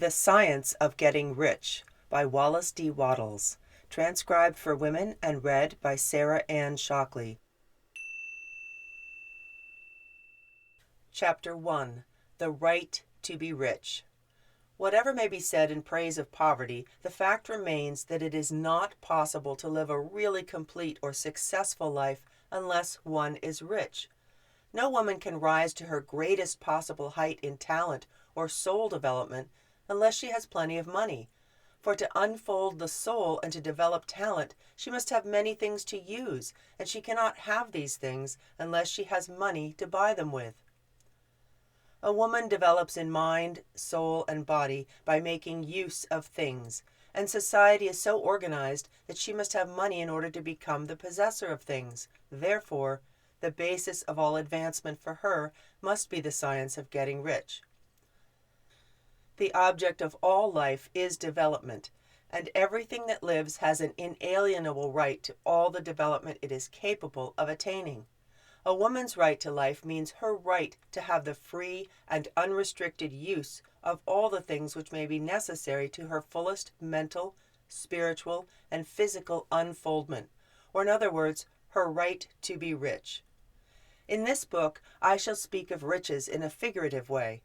The Science of Getting Rich by Wallace D. Wattles, transcribed for women and read by Sarah Ann Shockley. Chapter 1. The Right to be Rich. Whatever may be said in praise of poverty, the fact remains that it is not possible to live a really complete or successful life unless one is rich. No woman can rise to her greatest possible height in talent or soul development unless she has plenty of money. For to unfold the soul and to develop talent, she must have many things to use, and she cannot have these things unless she has money to buy them with. A woman develops in mind, soul, and body by making use of things, and society is so organized that she must have money in order to become the possessor of things. Therefore, the basis of all advancement for her must be the science of getting rich. The object of all life is development, and everything that lives has an inalienable right to all the development it is capable of attaining. A woman's right to life means her right to have the free and unrestricted use of all the things which may be necessary to her fullest mental, spiritual, and physical unfoldment, or in other words, her right to be rich. In this book, I shall speak of riches in a figurative way.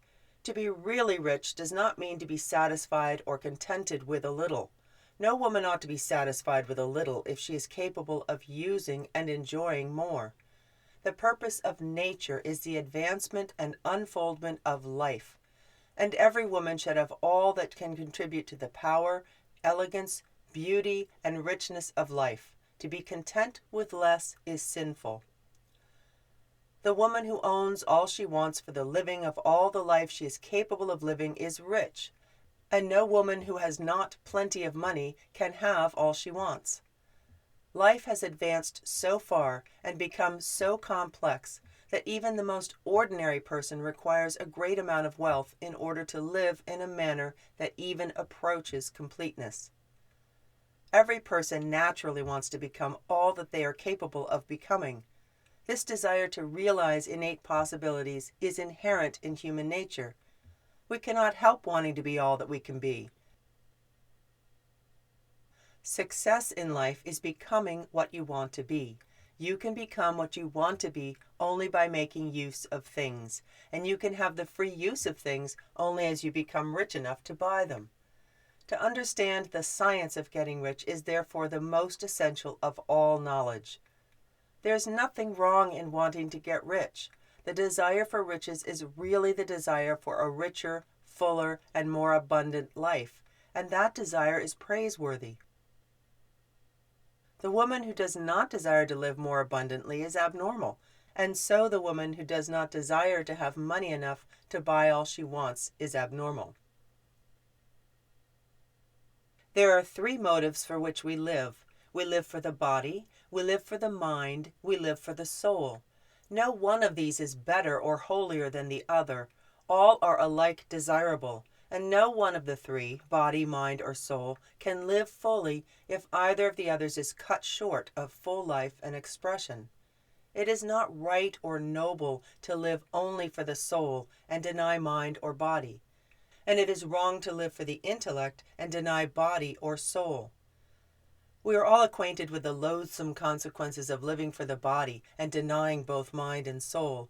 To be really rich does not mean to be satisfied or contented with a little. No woman ought to be satisfied with a little if she is capable of using and enjoying more. The purpose of nature is the advancement and unfoldment of life, and every woman should have all that can contribute to the power, elegance, beauty, and richness of life. To be content with less is sinful. The woman who owns all she wants for the living of all the life she is capable of living is rich, and no woman who has not plenty of money can have all she wants. Life has advanced so far and become so complex that even the most ordinary person requires a great amount of wealth in order to live in a manner that even approaches completeness. Every person naturally wants to become all that they are capable of becoming. This desire to realize innate possibilities is inherent in human nature. We cannot help wanting to be all that we can be. Success in life is becoming what you want to be. You can become what you want to be only by making use of things, and you can have the free use of things only as you become rich enough to buy them. To understand the science of getting rich is therefore the most essential of all knowledge. There is nothing wrong in wanting to get rich. The desire for riches is really the desire for a richer, fuller, and more abundant life, and that desire is praiseworthy. The woman who does not desire to live more abundantly is abnormal, and so the woman who does not desire to have money enough to buy all she wants is abnormal. There are three motives for which we live. We live for the body, we live for the mind, we live for the soul. No one of these is better or holier than the other. All are alike desirable, and no one of the three, body, mind, or soul, can live fully if either of the others is cut short of full life and expression. It is not right or noble to live only for the soul and deny mind or body, and it is wrong to live for the intellect and deny body or soul. We are all acquainted with the loathsome consequences of living for the body and denying both mind and soul,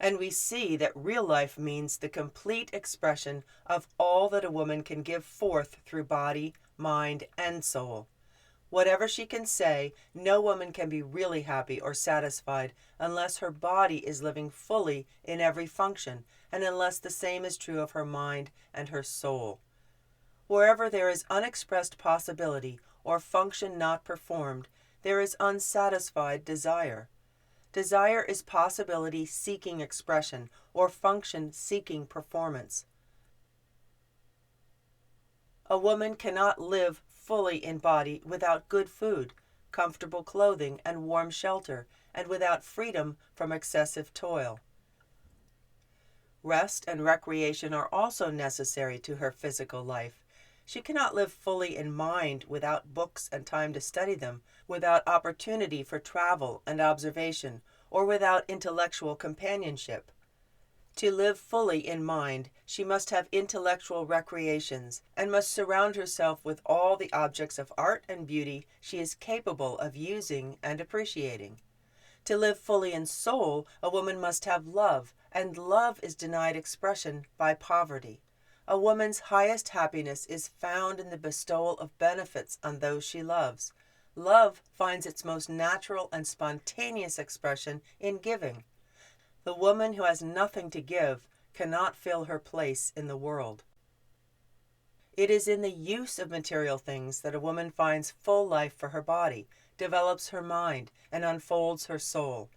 and we see that real life means the complete expression of all that a woman can give forth through body, mind, and soul. Whatever she can say, no woman can be really happy or satisfied unless her body is living fully in every function, and unless the same is true of her mind and her soul. Wherever there is unexpressed possibility or function not performed, there is unsatisfied desire. Desire is possibility seeking expression, or function seeking performance. A woman cannot live fully in body without good food, comfortable clothing, and warm shelter, and without freedom from excessive toil. Rest and recreation are also necessary to her physical life. She cannot live fully in mind without books and time to study them, without opportunity for travel and observation, or without intellectual companionship. To live fully in mind, she must have intellectual recreations and must surround herself with all the objects of art and beauty she is capable of using and appreciating. To live fully in soul, a woman must have love, and love is denied expression by poverty. A woman's highest happiness is found in the bestowal of benefits on those she loves. Love finds its most natural and spontaneous expression in giving. The woman who has nothing to give cannot fill her place in the world. It is in the use of material things that a woman finds full life for her body, develops her mind, and unfolds her soul.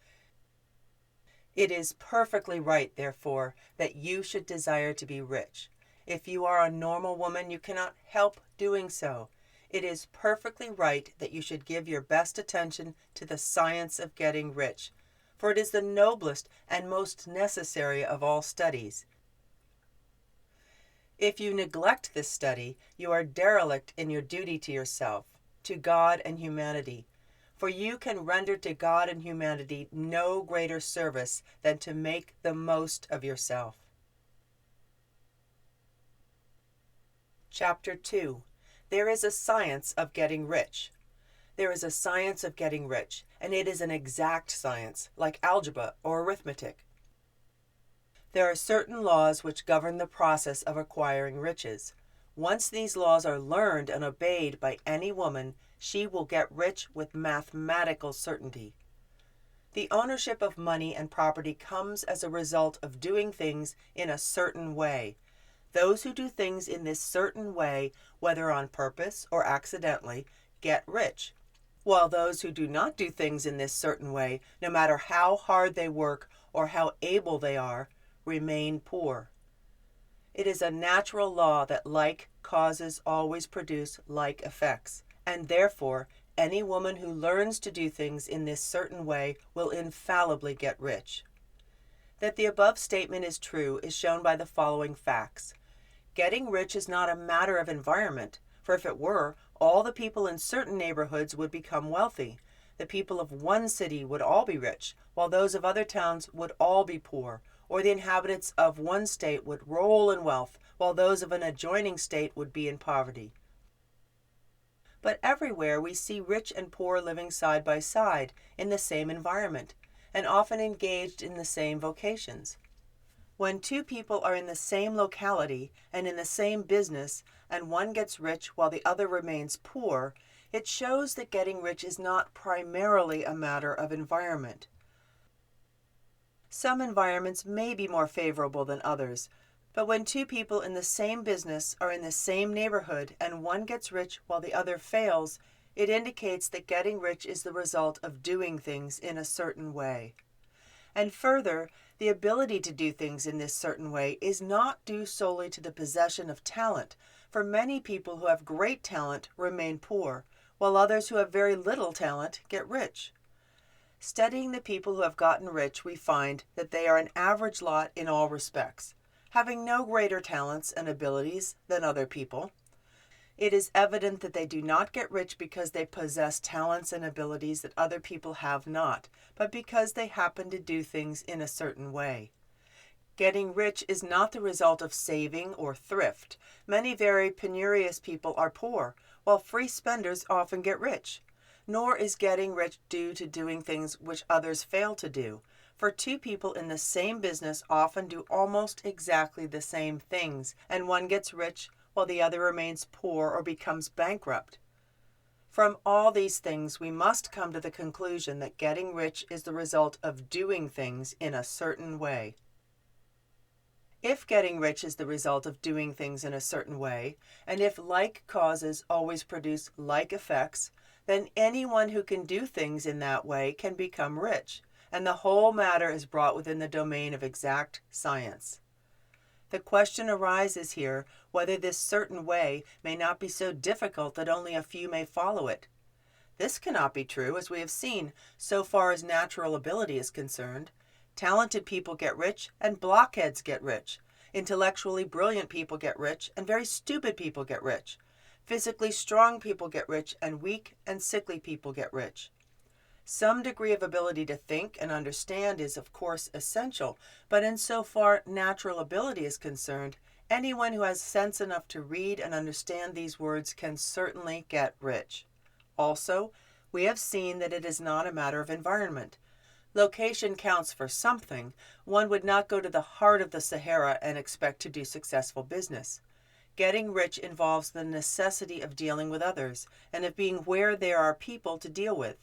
It is perfectly right, therefore, that you should desire to be rich. If you are a normal woman, you cannot help doing so. It is perfectly right that you should give your best attention to the science of getting rich, for it is the noblest and most necessary of all studies. If you neglect this study, you are derelict in your duty to yourself, to God and humanity, for you can render to God and humanity no greater service than to make the most of yourself. Chapter 2. There is a science of getting rich. There is a science of getting rich, and it is an exact science, like algebra or arithmetic. There are certain laws which govern the process of acquiring riches. Once these laws are learned and obeyed by any woman, she will get rich with mathematical certainty. The ownership of money and property comes as a result of doing things in a certain way. Those who do things in this certain way, whether on purpose or accidentally, get rich, while those who do not do things in this certain way, no matter how hard they work or how able they are, remain poor. It is a natural law that like causes always produce like effects, and therefore any woman who learns to do things in this certain way will infallibly get rich. That the above statement is true is shown by the following facts. Getting rich is not a matter of environment, for if it were, all the people in certain neighborhoods would become wealthy. The people of one city would all be rich, while those of other towns would all be poor, or the inhabitants of one state would roll in wealth, while those of an adjoining state would be in poverty. But everywhere we see rich and poor living side by side in the same environment, and often engaged in the same vocations. When two people are in the same locality and in the same business, and one gets rich while the other remains poor, it shows that getting rich is not primarily a matter of environment. Some environments may be more favorable than others, but when two people in the same business are in the same neighborhood and one gets rich while the other fails, it indicates that getting rich is the result of doing things in a certain way. And further, the ability to do things in this certain way is not due solely to the possession of talent, for many people who have great talent remain poor, while others who have very little talent get rich. Studying the people who have gotten rich, we find that they are an average lot in all respects, having no greater talents and abilities than other people. It is evident that they do not get rich because they possess talents and abilities that other people have not, but because they happen to do things in a certain way. Getting rich is not the result of saving or thrift. Many very penurious people are poor, while free spenders often get rich. Nor is getting rich due to doing things which others fail to do, for two people in the same business often do almost exactly the same things, and one gets rich while the other remains poor or becomes bankrupt. From all these things, we must come to the conclusion that getting rich is the result of doing things in a certain way. If getting rich is the result of doing things in a certain way, and if like causes always produce like effects, then anyone who can do things in that way can become rich, and the whole matter is brought within the domain of exact science. The question arises here whether this certain way may not be so difficult that only a few may follow it. This cannot be true, as we have seen, so far as natural ability is concerned. Talented people get rich, and blockheads get rich. Intellectually brilliant people get rich, and very stupid people get rich. Physically strong people get rich, and weak and sickly people get rich. Some degree of ability to think and understand is, of course, essential, but insofar natural ability is concerned, anyone who has sense enough to read and understand these words can certainly get rich. Also, we have seen that it is not a matter of environment. Location counts for something. One would not go to the heart of the Sahara and expect to do successful business. Getting rich involves the necessity of dealing with others and of being where there are people to deal with.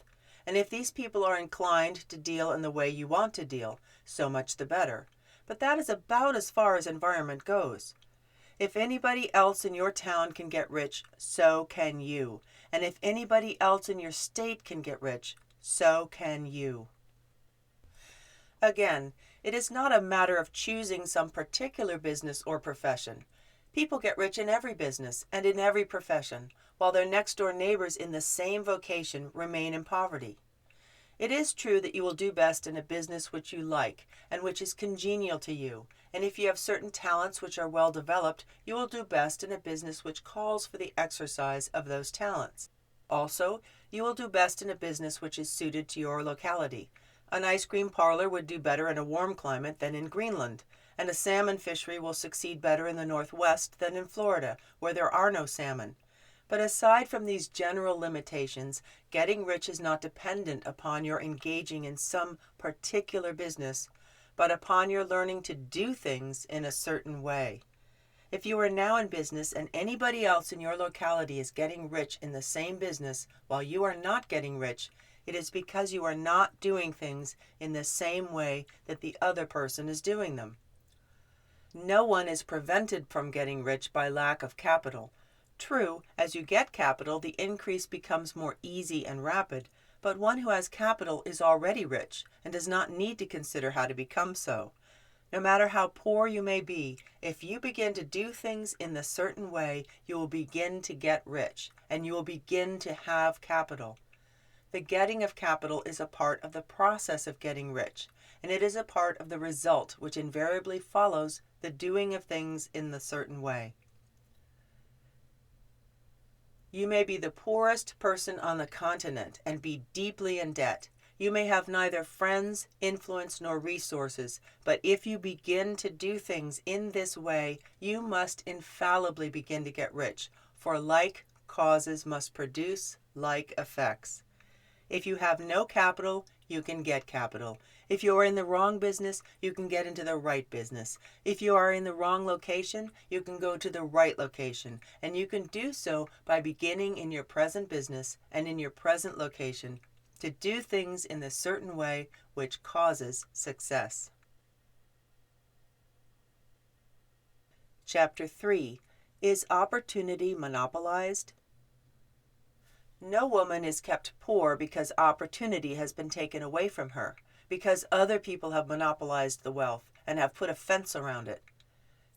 And if these people are inclined to deal in the way you want to deal, so much the better. But that is about as far as environment goes. If anybody else in your town can get rich, so can you. And if anybody else in your state can get rich, so can you. Again, it is not a matter of choosing some particular business or profession. People get rich in every business and in every profession, while their next-door neighbors in the same vocation remain in poverty. It is true that you will do best in a business which you like and which is congenial to you, and if you have certain talents which are well developed, you will do best in a business which calls for the exercise of those talents. Also, you will do best in a business which is suited to your locality. An ice cream parlor would do better in a warm climate than in Greenland, and a salmon fishery will succeed better in the Northwest than in Florida, where there are no salmon. But aside from these general limitations, getting rich is not dependent upon your engaging in some particular business, but upon your learning to do things in a certain way. If you are now in business and anybody else in your locality is getting rich in the same business while you are not getting rich, it is because you are not doing things in the same way that the other person is doing them. No one is prevented from getting rich by lack of capital. True, as you get capital, the increase becomes more easy and rapid, but one who has capital is already rich and does not need to consider how to become so. No matter how poor you may be, if you begin to do things in the certain way, you will begin to get rich, and you will begin to have capital. The getting of capital is a part of the process of getting rich, and it is a part of the result which invariably follows the doing of things in the certain way. You may be the poorest person on the continent and be deeply in debt. You may have neither friends, influence, nor resources, but if you begin to do things in this way, you must infallibly begin to get rich, for like causes must produce like effects. If you have no capital, you can get capital. If you are in the wrong business, you can get into the right business. If you are in the wrong location, you can go to the right location. And you can do so by beginning in your present business and in your present location to do things in the certain way which causes success. Chapter 3. Is opportunity monopolized? No woman is kept poor because opportunity has been taken away from her, because other people have monopolized the wealth and have put a fence around it.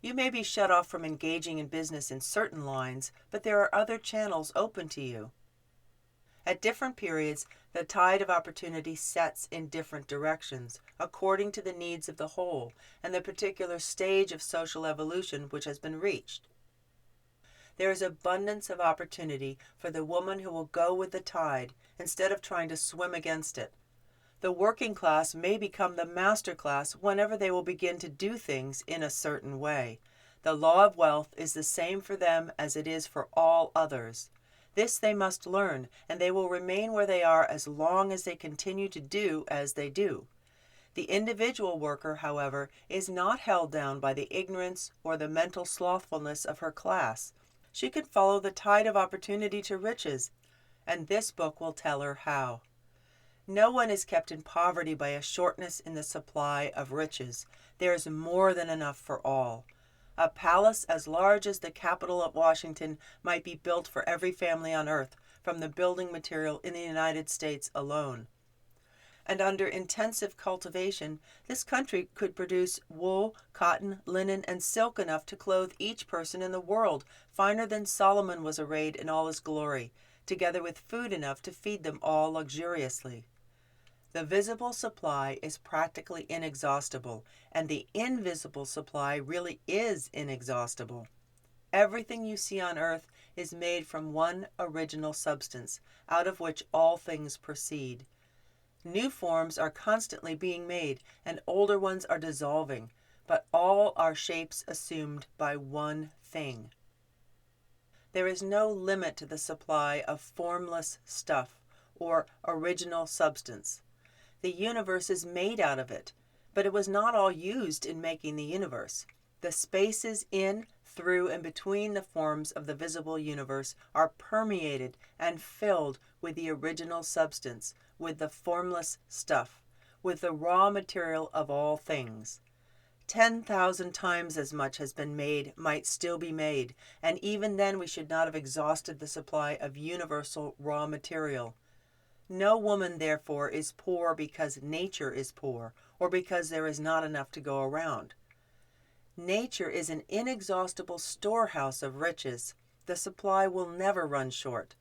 You may be shut off from engaging in business in certain lines, but there are other channels open to you. At different periods, the tide of opportunity sets in different directions, according to the needs of the whole and the particular stage of social evolution which has been reached. There is abundance of opportunity for the woman who will go with the tide instead of trying to swim against it. The working class may become the master class whenever they will begin to do things in a certain way. The law of wealth is the same for them as it is for all others. This they must learn, and they will remain where they are as long as they continue to do as they do. The individual worker, however, is not held down by the ignorance or the mental slothfulness of her class. She can follow the tide of opportunity to riches, and this book will tell her how. No one is kept in poverty by a shortness in the supply of riches. There is more than enough for all. A palace as large as the Capitol at Washington might be built for every family on earth from the building material in the United States alone. And under intensive cultivation, this country could produce wool, cotton, linen, and silk enough to clothe each person in the world, finer than Solomon was arrayed in all his glory, together with food enough to feed them all luxuriously. The visible supply is practically inexhaustible, and the invisible supply really is inexhaustible. Everything you see on earth is made from one original substance, out of which all things proceed. New forms are constantly being made, and older ones are dissolving, but all are shapes assumed by one thing. There is no limit to the supply of formless stuff, or original substance. The universe is made out of it, but it was not all used in making the universe. The spaces in, through, and between the forms of the visible universe are permeated and filled with the original substance, with the formless stuff, with the raw material of all things. 10,000 times as much has been made, might still be made, and even then we should not have exhausted the supply of universal raw material. No woman, therefore, is poor because nature is poor, or because there is not enough to go around. Nature is an inexhaustible storehouse of riches. The supply will never run short.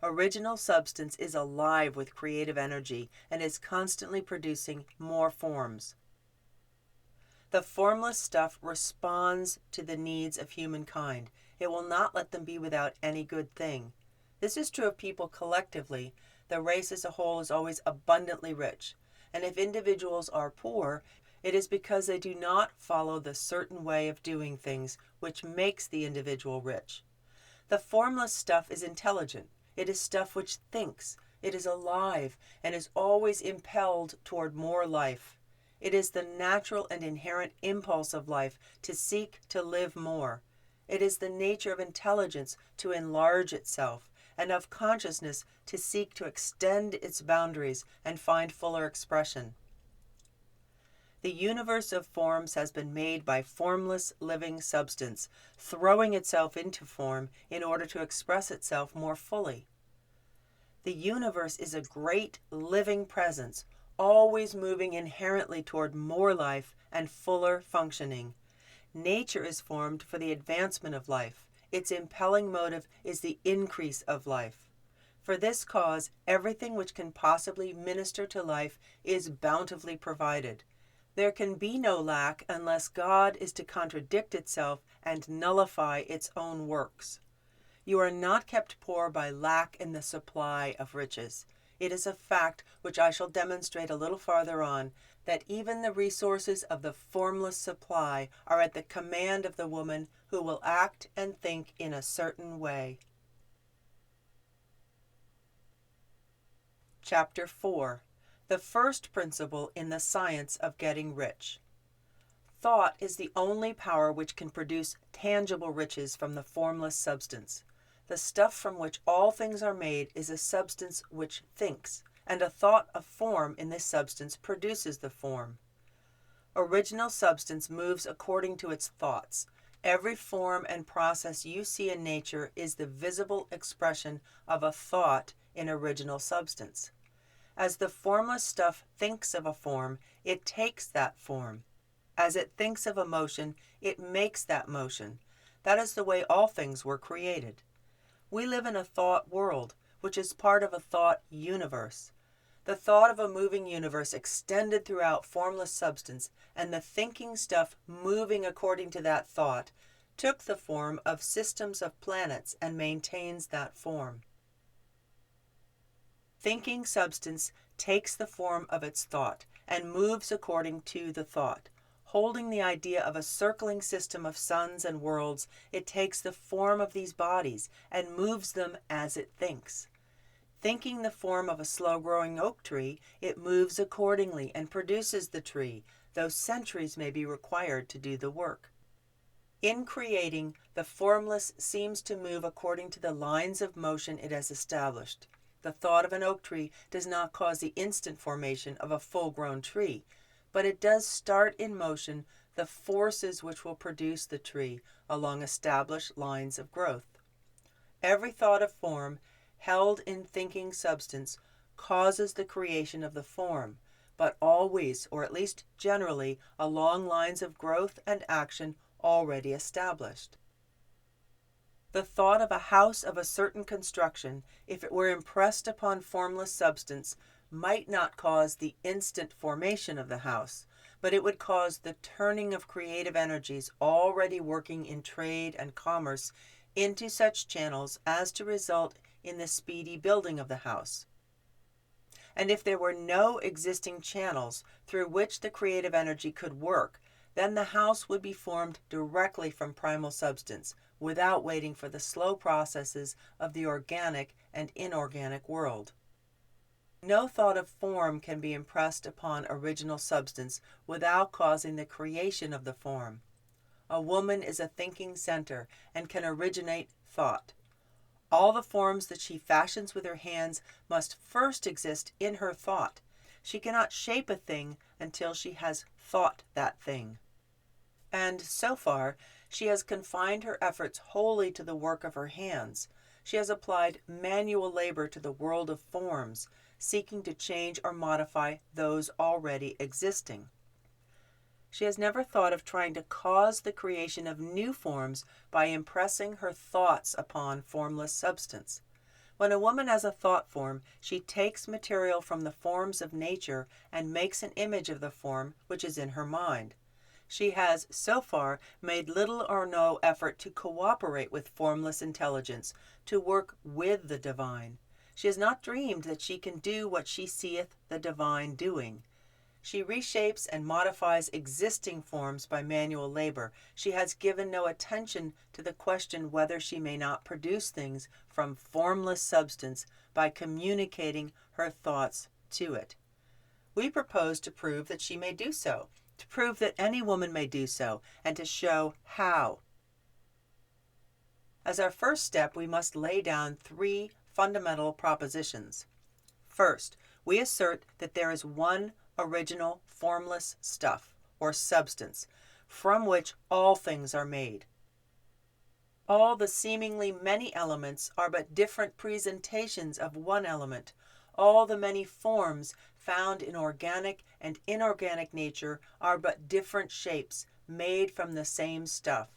Original substance is alive with creative energy and is constantly producing more forms. The formless stuff responds to the needs of humankind. It will not let them be without any good thing. This is true of people collectively. The race as a whole is always abundantly rich. And if individuals are poor, it is because they do not follow the certain way of doing things which makes the individual rich. The formless stuff is intelligent. It is stuff which thinks. It is alive and is always impelled toward more life. It is the natural and inherent impulse of life to seek to live more. It is the nature of intelligence to enlarge itself, and of consciousness to seek to extend its boundaries and find fuller expression. The universe of forms has been made by formless living substance, throwing itself into form in order to express itself more fully. The universe is a great living presence, always moving inherently toward more life and fuller functioning. Nature is formed for the advancement of life. Its impelling motive is the increase of life. For this cause, everything which can possibly minister to life is bountifully provided. There can be no lack unless God is to contradict itself and nullify its own works. You are not kept poor by lack in the supply of riches. It is a fact, which I shall demonstrate a little farther on, that even the resources of the formless supply are at the command of the woman who will act and think in a certain way. Chapter 4. The first principle in the science of getting rich. Thought is the only power which can produce tangible riches from the formless substance. The stuff from which all things are made is a substance which thinks, and a thought of form in this substance produces the form. Original substance moves according to its thoughts. Every form and process you see in nature is the visible expression of a thought in original substance. As the formless stuff thinks of a form, it takes that form. As it thinks of a motion, it makes that motion. That is the way all things were created. We live in a thought world, which is part of a thought universe. The thought of a moving universe extended throughout formless substance, and the thinking stuff moving according to that thought, took the form of systems of planets and maintains that form. Thinking substance takes the form of its thought and moves according to the thought. Holding the idea of a circling system of suns and worlds, it takes the form of these bodies and moves them as it thinks. Thinking the form of a slow-growing oak tree, it moves accordingly and produces the tree, though centuries may be required to do the work. In creating, the formless seems to move according to the lines of motion it has established. The thought of an oak tree does not cause the instant formation of a full-grown tree, but it does start in motion the forces which will produce the tree along established lines of growth. Every thought of form, held in thinking substance, causes the creation of the form, but always, or at least generally, along lines of growth and action already established. The thought of a house of a certain construction, if it were impressed upon formless substance, might not cause the instant formation of the house, but it would cause the turning of creative energies already working in trade and commerce into such channels as to result in the speedy building of the house. And if there were no existing channels through which the creative energy could work, then the house would be formed directly from primal substance, without waiting for the slow processes of the organic and inorganic world. No thought of form can be impressed upon original substance without causing the creation of the form. A woman is a thinking center and can originate thought. All the forms that she fashions with her hands must first exist in her thought. She cannot shape a thing until she has thought that thing. And so far, she has confined her efforts wholly to the work of her hands. She has applied manual labor to the world of forms, seeking to change or modify those already existing. She has never thought of trying to cause the creation of new forms by impressing her thoughts upon formless substance. When a woman has a thought form, she takes material from the forms of nature and makes an image of the form which is in her mind. She has, so far, made little or no effort to cooperate with formless intelligence, to work with the divine. She has not dreamed that she can do what she seeth the divine doing. She reshapes and modifies existing forms by manual labor. She has given no attention to the question whether she may not produce things from formless substance by communicating her thoughts to it. We propose to prove that she may do so, to prove that any woman may do so, and to show how. As our first step, we must lay down 3 fundamental propositions. First, we assert that there is one original formless stuff, or substance, from which all things are made. All the seemingly many elements are but different presentations of one element. All the many forms found in organic and inorganic nature are but different shapes made from the same stuff.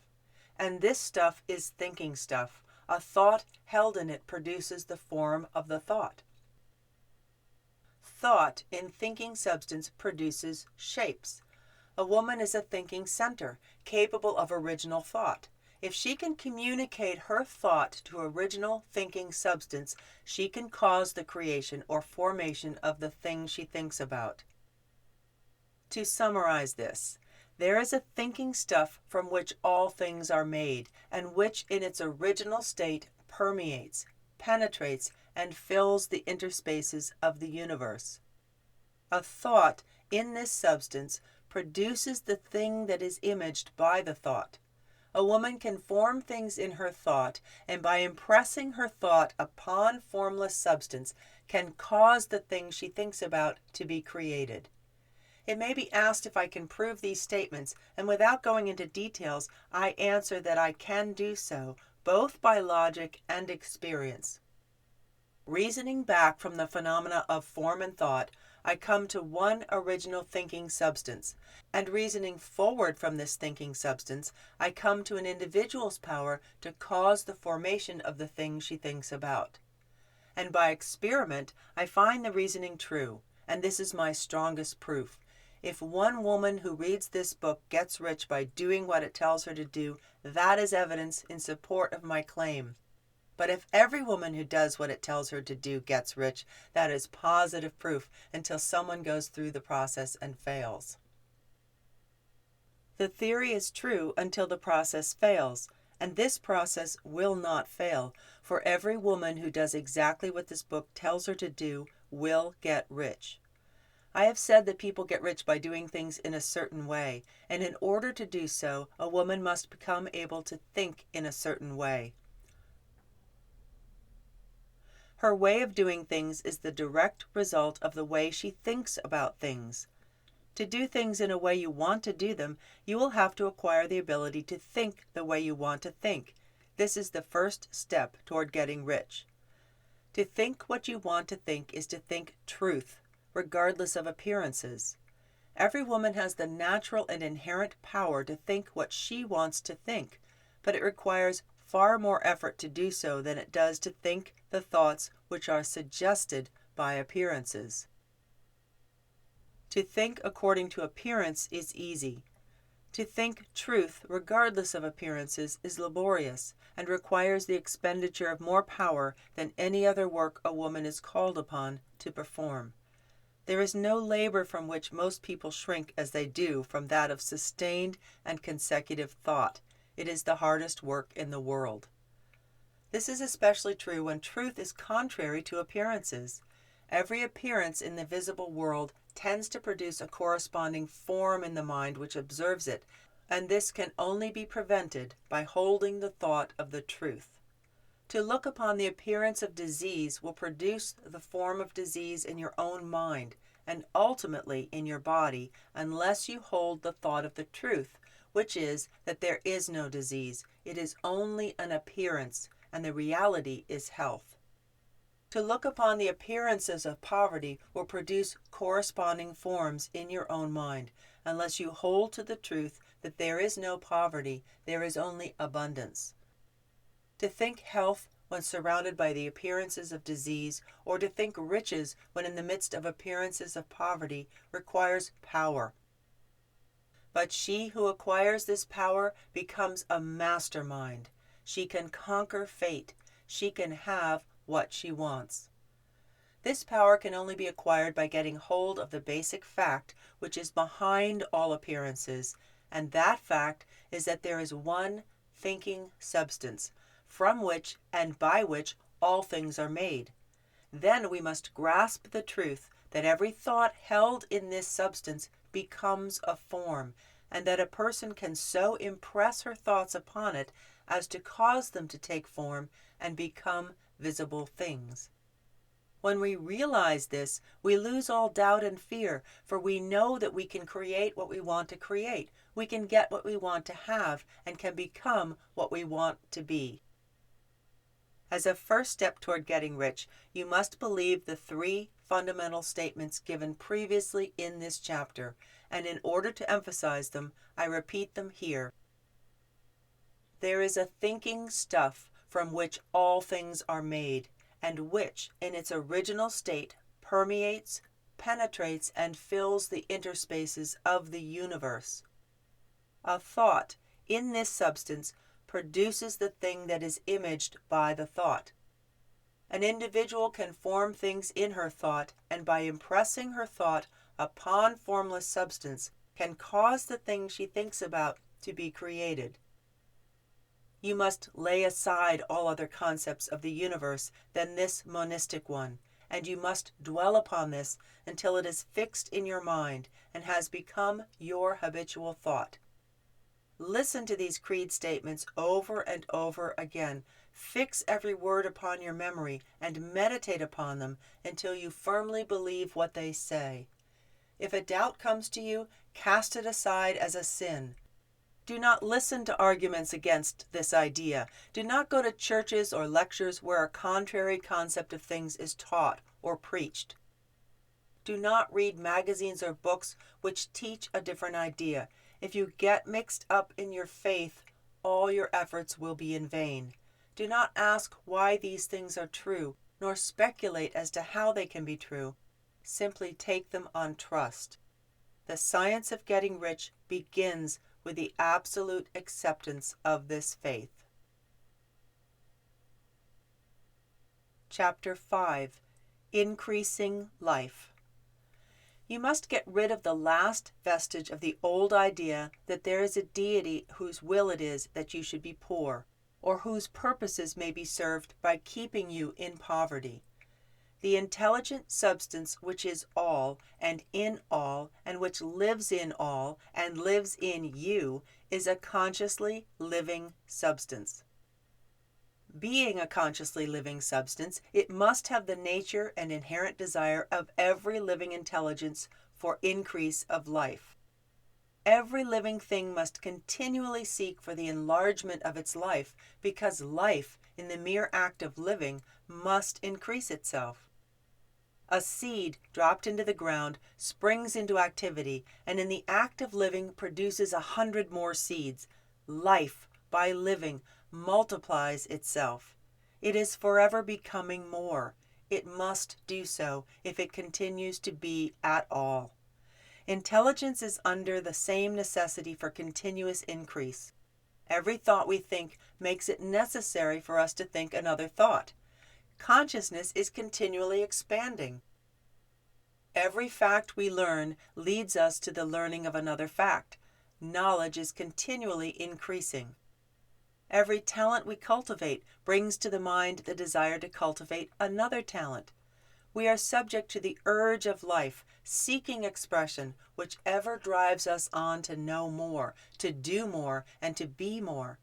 And this stuff is thinking stuff. A thought held in it produces the form of the thought. Thought in thinking substance produces shapes. A woman is a thinking center, capable of original thought. If she can communicate her thought to original thinking substance, she can cause the creation or formation of the thing she thinks about. To summarize this, there is a thinking stuff from which all things are made, and which in its original state permeates, penetrates, and fills the interspaces of the universe. A thought in this substance produces the thing that is imaged by the thought. A woman can form things in her thought, and by impressing her thought upon formless substance, can cause the thing she thinks about to be created. It may be asked if I can prove these statements, and without going into details, I answer that I can do so, both by logic and experience. Reasoning back from the phenomena of form and thought, I come to one original thinking substance, and reasoning forward from this thinking substance, I come to an individual's power to cause the formation of the thing she thinks about. And by experiment, I find the reasoning true, and this is my strongest proof. If one woman who reads this book gets rich by doing what it tells her to do, that is evidence in support of my claim. But if every woman who does what it tells her to do gets rich, that is positive proof until someone goes through the process and fails. The theory is true until the process fails, and this process will not fail, for every woman who does exactly what this book tells her to do will get rich. I have said that people get rich by doing things in a certain way, and in order to do so, a woman must become able to think in a certain way. Her way of doing things is the direct result of the way she thinks about things. To do things in a way you want to do them, you will have to acquire the ability to think the way you want to think. This is the first step toward getting rich. To think what you want to think is to think truth, regardless of appearances. Every woman has the natural and inherent power to think what she wants to think, but it requires far more effort to do so than it does to think the thoughts which are suggested by appearances. To think according to appearance is easy. To think truth regardless of appearances is laborious and requires the expenditure of more power than any other work a woman is called upon to perform. There is no labor from which most people shrink as they do from that of sustained and consecutive thought. It is the hardest work in the world. This is especially true when truth is contrary to appearances. Every appearance in the visible world tends to produce a corresponding form in the mind which observes it, and this can only be prevented by holding the thought of the truth. To look upon the appearance of disease will produce the form of disease in your own mind and ultimately in your body unless you hold the thought of the truth, which is that there is no disease. It is only an appearance, and the reality is health. To look upon the appearances of poverty will produce corresponding forms in your own mind unless you hold to the truth that there is no poverty, there is only abundance. To think health when surrounded by the appearances of disease, or to think riches when in the midst of appearances of poverty, requires power. But she who acquires this power becomes a mastermind. She can conquer fate. She can have what she wants. This power can only be acquired by getting hold of the basic fact which is behind all appearances, and that fact is that there is one thinking substance, from which and by which all things are made. Then we must grasp the truth that every thought held in this substance becomes a form, and that a person can so impress her thoughts upon it as to cause them to take form and become visible things. When we realize this, we lose all doubt and fear, for we know that we can create what we want to create. We can get what we want to have and can become what we want to be. As a first step toward getting rich, you must believe the 3 fundamental statements given previously in this chapter, and in order to emphasize them, I repeat them here. There is a thinking stuff from which all things are made, and which, in its original state, permeates, penetrates, and fills the interspaces of the universe. A thought, in this substance, produces the thing that is imaged by the thought. An individual can form things in her thought, and by impressing her thought upon formless substance, can cause the thing she thinks about to be created. You must lay aside all other concepts of the universe than this monistic one, and you must dwell upon this until it is fixed in your mind and has become your habitual thought. Listen to these creed statements over and over again. Fix every word upon your memory and meditate upon them until you firmly believe what they say. If a doubt comes to you, cast it aside as a sin. Do not listen to arguments against this idea. Do not go to churches or lectures where a contrary concept of things is taught or preached. Do not read magazines or books which teach a different idea. If you get mixed up in your faith, all your efforts will be in vain. Do not ask why these things are true, nor speculate as to how they can be true. Simply take them on trust. The science of getting rich begins with the absolute acceptance of this faith. Chapter 5. Increasing Life. You must get rid of the last vestige of the old idea that there is a deity whose will it is that you should be poor, or whose purposes may be served by keeping you in poverty. The intelligent substance which is all, and in all, and which lives in all, and lives in you, is a consciously living substance. Being a consciously living substance, it must have the nature and inherent desire of every living intelligence for increase of life. Every living thing must continually seek for the enlargement of its life, because life, in the mere act of living, must increase itself. A seed dropped into the ground springs into activity, and in the act of living produces 100 more seeds. Life, by living, multiplies itself. It is forever becoming more. It must do so if it continues to be at all. Intelligence is under the same necessity for continuous increase. Every thought we think makes it necessary for us to think another thought. Consciousness is continually expanding. Every fact we learn leads us to the learning of another fact. Knowledge is continually increasing. Every talent we cultivate brings to the mind the desire to cultivate another talent. We are subject to the urge of life, seeking expression, which ever drives us on to know more, to do more, and to be more.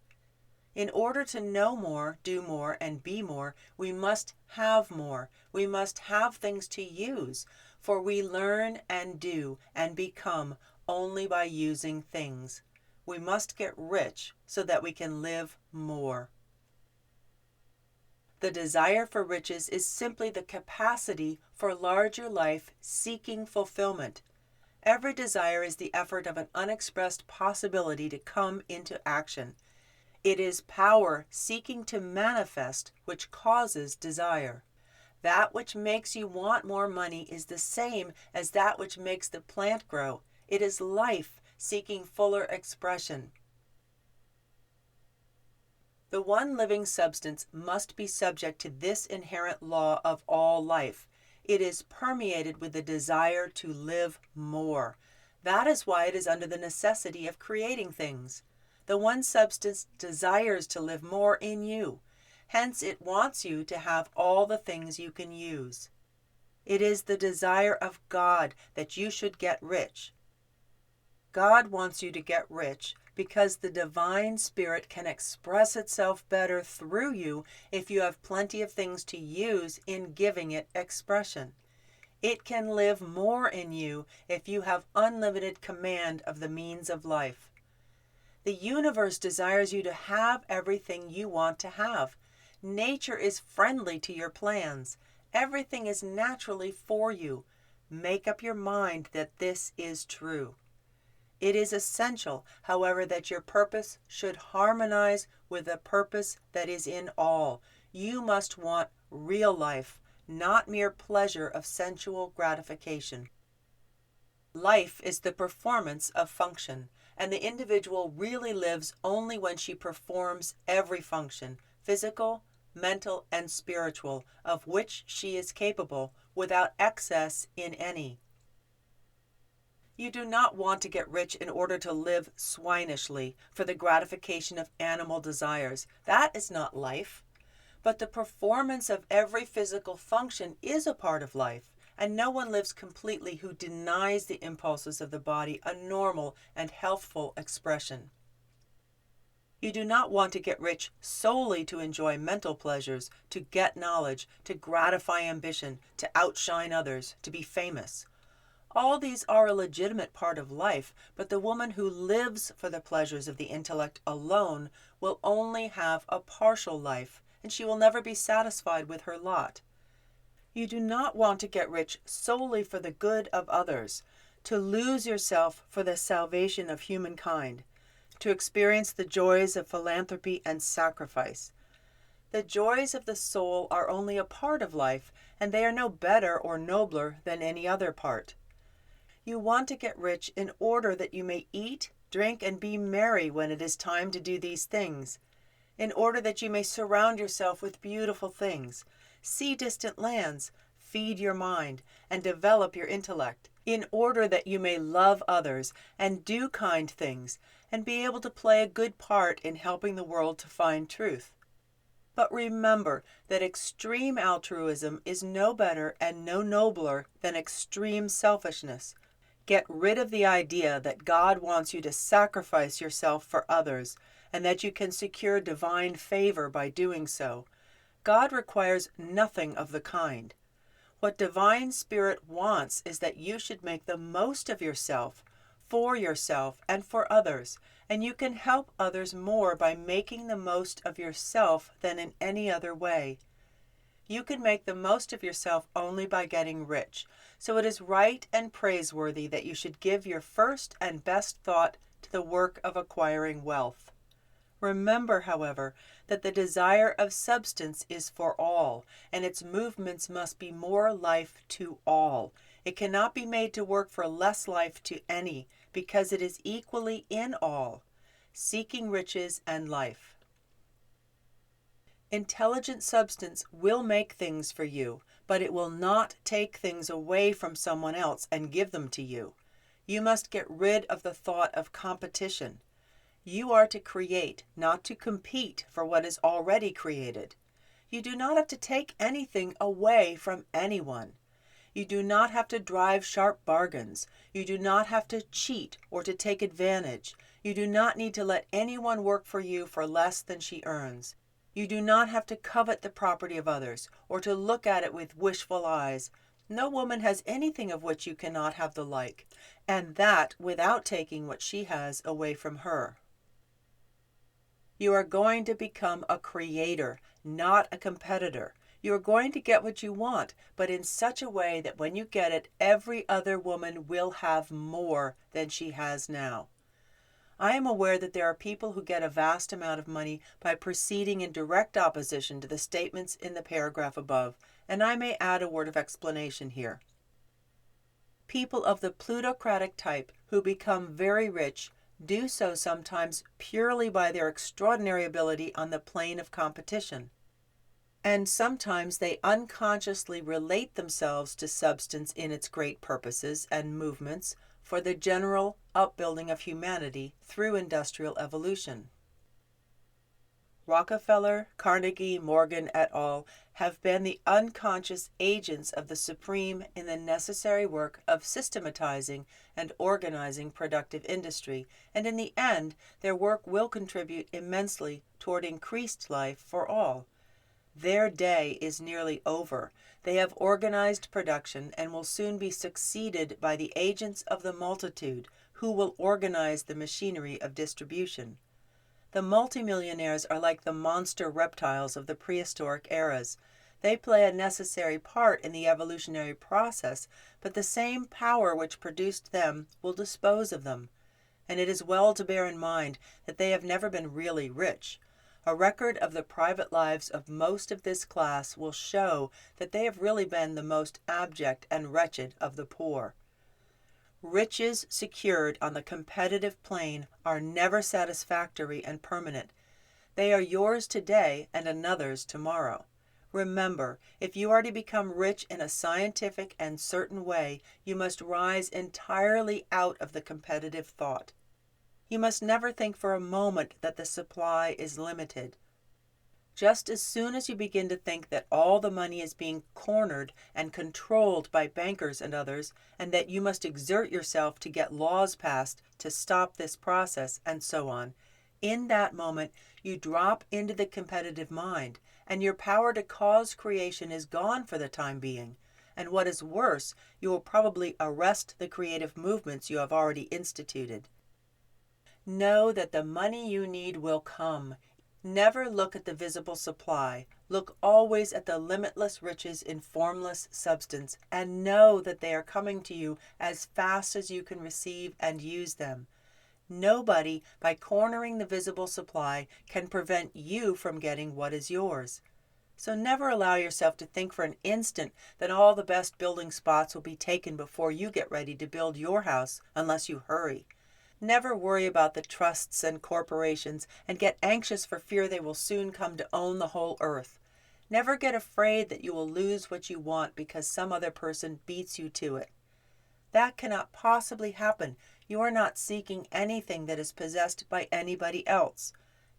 In order to know more, do more, and be more, we must have more. We must have things to use, for we learn and do and become only by using things. We must get rich so that we can live more. The desire for riches is simply the capacity for larger life seeking fulfillment. Every desire is the effort of an unexpressed possibility to come into action. It is power seeking to manifest which causes desire. That which makes you want more money is the same as that which makes the plant grow. It is life seeking fuller expression. The one living substance must be subject to this inherent law of all life. It is permeated with the desire to live more. That is why it is under the necessity of creating things. The one substance desires to live more in you. Hence, it wants you to have all the things you can use. It is the desire of God that you should get rich. God wants you to get rich because the divine spirit can express itself better through you if you have plenty of things to use in giving it expression. It can live more in you if you have unlimited command of the means of life. The universe desires you to have everything you want to have. Nature is friendly to your plans. Everything is naturally for you. Make up your mind that this is true. It is essential, however, that your purpose should harmonize with the purpose that is in all. You must want real life, not mere pleasure of sensual gratification. Life is the performance of function, and the individual really lives only when she performs every function, physical, mental, and spiritual, of which she is capable, without excess in any. You do not want to get rich in order to live swinishly for the gratification of animal desires. That is not life. But the performance of every physical function is a part of life, and no one lives completely who denies the impulses of the body a normal and healthful expression. You do not want to get rich solely to enjoy mental pleasures, to get knowledge, to gratify ambition, to outshine others, to be famous. All these are a legitimate part of life, but the woman who lives for the pleasures of the intellect alone will only have a partial life, and she will never be satisfied with her lot. You do not want to get rich solely for the good of others, to lose yourself for the salvation of humankind, to experience the joys of philanthropy and sacrifice. The joys of the soul are only a part of life, and they are no better or nobler than any other part. You want to get rich in order that you may eat, drink, and be merry when it is time to do these things, in order that you may surround yourself with beautiful things, see distant lands, feed your mind, and develop your intellect, in order that you may love others and do kind things, and be able to play a good part in helping the world to find truth. But remember that extreme altruism is no better and no nobler than extreme selfishness. Get rid of the idea that God wants you to sacrifice yourself for others, and that you can secure divine favor by doing so. God requires nothing of the kind. What divine spirit wants is that you should make the most of yourself, and for others, and you can help others more by making the most of yourself than in any other way. You can make the most of yourself only by getting rich, so it is right and praiseworthy that you should give your first and best thought to the work of acquiring wealth. Remember, however, that the desire of substance is for all, and its movements must be more life to all. It cannot be made to work for less life to any, because it is equally in all, seeking riches and life. Intelligent substance will make things for you, but it will not take things away from someone else and give them to you. You must get rid of the thought of competition. You are to create, not to compete for what is already created. You do not have to take anything away from anyone. You do not have to drive sharp bargains. You do not have to cheat or to take advantage. You do not need to let anyone work for you for less than she earns. You do not have to covet the property of others or to look at it with wishful eyes. No woman has anything of which you cannot have the like, and that without taking what she has away from her. You are going to become a creator, not a competitor. You are going to get what you want, but in such a way that when you get it, every other woman will have more than she has now. I am aware that there are people who get a vast amount of money by proceeding in direct opposition to the statements in the paragraph above, and I may add a word of explanation here. People of the plutocratic type who become very rich do so sometimes purely by their extraordinary ability on the plane of competition. And sometimes they unconsciously relate themselves to substance in its great purposes and movements for the general upbuilding of humanity through industrial evolution. Rockefeller, Carnegie, Morgan et al. Have been the unconscious agents of the Supreme in the necessary work of systematizing and organizing productive industry, and in the end, their work will contribute immensely toward increased life for all. Their day is nearly over. They have organized production and will soon be succeeded by the agents of the multitude, who will organize the machinery of distribution. The multimillionaires are like the monster reptiles of the prehistoric eras. They play a necessary part in the evolutionary process, but the same power which produced them will dispose of them. And it is well to bear in mind that they have never been really rich. A record of the private lives of most of this class will show that they have really been the most abject and wretched of the poor. Riches secured on the competitive plane are never satisfactory and permanent. They are yours today and another's tomorrow. Remember, if you are to become rich in a scientific and certain way, you must rise entirely out of the competitive thought. You must never think for a moment that the supply is limited. Just as soon as you begin to think that all the money is being cornered and controlled by bankers and others, and that you must exert yourself to get laws passed to stop this process, and so on, in that moment you drop into the competitive mind, and your power to cause creation is gone for the time being. And what is worse, you will probably arrest the creative movements you have already instituted. Know that the money you need will come. Never look at the visible supply. Look always at the limitless riches in formless substance, and know that they are coming to you as fast as you can receive and use them. Nobody, by cornering the visible supply, can prevent you from getting what is yours. So never allow yourself to think for an instant that all the best building spots will be taken before you get ready to build your house, unless you hurry. Never worry about the trusts and corporations and get anxious for fear they will soon come to own the whole earth. Never get afraid that you will lose what you want because some other person beats you to it. That cannot possibly happen. You are not seeking anything that is possessed by anybody else.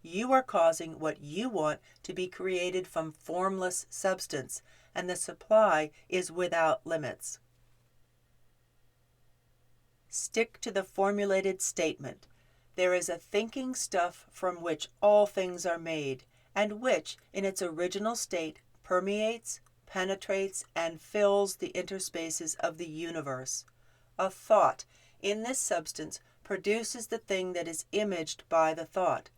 You are causing what you want to be created from formless substance, and the supply is without limits. Stick to the formulated statement. There is a thinking stuff from which all things are made, and which, in its original state, permeates, penetrates, and fills the interspaces of the universe. A thought, in this substance, produces the thing that is imaged by the thought.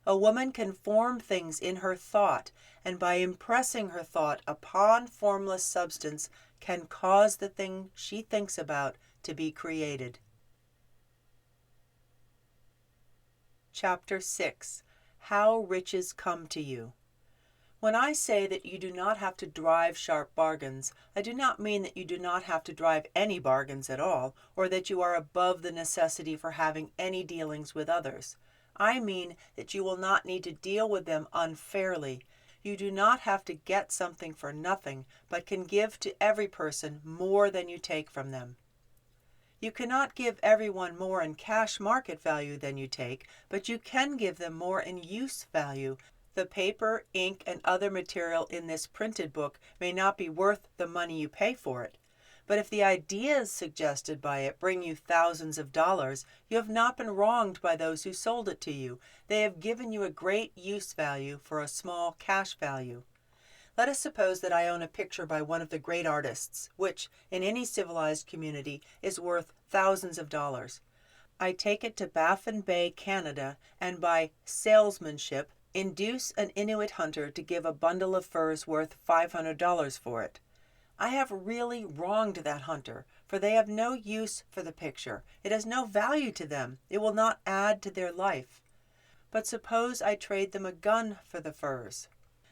A woman can form things in her thought, and by impressing her thought upon formless substance, can cause the thing she thinks about to be created. Chapter 6. How Riches Come to You. When I say that you do not have to drive sharp bargains, I do not mean that you do not have to drive any bargains at all, or that you are above the necessity for having any dealings with others. I mean that you will not need to deal with them unfairly. You do not have to get something for nothing, but can give to every person more than you take from them. You cannot give everyone more in cash market value than you take, but you can give them more in use value. The paper, ink, and other material in this printed book may not be worth the money you pay for it. But if the ideas suggested by it bring you thousands of dollars, you have not been wronged by those who sold it to you. They have given you a great use value for a small cash value. Let us suppose that I own a picture by one of the great artists, which, in any civilized community, is worth thousands of dollars. I take it to Baffin Bay, Canada, and by salesmanship induce an Inuit hunter to give a bundle of furs worth $500 for it. I have really wronged that hunter, for they have no use for the picture. It has no value to them. It will not add to their life. But suppose I trade them a gun for the furs.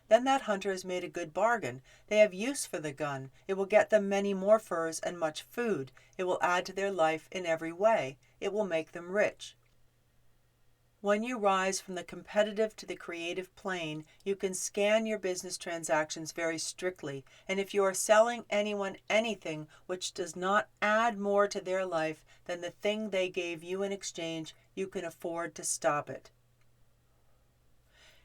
Then that hunter has made a good bargain. They have use for the gun. It will get them many more furs and much food. It will add to their life in every way. It will make them rich. When you rise from the competitive to the creative plane, you can scan your business transactions very strictly, and if you are selling anyone anything which does not add more to their life than the thing they gave you in exchange, you can afford to stop it.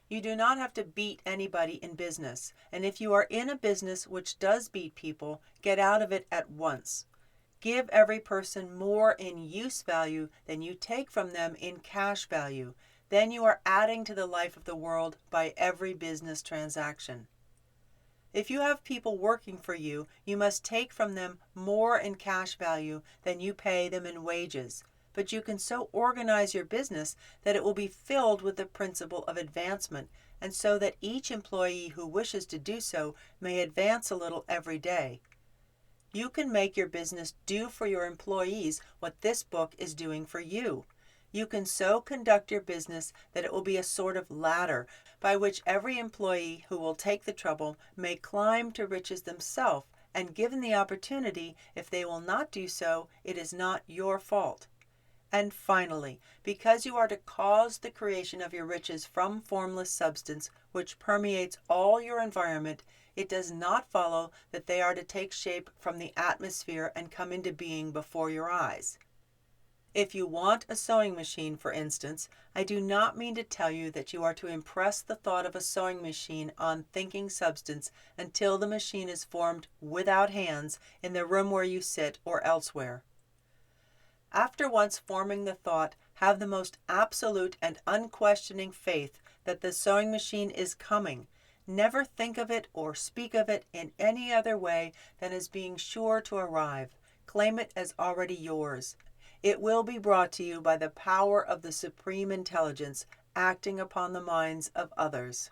You do not have to beat anybody in business, and if you are in a business which does beat people, get out of it at once. Give every person more in use value than you take from them in cash value. Then you are adding to the life of the world by every business transaction. If you have people working for you, you must take from them more in cash value than you pay them in wages. But you can so organize your business that it will be filled with the principle of advancement, and so that each employee who wishes to do so may advance a little every day. You can make your business do for your employees what this book is doing for you. You can so conduct your business that it will be a sort of ladder by which every employee who will take the trouble may climb to riches themselves, and given the opportunity, if they will not do so, it is not your fault. And finally, because you are to cause the creation of your riches from formless substance which permeates all your environment, it does not follow that they are to take shape from the atmosphere and come into being before your eyes. If you want a sewing machine, for instance, I do not mean to tell you that you are to impress the thought of a sewing machine on thinking substance until the machine is formed without hands in the room where you sit or elsewhere. After once forming the thought, have the most absolute and unquestioning faith that the sewing machine is coming. Never think of it or speak of it in any other way than as being sure to arrive. Claim it as already yours. It will be brought to you by the power of the Supreme Intelligence acting upon the minds of others.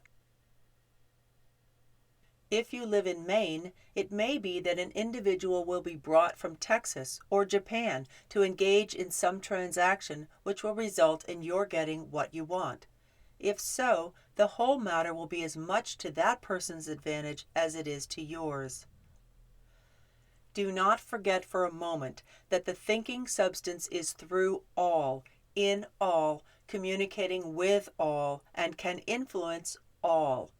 If you live in Maine, it may be that an individual will be brought from Texas or Japan to engage in some transaction which will result in your getting what you want. If so, the whole matter will be as much to that person's advantage as it is to yours. Do not forget for a moment that the thinking substance is through all, in all, communicating with all, and can influence all.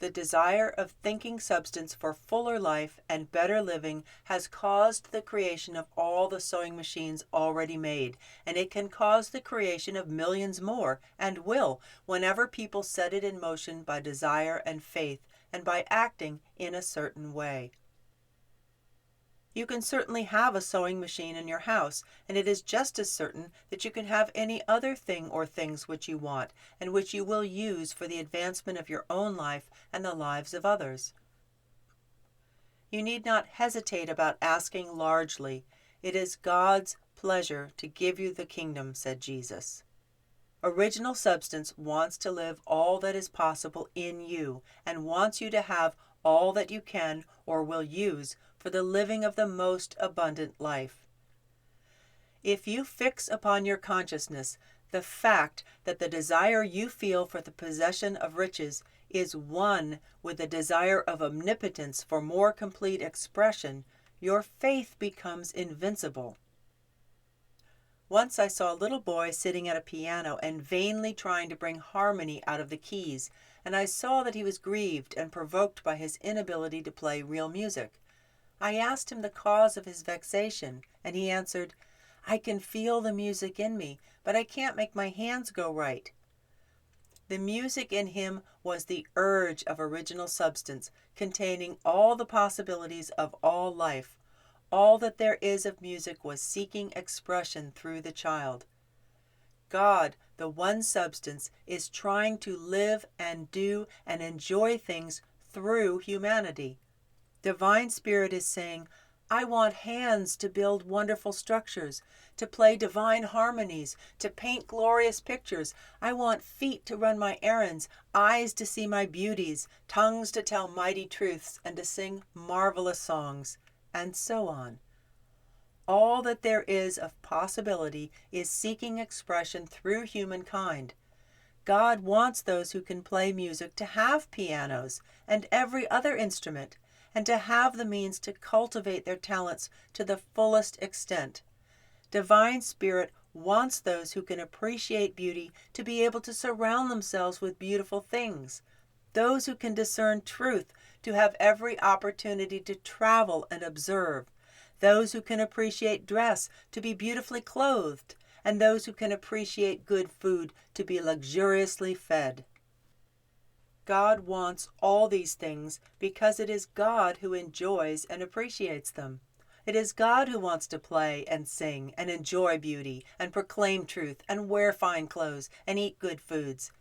The desire of thinking substance for fuller life and better living has caused the creation of all the sewing machines already made, and it can cause the creation of millions more, and will, whenever people set it in motion by desire and faith, and by acting in a certain way. You can certainly have a sewing machine in your house, and it is just as certain that you can have any other thing or things which you want, and which you will use for the advancement of your own life and the lives of others. You need not hesitate about asking largely. It is God's pleasure to give you the kingdom, said Jesus. Original substance wants to live all that is possible in you, and wants you to have all that you can or will use for the living of the most abundant life. If you fix upon your consciousness the fact that the desire you feel for the possession of riches is one with the desire of omnipotence for more complete expression, your faith becomes invincible. Once I saw a little boy sitting at a piano and vainly trying to bring harmony out of the keys, and I saw that he was grieved and provoked by his inability to play real music. I asked him the cause of his vexation, and he answered, "I can feel the music in me, but I can't make my hands go right." The music in him was the urge of original substance, containing all the possibilities of all life. All that there is of music was seeking expression through the child. God, the one substance, is trying to live and do and enjoy things through humanity. Divine Spirit is saying, "I want hands to build wonderful structures, to play divine harmonies, to paint glorious pictures. I want feet to run my errands, eyes to see my beauties, tongues to tell mighty truths, and to sing marvelous songs," and so on. All that there is of possibility is seeking expression through humankind. God wants those who can play music to have pianos and every other instrument, and to have the means to cultivate their talents to the fullest extent. Divine Spirit wants those who can appreciate beauty to be able to surround themselves with beautiful things, those who can discern truth to have every opportunity to travel and observe, those who can appreciate dress to be beautifully clothed, and those who can appreciate good food to be luxuriously fed. God wants all these things because it is God who enjoys and appreciates them. It is God who wants to play and sing and enjoy beauty and proclaim truth and wear fine clothes and eat good foods.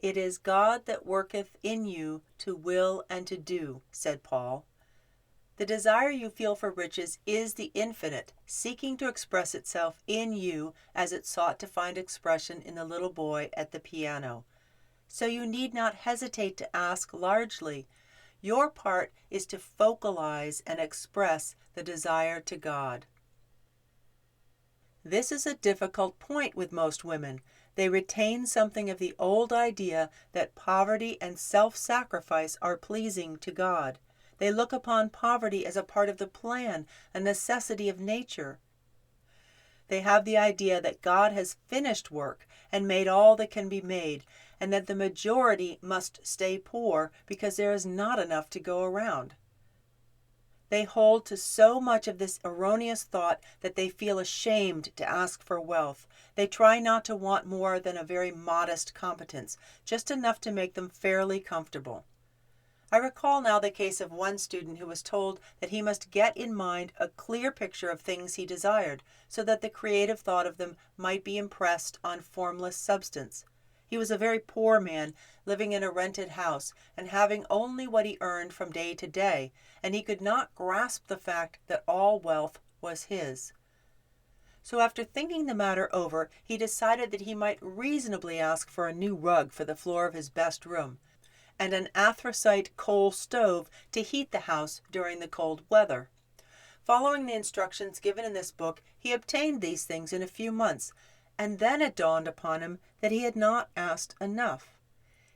"It is God that worketh in you to will and to do," said Paul. The desire you feel for riches is the infinite, seeking to express itself in you as it sought to find expression in the little boy at the piano. So you need not hesitate to ask largely. Your part is to focalize and express the desire to God. This is a difficult point with most women. They retain something of the old idea that poverty and self-sacrifice are pleasing to God. They look upon poverty as a part of the plan, a necessity of nature. They have the idea that God has finished work and made all that can be made, and that the majority must stay poor because there is not enough to go around. They hold to so much of this erroneous thought that they feel ashamed to ask for wealth. They try not to want more than a very modest competence, just enough to make them fairly comfortable. I recall now the case of one student who was told that he must get in mind a clear picture of things he desired, so that the creative thought of them might be impressed on formless substance. He was a very poor man, living in a rented house, and having only what he earned from day to day, and he could not grasp the fact that all wealth was his. So after thinking the matter over, he decided that he might reasonably ask for a new rug for the floor of his best room, and an anthracite coal stove to heat the house during the cold weather. Following the instructions given in this book, he obtained these things in a few months, and then it dawned upon him that he had not asked enough.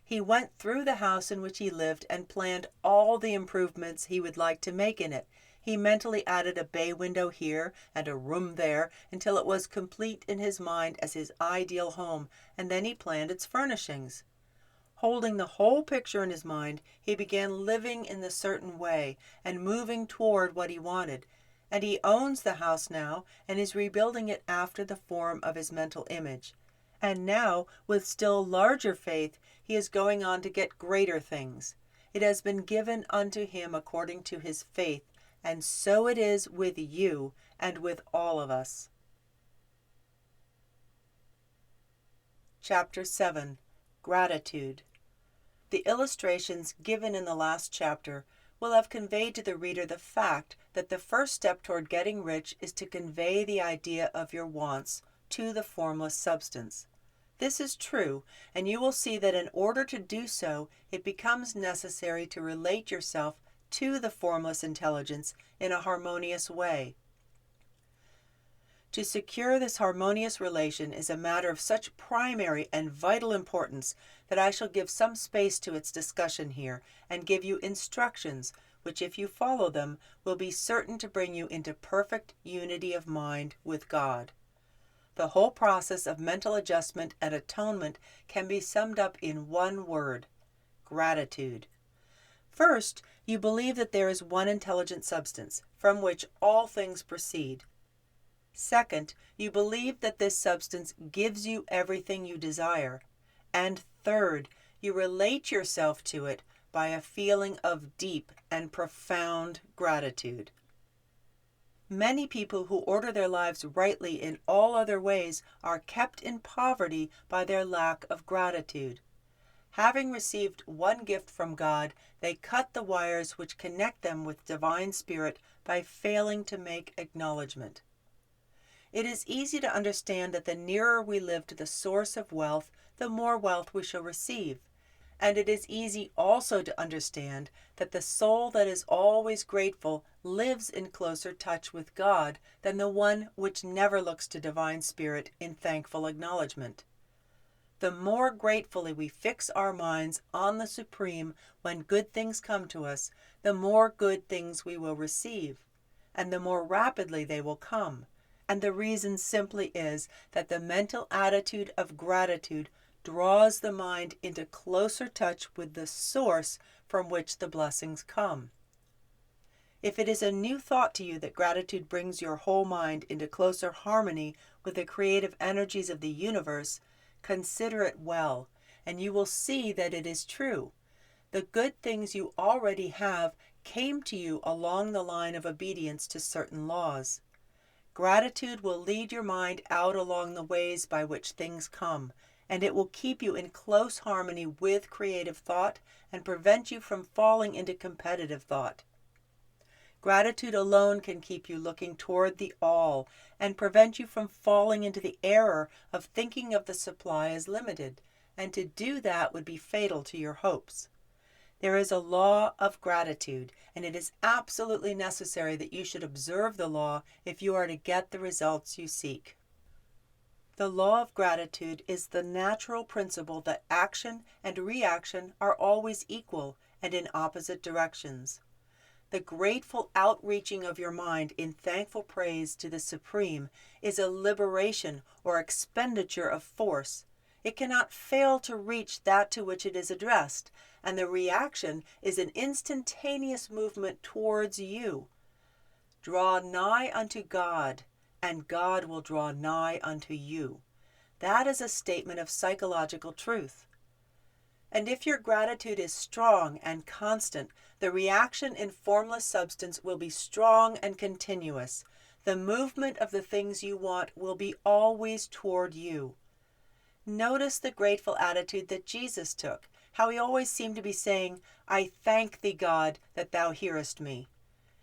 He went through the house in which he lived and planned all the improvements he would like to make in it. He mentally added a bay window here and a room there until it was complete in his mind as his ideal home, and then he planned its furnishings. Holding the whole picture in his mind, he began living in the certain way and moving toward what he wanted. And he owns the house now and is rebuilding it after the form of his mental image. And now, with still larger faith, he is going on to get greater things. It has been given unto him according to his faith, and so it is with you and with all of us. Chapter 7. Gratitude. The illustrations given in the last chapter will have conveyed to the reader the fact that the first step toward getting rich is to convey the idea of your wants to the formless substance. This is true, and you will see that in order to do so, it becomes necessary to relate yourself to the formless intelligence in a harmonious way. To secure this harmonious relation is a matter of such primary and vital importance that I shall give some space to its discussion here and give you instructions which, if you follow them, will be certain to bring you into perfect unity of mind with God. The whole process of mental adjustment and atonement can be summed up in one word: gratitude. First, you believe that there is one intelligent substance, from which all things proceed. Second, you believe that this substance gives you everything you desire. And third, you relate yourself to it by a feeling of deep and profound gratitude. Many people who order their lives rightly in all other ways are kept in poverty by their lack of gratitude. Having received one gift from God, they cut the wires which connect them with divine spirit by failing to make acknowledgement. It is easy to understand that the nearer we live to the source of wealth, the more wealth we shall receive. And it is easy also to understand that the soul that is always grateful lives in closer touch with God than the one which never looks to divine spirit in thankful acknowledgement. The more gratefully we fix our minds on the Supreme when good things come to us, the more good things we will receive, and the more rapidly they will come. And the reason simply is that the mental attitude of gratitude draws the mind into closer touch with the source from which the blessings come. If it is a new thought to you that gratitude brings your whole mind into closer harmony with the creative energies of the universe, consider it well, and you will see that it is true. The good things you already have came to you along the line of obedience to certain laws. Gratitude will lead your mind out along the ways by which things come, and it will keep you in close harmony with creative thought and prevent you from falling into competitive thought. Gratitude alone can keep you looking toward the all and prevent you from falling into the error of thinking of the supply as limited, and to do that would be fatal to your hopes. There is a law of gratitude, and it is absolutely necessary that you should observe the law if you are to get the results you seek. The law of gratitude is the natural principle that action and reaction are always equal and in opposite directions. The grateful outreaching of your mind in thankful praise to the Supreme is a liberation or expenditure of force. It cannot fail to reach that to which it is addressed, and the reaction is an instantaneous movement towards you. Draw nigh unto God, and God will draw nigh unto you. That is a statement of psychological truth. And if your gratitude is strong and constant, the reaction in formless substance will be strong and continuous. The movement of the things you want will be always toward you. Notice the grateful attitude that Jesus took, how he always seemed to be saying, "I thank thee, God, that thou hearest me."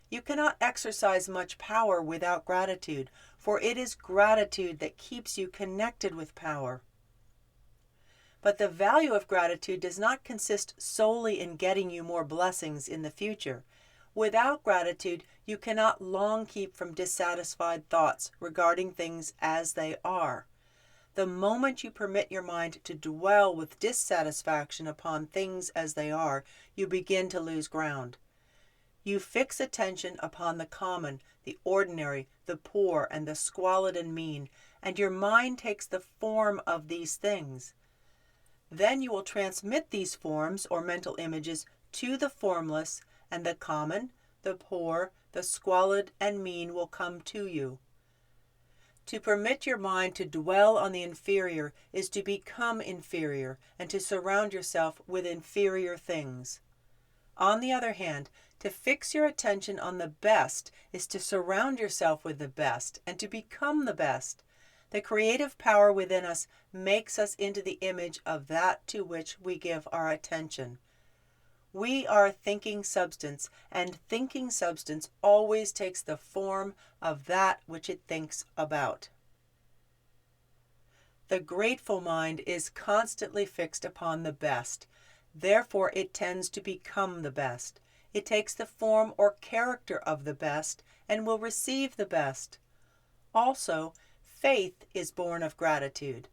You cannot exercise much power without gratitude, for it is gratitude that keeps you connected with power. But the value of gratitude does not consist solely in getting you more blessings in the future. Without gratitude, you cannot long keep from dissatisfied thoughts regarding things as they are. The moment you permit your mind to dwell with dissatisfaction upon things as they are, you begin to lose ground. You fix attention upon the common, the ordinary, the poor, and the squalid and mean, and your mind takes the form of these things. Then you will transmit these forms or mental images to the formless, and the common, the poor, the squalid, and mean will come to you. To permit your mind to dwell on the inferior is to become inferior and to surround yourself with inferior things. On the other hand, to fix your attention on the best is to surround yourself with the best and to become the best. The creative power within us makes us into the image of that to which we give our attention. We are thinking substance, and thinking substance always takes the form of that which it thinks about. The grateful mind is constantly fixed upon the best. Therefore, it tends to become the best. It takes the form or character of the best and will receive the best. Also, faith is born of gratitude.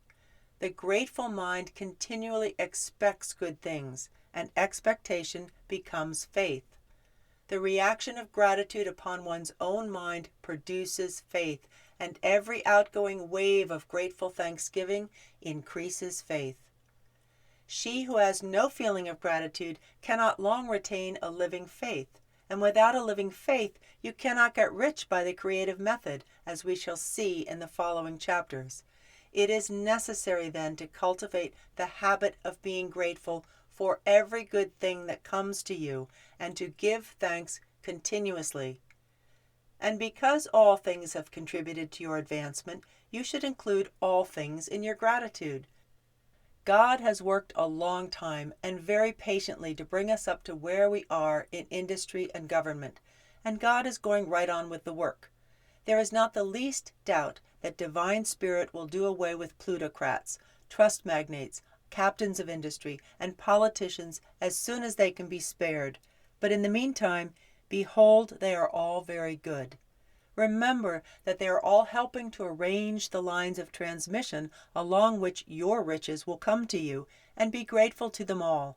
The grateful mind continually expects good things, and expectation becomes faith. The reaction of gratitude upon one's own mind produces faith, and every outgoing wave of grateful thanksgiving increases faith. She who has no feeling of gratitude cannot long retain a living faith, and without a living faith, you cannot get rich by the creative method, as we shall see in the following chapters. It is necessary then to cultivate the habit of being grateful for every good thing that comes to you, and to give thanks continuously. And because all things have contributed to your advancement, you should include all things in your gratitude. God has worked a long time and very patiently to bring us up to where we are in industry and government, and God is going right on with the work. There is not the least doubt that Divine Spirit will do away with plutocrats, trust magnates, captains of industry, and politicians as soon as they can be spared. But in the meantime, behold, they are all very good. Remember that they are all helping to arrange the lines of transmission along which your riches will come to you, and be grateful to them all.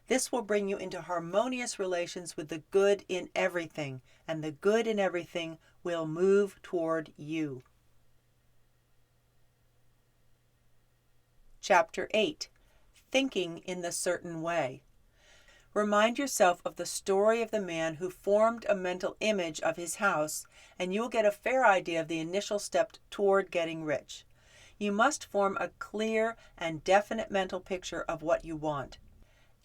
This will bring you into harmonious relations with the good in everything, and the good in everything will move toward you. Chapter 8. Thinking in the Certain Way. Remind yourself of the story of the man who formed a mental image of his house, and you will get a fair idea of the initial step toward getting rich. You must form a clear and definite mental picture of what you want.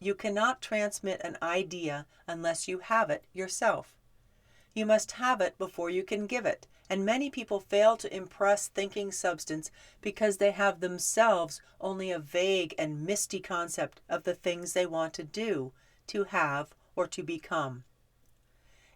You cannot transmit an idea unless you have it yourself. You must have it before you can give it, and many people fail to impress thinking substance because they have themselves only a vague and misty concept of the things they want to do, to have, or to become.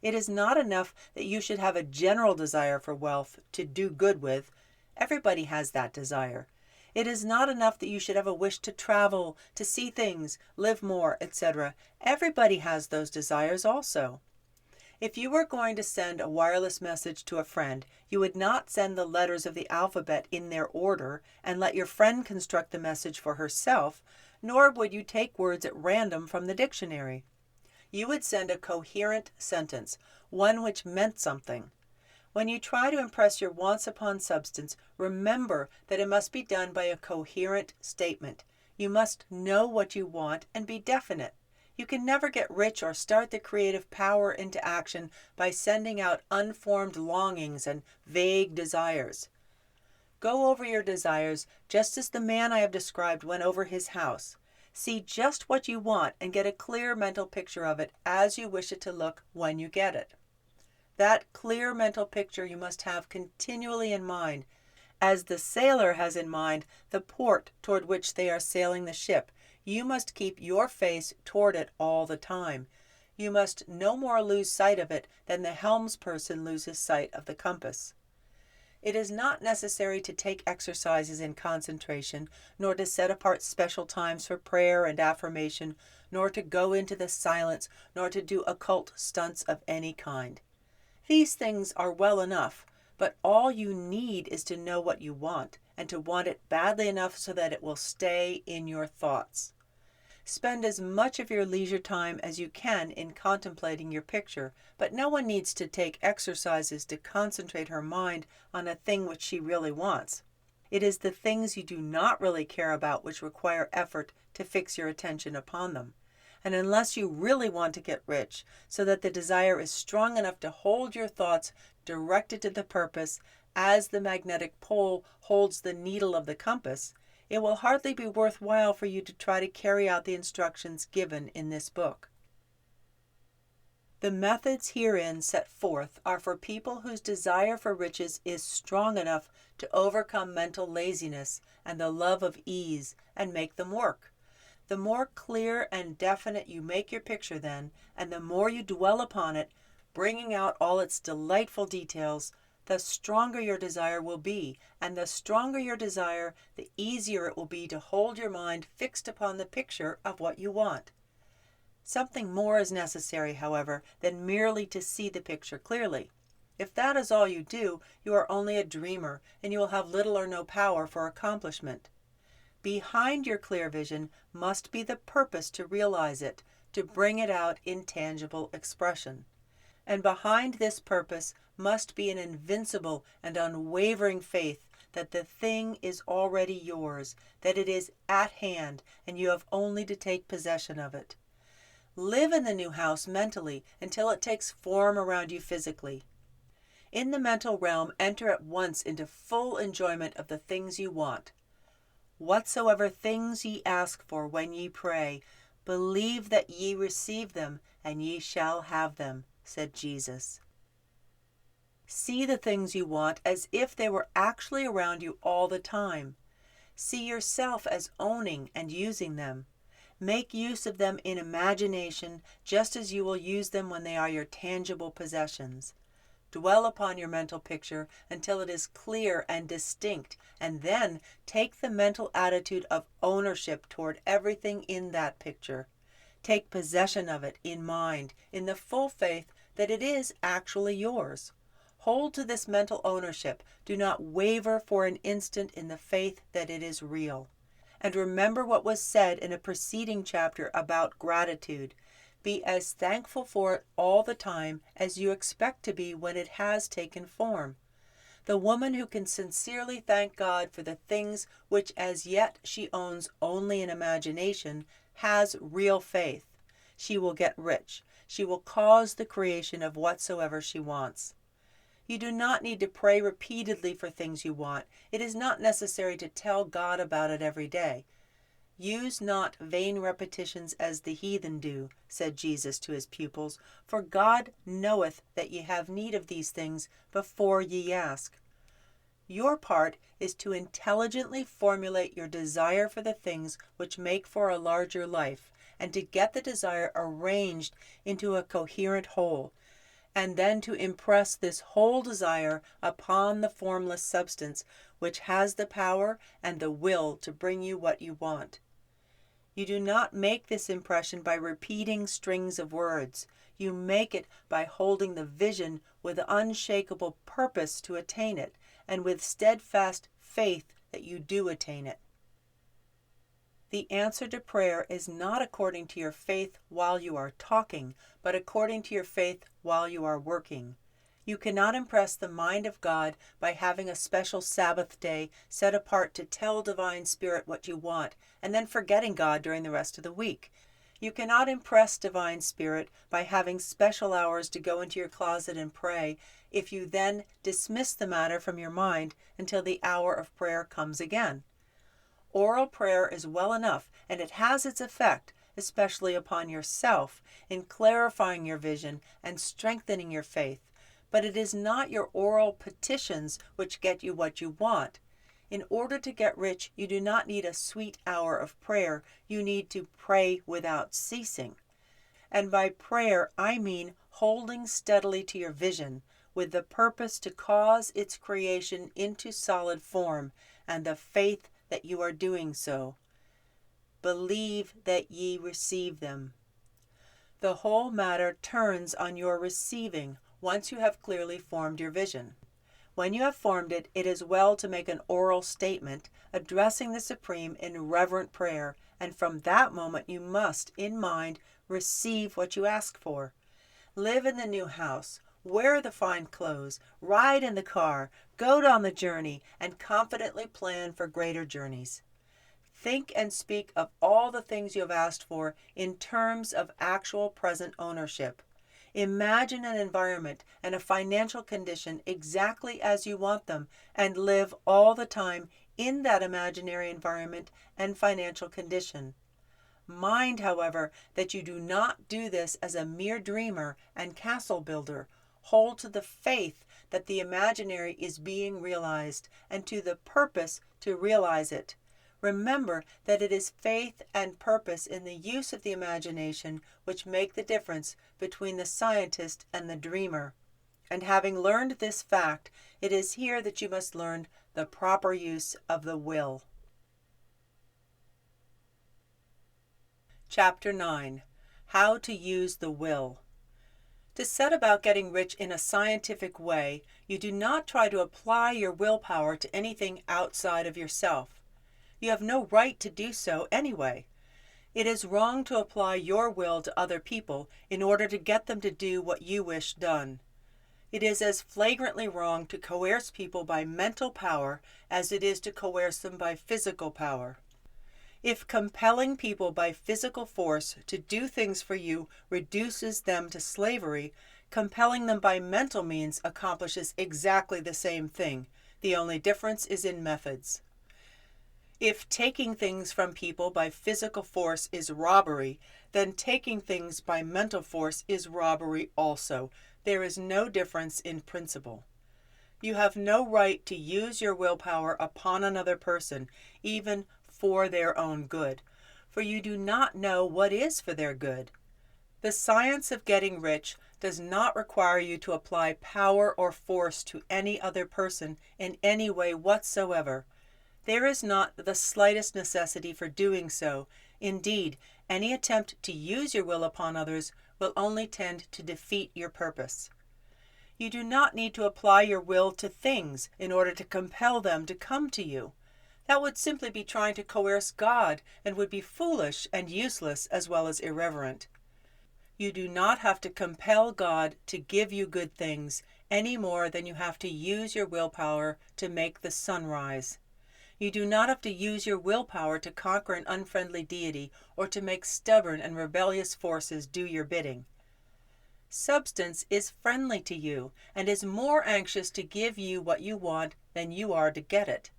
It is not enough that you should have a general desire for wealth to do good with. Everybody has that desire. It is not enough that you should have a wish to travel, to see things, live more, etc. Everybody has those desires also. If you were going to send a wireless message to a friend, you would not send the letters of the alphabet in their order and let your friend construct the message for herself, nor would you take words at random from the dictionary. You would send a coherent sentence, one which meant something. When you try to impress your wants upon substance, remember that it must be done by a coherent statement. You must know what you want and be definite. You can never get rich or start the creative power into action by sending out unformed longings and vague desires. Go over your desires just as the man I have described went over his house. See just what you want and get a clear mental picture of it as you wish it to look when you get it. That clear mental picture you must have continually in mind, as the sailor has in mind the port toward which they are sailing the ship. You must keep your face toward it all the time. You must no more lose sight of it than the helmsperson loses sight of the compass. It is not necessary to take exercises in concentration, nor to set apart special times for prayer and affirmation, nor to go into the silence, nor to do occult stunts of any kind. These things are well enough, but all you need is to know what you want, and to want it badly enough so that it will stay in your thoughts. Spend as much of your leisure time as you can in contemplating your picture, but no one needs to take exercises to concentrate her mind on a thing which she really wants. It is the things you do not really care about which require effort to fix your attention upon them. And unless you really want to get rich, so that the desire is strong enough to hold your thoughts directed to the purpose, as the magnetic pole holds the needle of the compass, it will hardly be worthwhile for you to try to carry out the instructions given in this book. The methods herein set forth are for people whose desire for riches is strong enough to overcome mental laziness and the love of ease and make them work. The more clear and definite you make your picture then, and the more you dwell upon it, bringing out all its delightful details, the stronger your desire will be, and the stronger your desire, the easier it will be to hold your mind fixed upon the picture of what you want. Something more is necessary, however, than merely to see the picture clearly. If that is all you do, you are only a dreamer, and you will have little or no power for accomplishment. Behind your clear vision must be the purpose to realize it, to bring it out in tangible expression. And behind this purpose must be an invincible and unwavering faith that the thing is already yours, that it is at hand, and you have only to take possession of it. Live in the new house mentally until it takes form around you physically. In the mental realm, enter at once into full enjoyment of the things you want. Whatsoever things ye ask for when ye pray, believe that ye receive them, and ye shall have them, said Jesus. See the things you want as if they were actually around you all the time. See yourself as owning and using them. Make use of them in imagination, just as you will use them when they are your tangible possessions. Dwell upon your mental picture until it is clear and distinct, and then take the mental attitude of ownership toward everything in that picture. Take possession of it in mind, in the full faith that it is actually yours. Hold to this mental ownership. Do not waver for an instant in the faith that it is real. And remember what was said in a preceding chapter about gratitude. Be as thankful for it all the time as you expect to be when it has taken form. The woman who can sincerely thank God for the things which as yet she owns only in imagination has real faith. She will get rich. She will cause the creation of whatsoever she wants. You do not need to pray repeatedly for things you want. It is not necessary to tell God about it every day. Use not vain repetitions as the heathen do, said Jesus to his pupils, for God knoweth that ye have need of these things before ye ask. Your part is to intelligently formulate your desire for the things which make for a larger life, and to get the desire arranged into a coherent whole, and then to impress this whole desire upon the formless substance which has the power and the will to bring you what you want. You do not make this impression by repeating strings of words. You make it by holding the vision with unshakable purpose to attain it, and with steadfast faith that you do attain it. The answer to prayer is not according to your faith while you are talking, but according to your faith while you are working. You cannot impress the mind of God by having a special Sabbath day set apart to tell Divine Spirit what you want, and then forgetting God during the rest of the week. You cannot impress Divine Spirit by having special hours to go into your closet and pray, if you then dismiss the matter from your mind until the hour of prayer comes again. Oral prayer is well enough, and it has its effect, especially upon yourself, in clarifying your vision and strengthening your faith. But it is not your oral petitions which get you what you want. In order to get rich, you do not need a sweet hour of prayer. You need to pray without ceasing. And by prayer, I mean holding steadily to your vision, with the purpose to cause its creation into solid form, and the faith that you are doing so. Believe that ye receive them. The whole matter turns on your receiving once you have clearly formed your vision. When you have formed it, it is well to make an oral statement, addressing the Supreme in reverent prayer, and from that moment you must, in mind, receive what you ask for. Live in the new house, wear the fine clothes, ride in the car, go on the journey, and confidently plan for greater journeys. Think and speak of all the things you have asked for in terms of actual present ownership. Imagine an environment and a financial condition exactly as you want them, and live all the time in that imaginary environment and financial condition. Mind, however, that you do not do this as a mere dreamer and castle builder. Hold to the faith that the imaginary is being realized, and to the purpose to realize it. Remember that it is faith and purpose in the use of the imagination which make the difference between the scientist and the dreamer. And having learned this fact, it is here that you must learn the proper use of the will. Chapter 9. How to use the will. To set about getting rich in a scientific way, you do not try to apply your willpower to anything outside of yourself. You have no right to do so anyway. It is wrong to apply your will to other people in order to get them to do what you wish done. It is as flagrantly wrong to coerce people by mental power as it is to coerce them by physical power. If compelling people by physical force to do things for you reduces them to slavery, compelling them by mental means accomplishes exactly the same thing. The only difference is in methods. If taking things from people by physical force is robbery, then taking things by mental force is robbery also. There is no difference in principle. You have no right to use your willpower upon another person, even for their own good, for you do not know what is for their good. The science of getting rich does not require you to apply power or force to any other person in any way whatsoever. There is not the slightest necessity for doing so. Indeed, any attempt to use your will upon others will only tend to defeat your purpose. You do not need to apply your will to things in order to compel them to come to you. That would simply be trying to coerce God and would be foolish and useless as well as irreverent. You do not have to compel God to give you good things any more than you have to use your willpower to make the sun rise. You do not have to use your willpower to conquer an unfriendly deity or to make stubborn and rebellious forces do your bidding. Substance is friendly to you and is more anxious to give you what you want than you are to get it.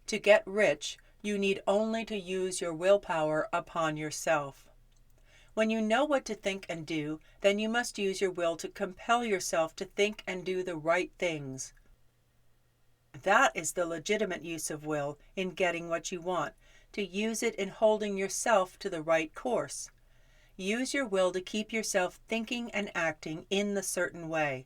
To get rich, you need only to use your willpower upon yourself. When you know what to think and do, then you must use your will to compel yourself to think and do the right things. That is the legitimate use of will in getting what you want, to use it in holding yourself to the right course. Use your will to keep yourself thinking and acting in the certain way.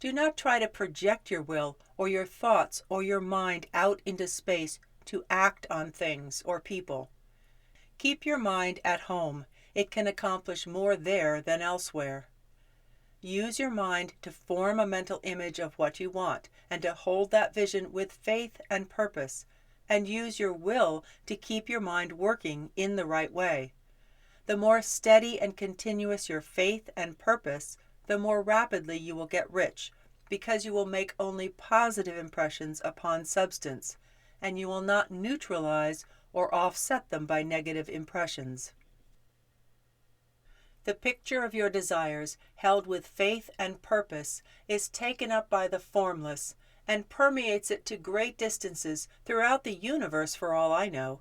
Do not try to project your will or your thoughts or your mind out into space to act on things or people. Keep your mind at home. It can accomplish more there than elsewhere. Use your mind to form a mental image of what you want and to hold that vision with faith and purpose, and use your will to keep your mind working in the right way. The more steady and continuous your faith and purpose, the more rapidly you will get rich, because you will make only positive impressions upon substance, and you will not neutralize or offset them by negative impressions. The picture of your desires, held with faith and purpose, is taken up by the formless and permeates it to great distances throughout the universe for all I know.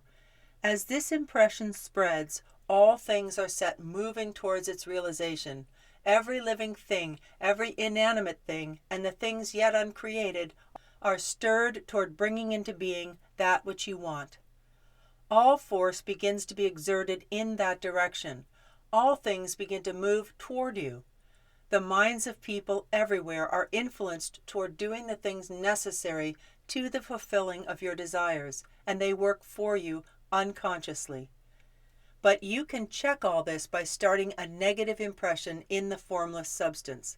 As this impression spreads, all things are set moving towards its realization. Every living thing, every inanimate thing, and the things yet uncreated are stirred toward bringing into being that which you want. All force begins to be exerted in that direction. All things begin to move toward you. The minds of people everywhere are influenced toward doing the things necessary to the fulfilling of your desires, and they work for you unconsciously. But you can check all this by starting a negative impression in the formless substance.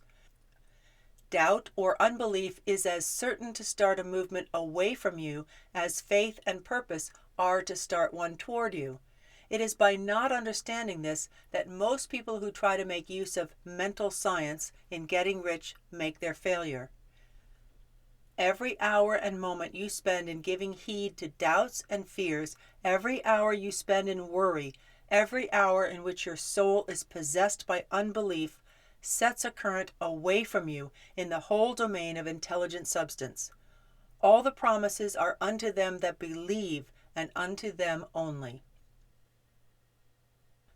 Doubt or unbelief is as certain to start a movement away from you as faith and purpose are to start one toward you. It is by not understanding this that most people who try to make use of mental science in getting rich make their failure. Every hour and moment you spend in giving heed to doubts and fears, every hour you spend in worry, every hour in which your soul is possessed by unbelief, sets a current away from you in the whole domain of intelligent substance. All the promises are unto them that believe, and unto them only.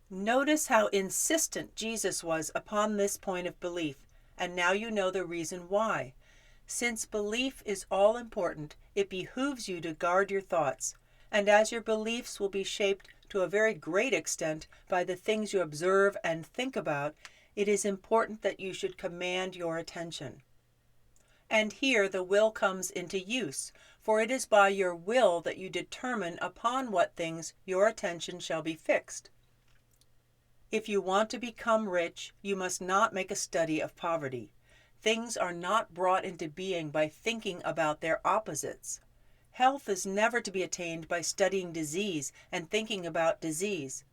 Notice how insistent Jesus was upon this point of belief, and now you know the reason why. Since belief is all important, it behooves you to guard your thoughts, and as your beliefs will be shaped to a very great extent by the things you observe and think about, it is important that you should command your attention. And here the will comes into use, for it is by your will that you determine upon what things your attention shall be fixed. If you want to become rich, you must not make a study of poverty. Things are not brought into being by thinking about their opposites. Health is never to be attained by studying disease and thinking about disease.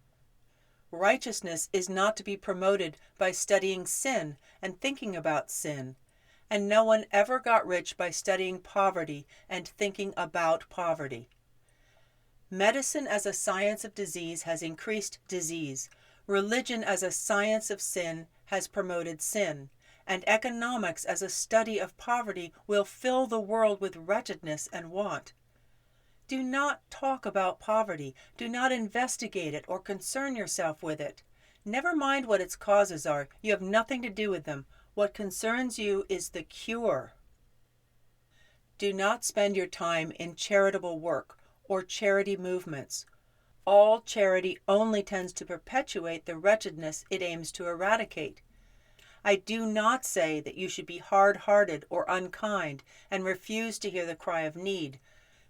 Righteousness is not to be promoted by studying sin and thinking about sin. And no one ever got rich by studying poverty and thinking about poverty. Medicine as a science of disease has increased disease. Religion as a science of sin has promoted sin. And economics as a study of poverty will fill the world with wretchedness and want. Do not talk about poverty. Do not investigate it or concern yourself with it. Never mind what its causes are. You have nothing to do with them. What concerns you is the cure. Do not spend your time in charitable work or charity movements. All charity only tends to perpetuate the wretchedness it aims to eradicate. I do not say that you should be hard-hearted or unkind and refuse to hear the cry of need,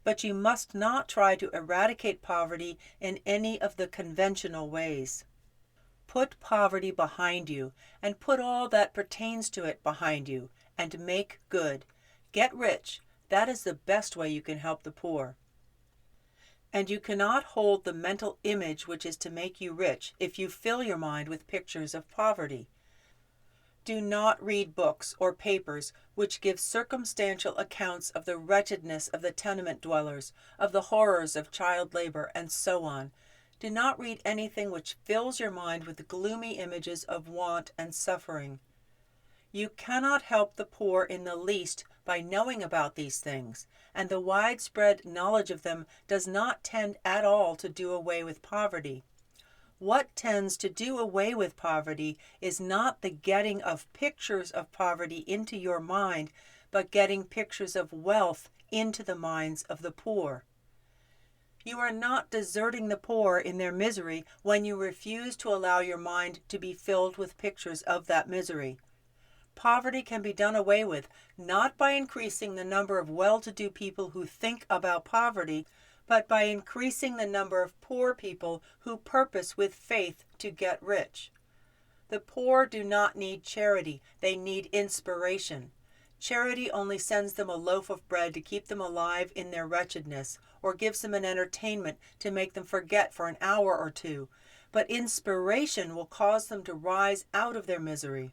but you must not try to eradicate poverty in any of the conventional ways. Put poverty behind you, and put all that pertains to it behind you, and make good. Get rich. That is the best way you can help the poor. And you cannot hold the mental image which is to make you rich if you fill your mind with pictures of poverty. Do not read books or papers which give circumstantial accounts of the wretchedness of the tenement dwellers, of the horrors of child labor, and so on. Do not read anything which fills your mind with gloomy images of want and suffering. You cannot help the poor in the least by knowing about these things, and the widespread knowledge of them does not tend at all to do away with poverty. What tends to do away with poverty is not the getting of pictures of poverty into your mind, but getting pictures of wealth into the minds of the poor. You are not deserting the poor in their misery when you refuse to allow your mind to be filled with pictures of that misery. Poverty can be done away with, not by increasing the number of well-to-do people who think about poverty, but by increasing the number of poor people who purpose with faith to get rich. The poor do not need charity, they need inspiration. Charity only sends them a loaf of bread to keep them alive in their wretchedness, or gives them an entertainment to make them forget for an hour or two, but inspiration will cause them to rise out of their misery.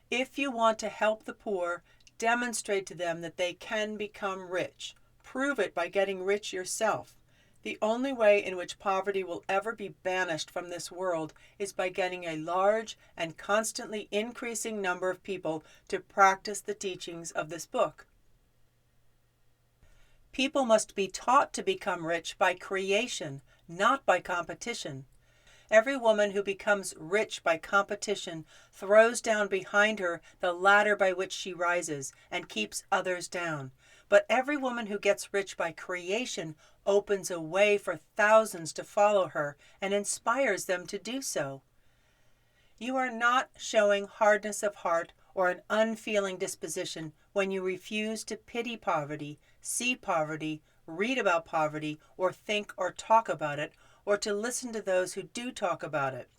If you want to help the poor, demonstrate to them that they can become rich. Prove it by getting rich yourself. The only way in which poverty will ever be banished from this world is by getting a large and constantly increasing number of people to practice the teachings of this book. People must be taught to become rich by creation, not by competition. Every woman who becomes rich by competition throws down behind her the ladder by which she rises and keeps others down. But every woman who gets rich by creation opens a way for thousands to follow her and inspires them to do so. You are not showing hardness of heart or an unfeeling disposition when you refuse to pity poverty, see poverty, read about poverty, or think or talk about it, or to listen to those who do talk about it.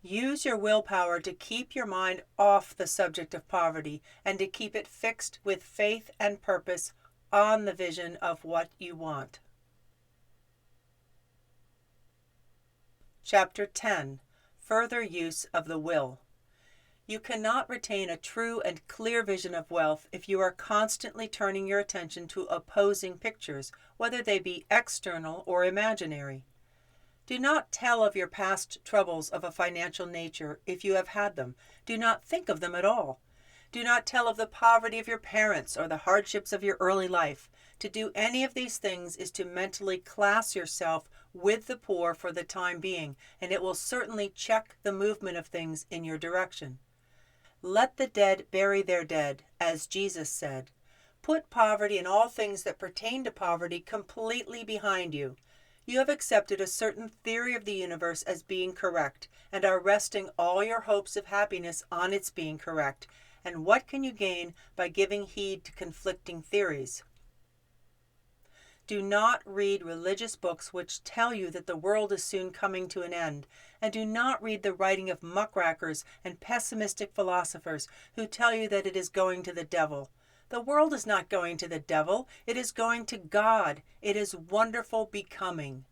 Use your willpower to keep your mind off the subject of poverty and to keep it fixed with faith and purpose on the vision of what you want. Chapter 10. Further Use of the Will. You cannot retain a true and clear vision of wealth if you are constantly turning your attention to opposing pictures, whether they be external or imaginary. Do not tell of your past troubles of a financial nature if you have had them. Do not think of them at all. Do not tell of the poverty of your parents or the hardships of your early life. To do any of these things is to mentally class yourself with the poor for the time being, and it will certainly check the movement of things in your direction. Let the dead bury their dead, as Jesus said. Put poverty and all things that pertain to poverty completely behind you. You have accepted a certain theory of the universe as being correct, and are resting all your hopes of happiness on its being correct. And what can you gain by giving heed to conflicting theories? Do not read religious books which tell you that the world is soon coming to an end, and do not read the writing of muckrackers and pessimistic philosophers who tell you that it is going to the devil. The world is not going to the devil. It is going to God. It is wonderful becoming.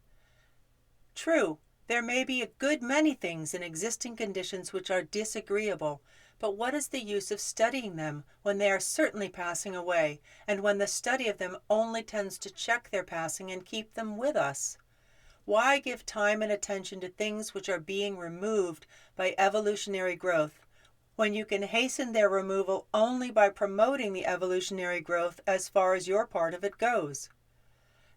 True, there may be a good many things in existing conditions which are disagreeable, but what is the use of studying them when they are certainly passing away, and when the study of them only tends to check their passing and keep them with us? Why give time and attention to things which are being removed by evolutionary growth, when you can hasten their removal only by promoting the evolutionary growth as far as your part of it goes?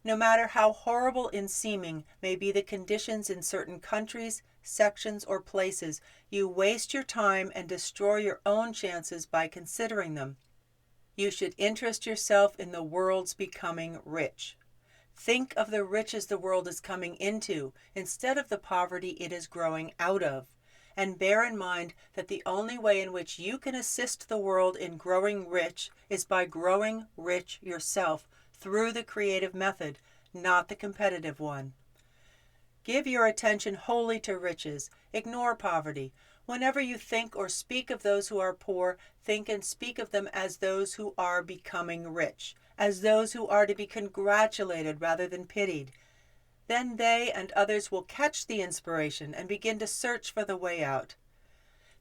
No matter how horrible in seeming may be the conditions in certain countries, sections, or places, you waste your time and destroy your own chances by considering them. You should interest yourself in the world's becoming rich. Think of the riches the world is coming into instead of the poverty it is growing out of. And bear in mind that the only way in which you can assist the world in growing rich is by growing rich yourself through the creative method, not the competitive one. Give your attention wholly to riches. Ignore poverty. Whenever you think or speak of those who are poor, think and speak of them as those who are becoming rich, as those who are to be congratulated rather than pitied. Then they and others will catch the inspiration and begin to search for the way out.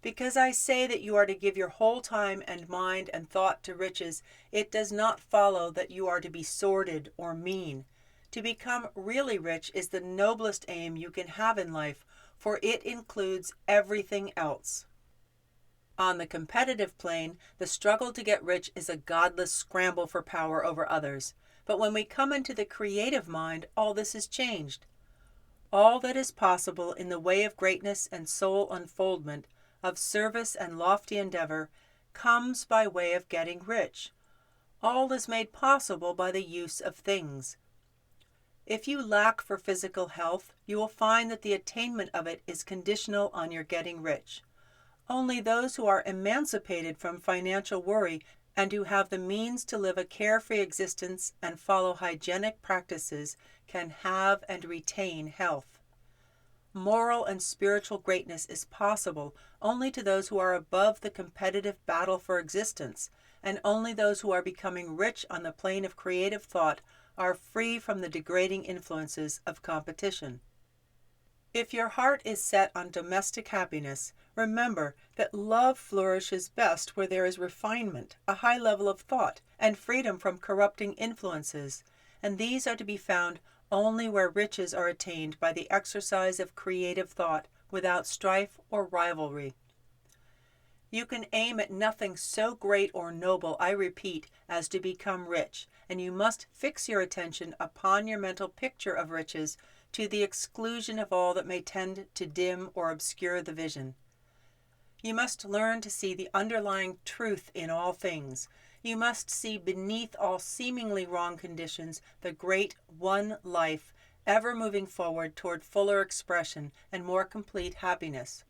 Because I say that you are to give your whole time and mind and thought to riches, it does not follow that you are to be sordid or mean. To become really rich is the noblest aim you can have in life, for it includes everything else. On the competitive plane, the struggle to get rich is a godless scramble for power over others. But when we come into the creative mind, all this is changed. All that is possible in the way of greatness and soul unfoldment, of service and lofty endeavor, comes by way of getting rich. All is made possible by the use of things. If you lack for physical health, you will find that the attainment of it is conditional on your getting rich. Only those who are emancipated from financial worry and who have the means to live a carefree existence and follow hygienic practices can have and retain health. Moral and spiritual greatness is possible only to those who are above the competitive battle for existence, and only those who are becoming rich on the plane of creative thought are free from the degrading influences of competition. If your heart is set on domestic happiness, remember that love flourishes best where there is refinement, a high level of thought, and freedom from corrupting influences, and these are to be found only where riches are attained by the exercise of creative thought without strife or rivalry. You can aim at nothing so great or noble, I repeat, as to become rich, and you must fix your attention upon your mental picture of riches to the exclusion of all that may tend to dim or obscure the vision. You must learn to see the underlying truth in all things. You must see beneath all seemingly wrong conditions the great one life ever moving forward toward fuller expression and more complete happiness.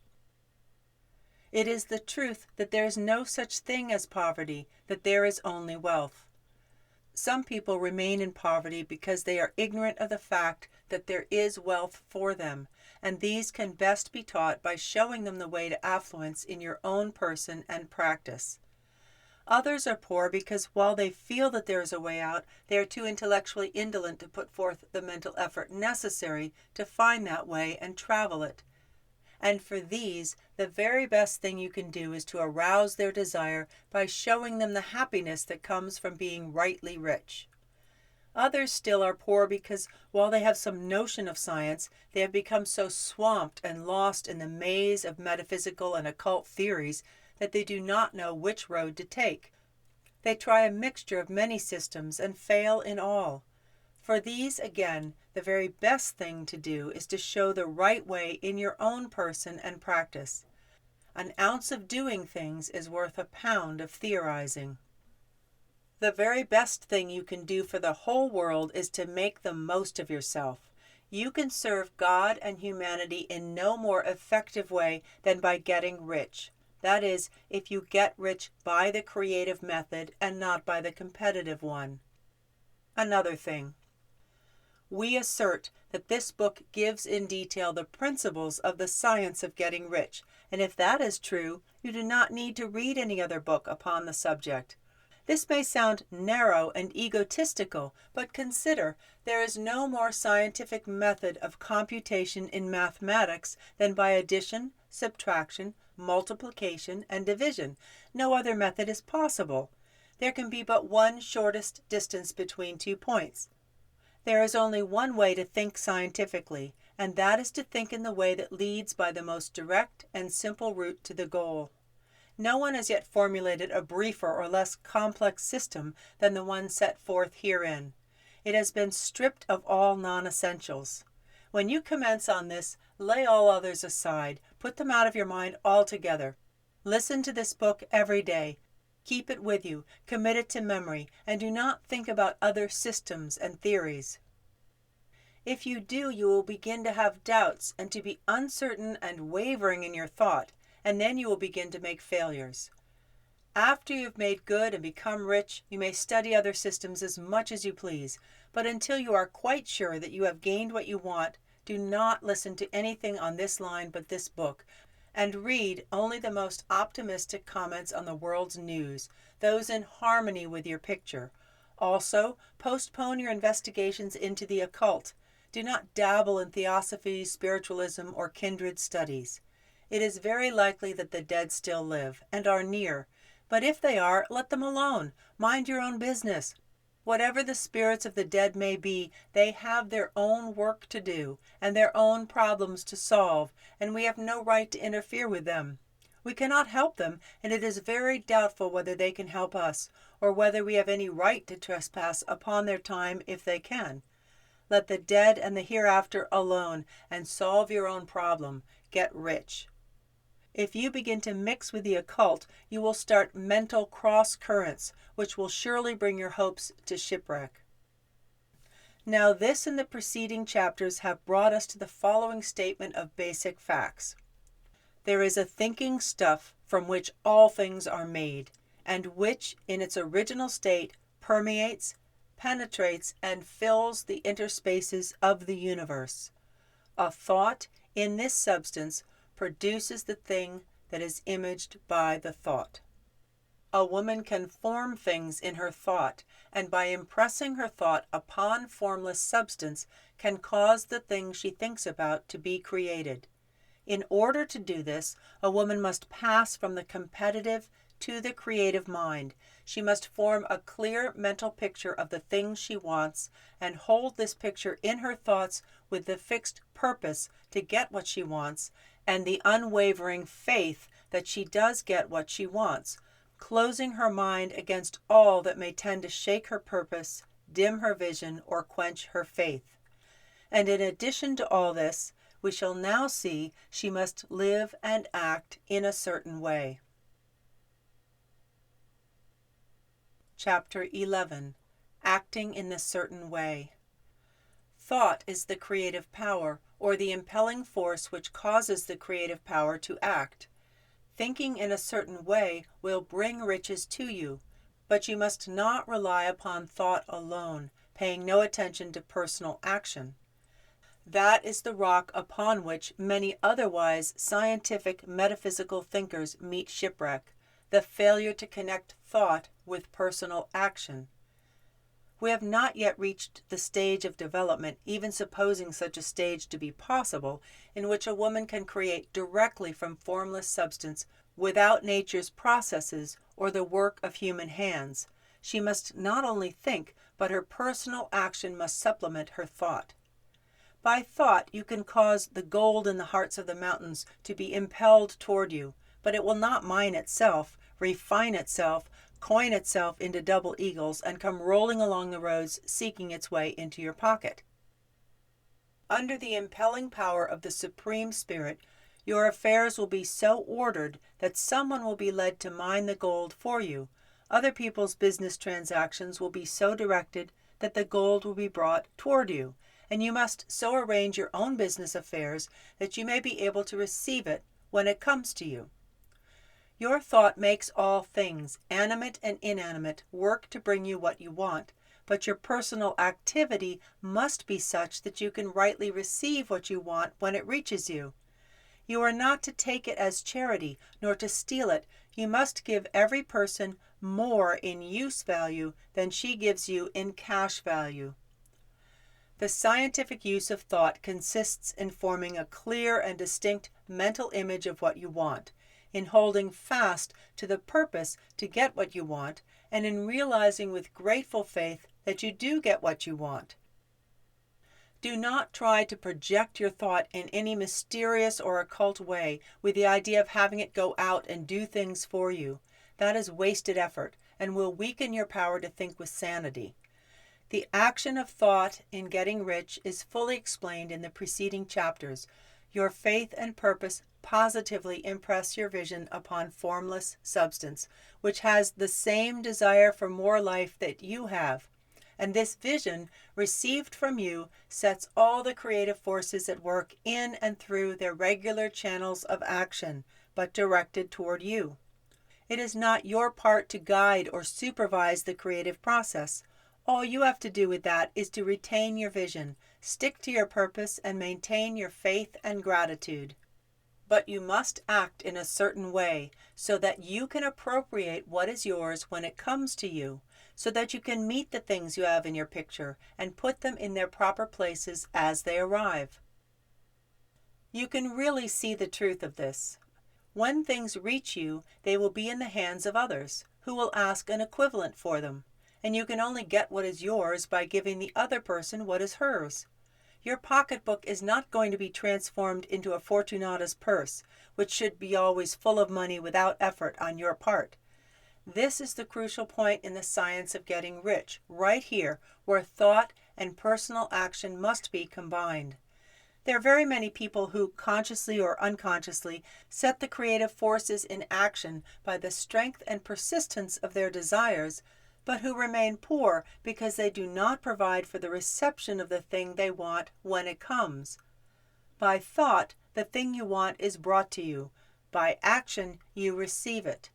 It is the truth that there is no such thing as poverty, that there is only wealth. Some people remain in poverty because they are ignorant of the fact that there is wealth for them, and these can best be taught by showing them the way to affluence in your own person and practice. Others are poor because while they feel that there is a way out, they are too intellectually indolent to put forth the mental effort necessary to find that way and travel it. And for these, the very best thing you can do is to arouse their desire by showing them the happiness that comes from being rightly rich. Others still are poor because while they have some notion of science, they have become so swamped and lost in the maze of metaphysical and occult theories that they do not know which road to take. They try a mixture of many systems and fail in all. For these, again, the very best thing to do is to show the right way in your own person and practice. An ounce of doing things is worth a pound of theorizing. The very best thing you can do for the whole world is to make the most of yourself. You can serve God and humanity in no more effective way than by getting rich. That is, if you get rich by the creative method and not by the competitive one. Another thing. We assert that this book gives in detail the principles of the science of getting rich, and if that is true, you do not need to read any other book upon the subject. This may sound narrow and egotistical, but consider there is no more scientific method of computation in mathematics than by addition, subtraction, multiplication, and division. No other method is possible. There can be but one shortest distance between 2 points. There is only one way to think scientifically, and that is to think in the way that leads by the most direct and simple route to the goal. No one has yet formulated a briefer or less complex system than the one set forth herein. It has been stripped of all non-essentials. When you commence on this, lay all others aside, put them out of your mind altogether. Listen to this book every day. Keep it with you, commit it to memory, and do not think about other systems and theories. If you do, you will begin to have doubts and to be uncertain and wavering in your thought, and then you will begin to make failures. After you have made good and become rich, you may study other systems as much as you please, but until you are quite sure that you have gained what you want, do not listen to anything on this line but this book, and read only the most optimistic comments on the world's news, those in harmony with your picture. Also, postpone your investigations into the occult. Do not dabble in theosophy, spiritualism, or kindred studies. It is very likely that the dead still live, and are near. But if they are, let them alone. Mind your own business. Whatever the spirits of the dead may be, they have their own work to do, and their own problems to solve, and we have no right to interfere with them. We cannot help them, and it is very doubtful whether they can help us, or whether we have any right to trespass upon their time if they can. Let the dead and the hereafter alone, and solve your own problem. Get rich. If you begin to mix with the occult, you will start mental cross-currents, which will surely bring your hopes to shipwreck. Now this and the preceding chapters have brought us to the following statement of basic facts. There is a thinking stuff from which all things are made, and which, in its original state, permeates, penetrates, and fills the interspaces of the universe. A thought in this substance produces the thing that is imaged by the thought. A woman can form things in her thought, and by impressing her thought upon formless substance can cause the thing she thinks about to be created. In order to do this, a woman must pass from the competitive to the creative mind. She must form a clear mental picture of the things she wants and hold this picture in her thoughts with the fixed purpose to get what she wants and the unwavering faith that she does get what she wants, closing her mind against all that may tend to shake her purpose, dim her vision, or quench her faith. And in addition to all this, we shall now see she must live and act in a certain way. Chapter 11. Acting in a certain way. Thought is the creative power, or the impelling force which causes the creative power to act. Thinking in a certain way will bring riches to you, but you must not rely upon thought alone, paying no attention to personal action. That is the rock upon which many otherwise scientific metaphysical thinkers meet shipwreck, the failure to connect thought with personal action. We have not yet reached the stage of development, even supposing such a stage to be possible, in which a woman can create directly from formless substance without nature's processes or the work of human hands. She must not only think, but her personal action must supplement her thought. By thought, you can cause the gold in the hearts of the mountains to be impelled toward you, but it will not mine itself, refine itself, coin itself into double eagles, and come rolling along the roads seeking its way into your pocket. Under the impelling power of the Supreme Spirit, your affairs will be so ordered that someone will be led to mine the gold for you. Other people's business transactions will be so directed that the gold will be brought toward you, and you must so arrange your own business affairs that you may be able to receive it when it comes to you. Your thought makes all things, animate and inanimate, work to bring you what you want, but your personal activity must be such that you can rightly receive what you want when it reaches you. You are not to take it as charity, nor to steal it. You must give every person more in use value than she gives you in cash value. The scientific use of thought consists in forming a clear and distinct mental image of what you want, in holding fast to the purpose to get what you want, and in realizing with grateful faith that you do get what you want. Do not try to project your thought in any mysterious or occult way with the idea of having it go out and do things for you. That is wasted effort and will weaken your power to think with sanity. The action of thought in getting rich is fully explained in the preceding chapters. Your faith and purpose positively impress your vision upon formless substance, which has the same desire for more life that you have. And this vision, received from you, sets all the creative forces at work in and through their regular channels of action, but directed toward you. It is not your part to guide or supervise the creative process. All you have to do with that is to retain your vision, stick to your purpose, and maintain your faith and gratitude. But you must act in a certain way so that you can appropriate what is yours when it comes to you, so that you can meet the things you have in your picture and put them in their proper places as they arrive. You can really see the truth of this. When things reach you, they will be in the hands of others, who will ask an equivalent for them, and you can only get what is yours by giving the other person what is hers. Your pocketbook is not going to be transformed into a Fortunata's purse, which should be always full of money without effort on your part. This is the crucial point in the science of getting rich, right here, where thought and personal action must be combined. There are very many people who, consciously or unconsciously, set the creative forces in action by the strength and persistence of their desires, but who remain poor because they do not provide for the reception of the thing they want when it comes. By thought, the thing you want is brought to you. By action, you receive it.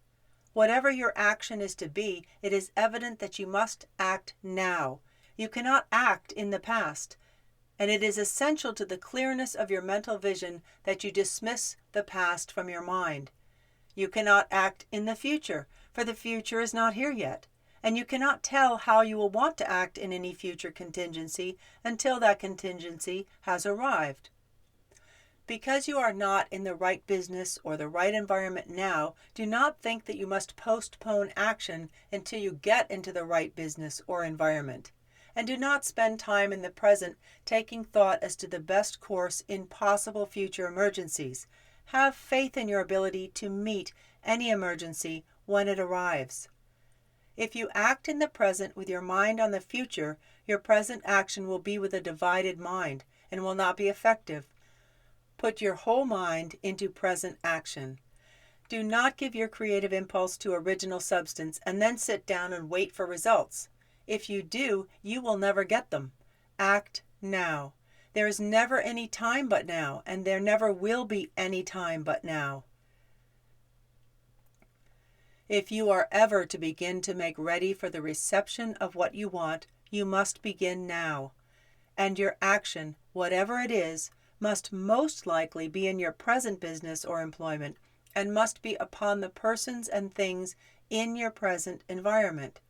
Whatever your action is to be, it is evident that you must act now. You cannot act in the past, and it is essential to the clearness of your mental vision that you dismiss the past from your mind. You cannot act in the future, for the future is not here yet, and you cannot tell how you will want to act in any future contingency until that contingency has arrived. Because you are not in the right business or the right environment now, do not think that you must postpone action until you get into the right business or environment. And do not spend time in the present taking thought as to the best course in possible future emergencies. Have faith in your ability to meet any emergency when it arrives. If you act in the present with your mind on the future, your present action will be with a divided mind and will not be effective. Put your whole mind into present action. Do not give your creative impulse to original substance and then sit down and wait for results. If you do, you will never get them. Act now. There is never any time but now, and there never will be any time but now. If you are ever to begin to make ready for the reception of what you want, you must begin now. And your action, whatever it is, must most likely be in your present business or employment, and must be upon the persons and things in your present environment.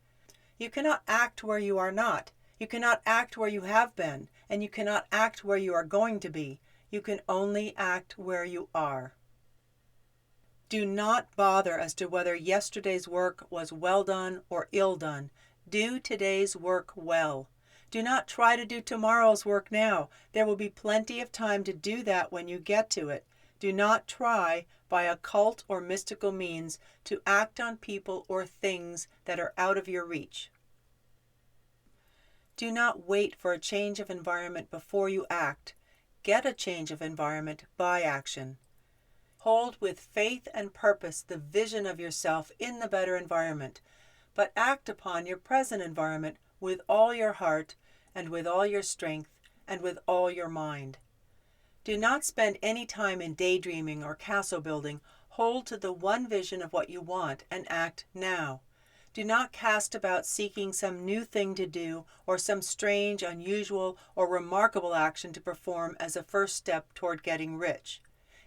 You cannot act where you are not. You cannot act where you have been, and you cannot act where you are going to be. You can only act where you are. Do not bother as to whether yesterday's work was well done or ill done. Do today's work well. Do not try to do tomorrow's work now. There will be plenty of time to do that when you get to it. Do not try, by occult or mystical means, to act on people or things that are out of your reach. Do not wait for a change of environment before you act. Get a change of environment by action. Hold with faith and purpose the vision of yourself in the better environment, but act upon your present environment with all your heart and with all your strength and with all your mind. Do not spend any time in daydreaming or castle building. Hold to the one vision of what you want and act now. Do not cast about seeking some new thing to do or some strange, unusual, or remarkable action to perform as a first step toward getting rich.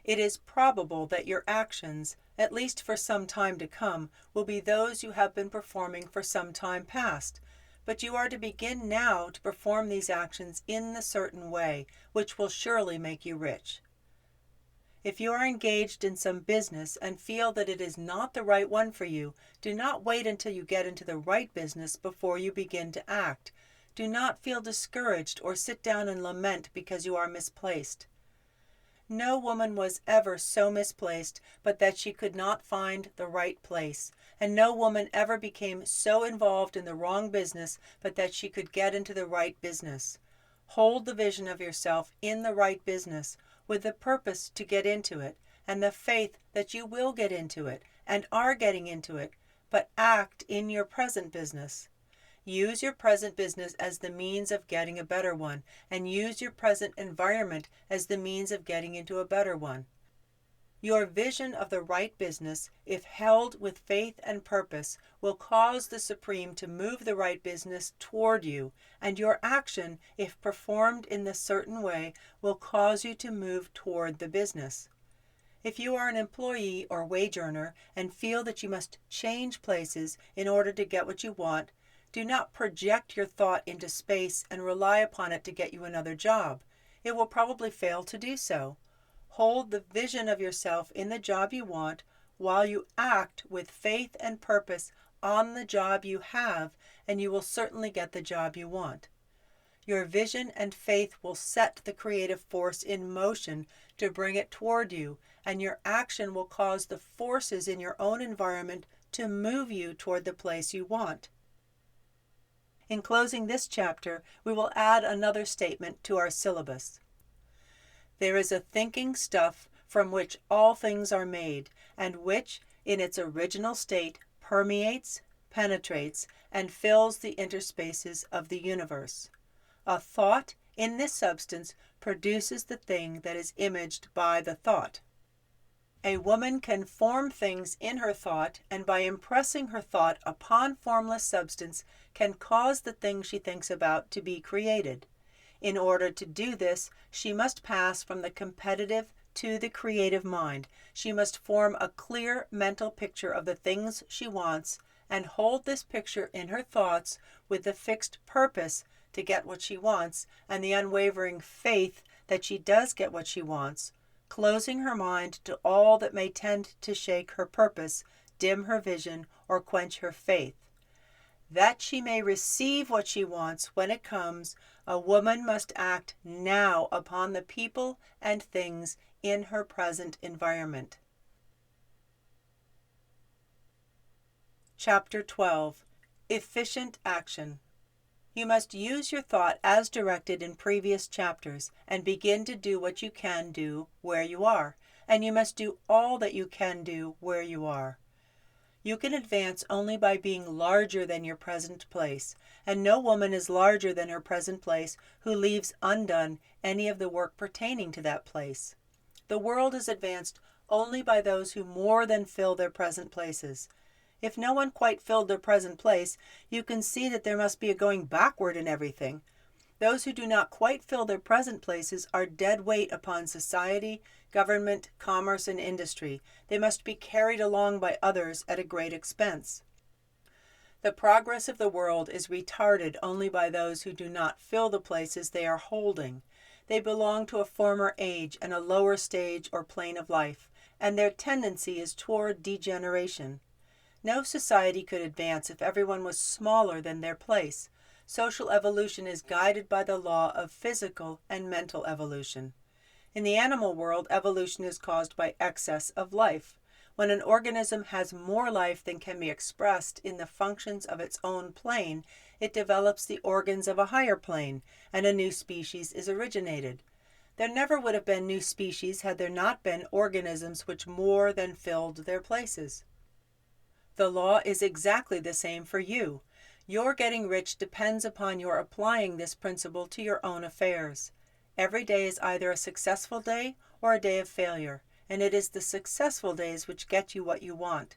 It is probable that your actions, at least for some time to come, will be those you have been performing for some time past, but you are to begin now to perform these actions in the certain way, which will surely make you rich. If you are engaged in some business and feel that it is not the right one for you, do not wait until you get into the right business before you begin to act. Do not feel discouraged or sit down and lament because you are misplaced. No woman was ever so misplaced but that she could not find the right place, and no woman ever became so involved in the wrong business but that she could get into the right business. Hold the vision of yourself in the right business, with the purpose to get into it, and the faith that you will get into it, and are getting into it, but act in your present business. Use your present business as the means of getting a better one, and use your present environment as the means of getting into a better one. Your vision of the right business, if held with faith and purpose, will cause the Supreme to move the right business toward you, and your action, if performed in the certain way, will cause you to move toward the business. If you are an employee or wage earner and feel that you must change places in order to get what you want, do not project your thought into space and rely upon it to get you another job. It will probably fail to do so. Hold the vision of yourself in the job you want while you act with faith and purpose on the job you have, and you will certainly get the job you want. Your vision and faith will set the creative force in motion to bring it toward you, and your action will cause the forces in your own environment to move you toward the place you want. In closing this chapter, we will add another statement to our syllabus. There is a thinking stuff from which all things are made, and which, in its original state, permeates, penetrates, and fills the interspaces of the universe. A thought in this substance produces the thing that is imaged by the thought. A woman can form things in her thought, and by impressing her thought upon formless substance, can cause the thing she thinks about to be created. In order to do this, she must pass from the competitive to the creative mind. She must form a clear mental picture of the things she wants, and hold this picture in her thoughts with the fixed purpose to get what she wants, and the unwavering faith that she does get what she wants, closing her mind to all that may tend to shake her purpose, dim her vision, or quench her faith. That she may receive what she wants when it comes, a woman must act now upon the people and things in her present environment. Chapter 12. Efficient Action. You must use your thought as directed in previous chapters, and begin to do what you can do where you are, and you must do all that you can do where you are. You can advance only by being larger than your present place, and no woman is larger than her present place who leaves undone any of the work pertaining to that place. The world is advanced only by those who more than fill their present places. If no one quite filled their present place, you can see that there must be a going backward in everything. Those who do not quite fill their present places are dead weight upon society, government, commerce, and industry. They must be carried along by others at a great expense. The progress of the world is retarded only by those who do not fill the places they are holding. They belong to a former age and a lower stage or plane of life, and their tendency is toward degeneration. No society could advance if everyone was smaller than their place. Social evolution is guided by the law of physical and mental evolution. In the animal world, evolution is caused by excess of life. When an organism has more life than can be expressed in the functions of its own plane, it develops the organs of a higher plane, and a new species is originated. There never would have been new species had there not been organisms which more than filled their places. The law is exactly the same for you. Your getting rich depends upon your applying this principle to your own affairs. Every day is either a successful day or a day of failure, and it is the successful days which get you what you want.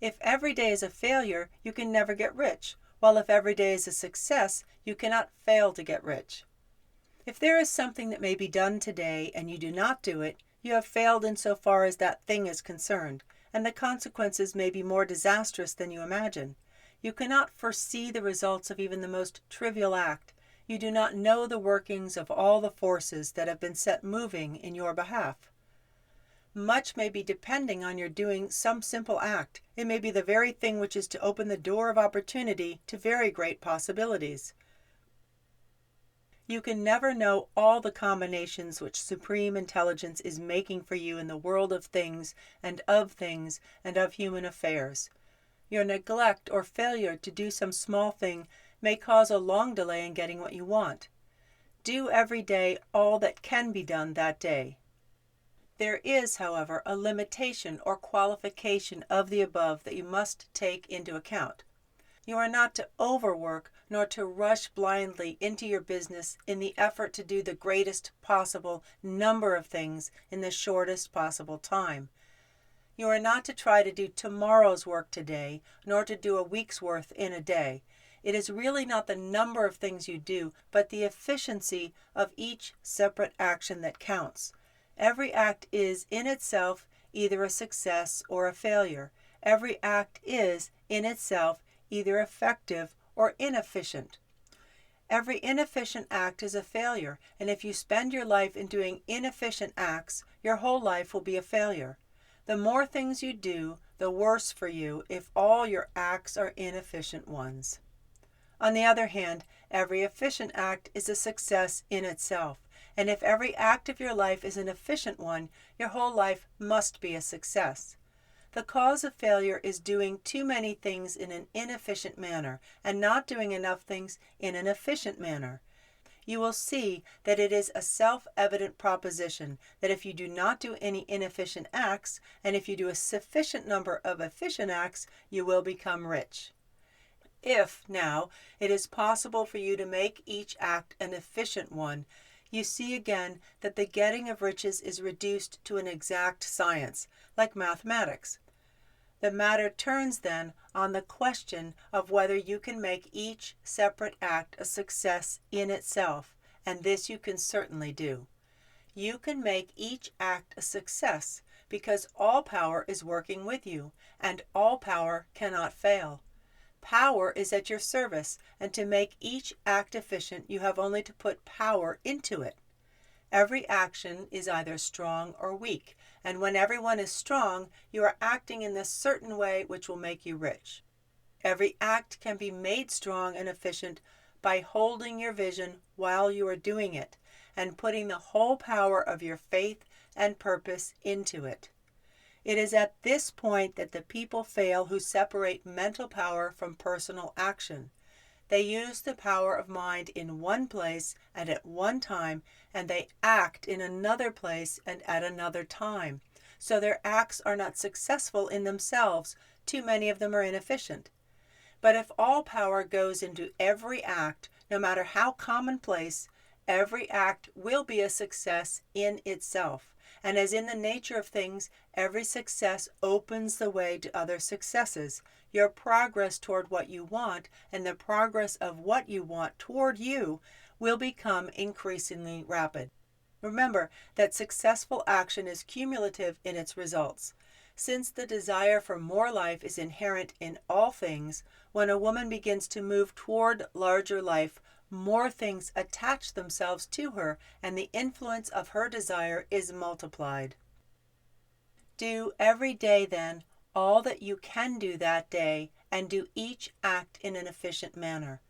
If every day is a failure, you can never get rich, while if every day is a success, you cannot fail to get rich. If there is something that may be done today and you do not do it, You have failed insofar as that thing is concerned, and the consequences may be more disastrous than you imagine. You cannot foresee the results of even the most trivial act. You do not know the workings of all the forces that have been set moving in your behalf. Much may be depending on your doing some simple act. It may be the very thing which is to open the door of opportunity to very great possibilities. You can never know all the combinations which Supreme Intelligence is making for you in the world of things and of human affairs. Your neglect or failure to do some small thing may cause a long delay in getting what you want. Do every day all that can be done that day. There is, however, a limitation or qualification of the above that you must take into account. You are not to overwork nor to rush blindly into your business in the effort to do the greatest possible number of things in the shortest possible time. You are not to try to do tomorrow's work today, nor to do a week's worth in a day. It is really not the number of things you do, but the efficiency of each separate action that counts. Every act is, in itself, either a success or a failure. Every act is, in itself, either effective or inefficient. Every inefficient act is a failure, and if you spend your life in doing inefficient acts, your whole life will be a failure. The more things you do, the worse for you if all your acts are inefficient ones. On the other hand, every efficient act is a success in itself, and if every act of your life is an efficient one, your whole life must be a success. The cause of failure is doing too many things in an inefficient manner and not doing enough things in an efficient manner. You will see that it is a self-evident proposition that if you do not do any inefficient acts, and if you do a sufficient number of efficient acts, you will become rich. If, now, it is possible for you to make each act an efficient one, you see again that the getting of riches is reduced to an exact science, like mathematics. The matter turns then on the question of whether you can make each separate act a success in itself, and this you can certainly do. You can make each act a success because all power is working with you, and all power cannot fail. Power is at your service, and to make each act efficient, you have only to put power into it. Every action is either strong or weak, and when everyone is strong, you are acting in this certain way which will make you rich. Every act can be made strong and efficient by holding your vision while you are doing it, and putting the whole power of your faith and purpose into it. It is at this point that the people fail who separate mental power from personal action. They use the power of mind in one place and at one time, and they act in another place and at another time. So their acts are not successful in themselves. Too many of them are inefficient. But if all power goes into every act, no matter how commonplace, every act will be a success in itself. And as in the nature of things, every success opens the way to other successes. Your progress toward what you want and the progress of what you want toward you will become increasingly rapid. Remember that successful action is cumulative in its results. Since the desire for more life is inherent in all things, when a woman begins to move toward larger life, more things attach themselves to her, and the influence of her desire is multiplied. Do every day, then, all that you can do that day, and do each act in an efficient manner.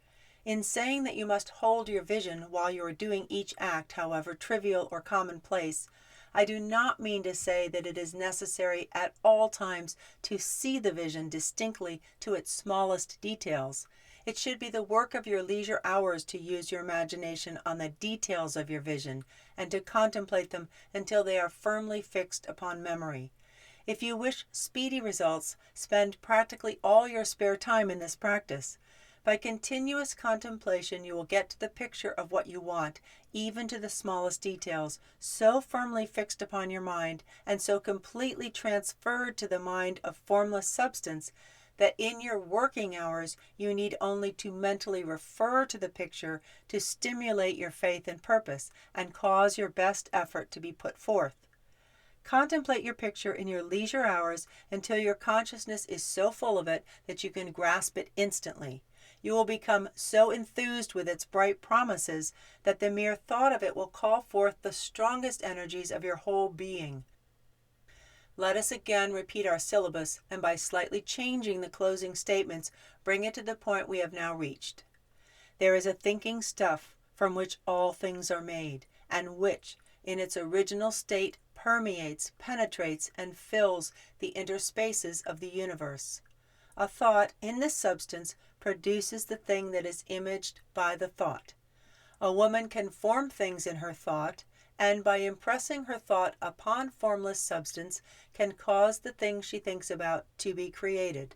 In saying that you must hold your vision while you are doing each act, however trivial or commonplace, I do not mean to say that it is necessary at all times to see the vision distinctly to its smallest details. It should be the work of your leisure hours to use your imagination on the details of your vision and to contemplate them until they are firmly fixed upon memory. If you wish speedy results, spend practically all your spare time in this practice. By continuous contemplation, you will get to the picture of what you want, even to the smallest details, so firmly fixed upon your mind and so completely transferred to the mind of formless substance that in your working hours you need only to mentally refer to the picture to stimulate your faith and purpose and cause your best effort to be put forth. Contemplate your picture in your leisure hours until your consciousness is so full of it that you can grasp it instantly. You will become so enthused with its bright promises that the mere thought of it will call forth the strongest energies of your whole being. Let us again repeat our syllabus, and by slightly changing the closing statements, bring it to the point we have now reached. There is a thinking stuff from which all things are made, and which, in its original state, permeates, penetrates, and fills the interspaces of the universe. A thought in this substance produces the thing that is imaged by the thought. A woman can form things in her thought, and by impressing her thought upon formless substance can cause the thing she thinks about to be created.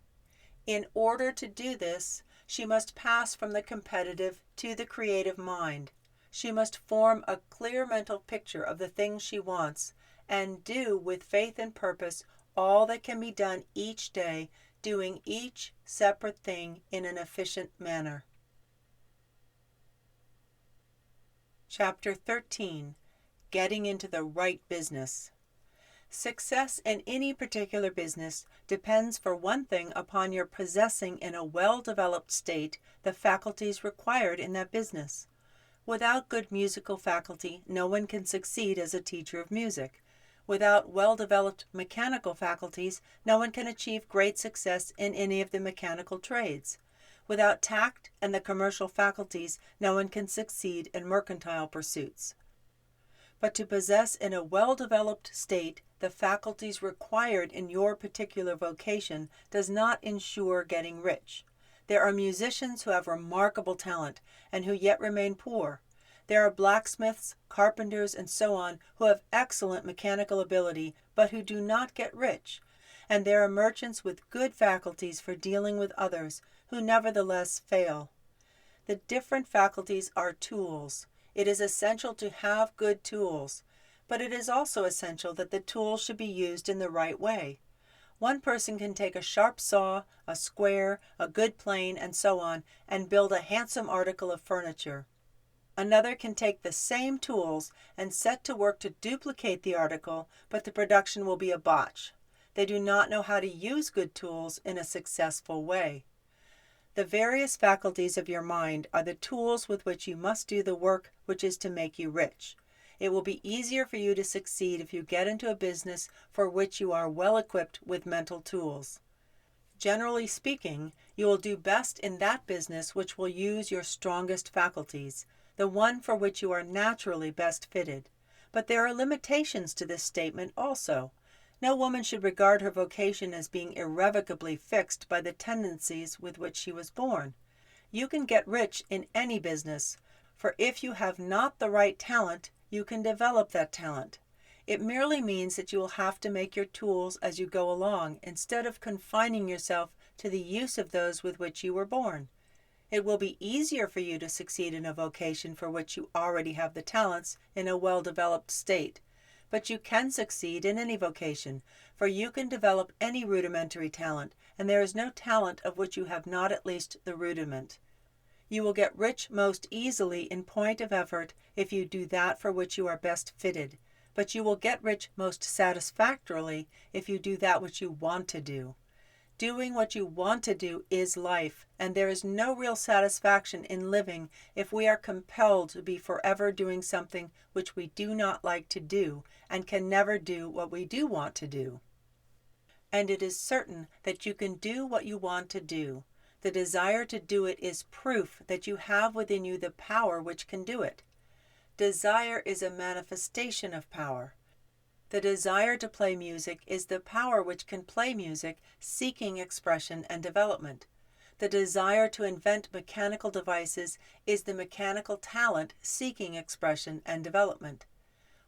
In order to do this, she must pass from the competitive to the creative mind. She must form a clear mental picture of the thing she wants, and do with faith and purpose all that can be done each day, doing each separate thing in an efficient manner. Chapter 13. Getting into the right business. Success in any particular business depends for one thing upon your possessing in a well-developed state the faculties required in that business. Without good musical faculty, no one can succeed as a teacher of music. Without well-developed mechanical faculties, no one can achieve great success in any of the mechanical trades. Without tact and the commercial faculties, no one can succeed in mercantile pursuits. But to possess in a well-developed state the faculties required in your particular vocation does not ensure getting rich. There are musicians who have remarkable talent and who yet remain poor. There are blacksmiths, carpenters, and so on who have excellent mechanical ability but who do not get rich. And there are merchants with good faculties for dealing with others who nevertheless fail. The different faculties are tools. It is essential to have good tools, but it is also essential that the tools should be used in the right way. One person can take a sharp saw, a square, a good plane, and so on, and build a handsome article of furniture. Another can take the same tools and set to work to duplicate the article, but the production will be a botch. They do not know how to use good tools in a successful way. The various faculties of your mind are the tools with which you must do the work which is to make you rich. It will be easier for you to succeed if you get into a business for which you are well equipped with mental tools. Generally speaking, you will do best in that business which will use your strongest faculties, the one for which you are naturally best fitted. But there are limitations to this statement also. No woman should regard her vocation as being irrevocably fixed by the tendencies with which she was born. You can get rich in any business, for if you have not the right talent, you can develop that talent. It merely means that you will have to make your tools as you go along, instead of confining yourself to the use of those with which you were born. It will be easier for you to succeed in a vocation for which you already have the talents in a well-developed state. But you can succeed in any vocation, for you can develop any rudimentary talent, and there is no talent of which you have not at least the rudiment. You will get rich most easily in point of effort if you do that for which you are best fitted, but you will get rich most satisfactorily if you do that which you want to do. Doing what you want to do is life, and there is no real satisfaction in living if we are compelled to be forever doing something which we do not like to do, and can never do what we do want to do. And it is certain that you can do what you want to do. The desire to do it is proof that you have within you the power which can do it. Desire is a manifestation of power. The desire to play music is the power which can play music, seeking expression and development. The desire to invent mechanical devices is the mechanical talent seeking expression and development.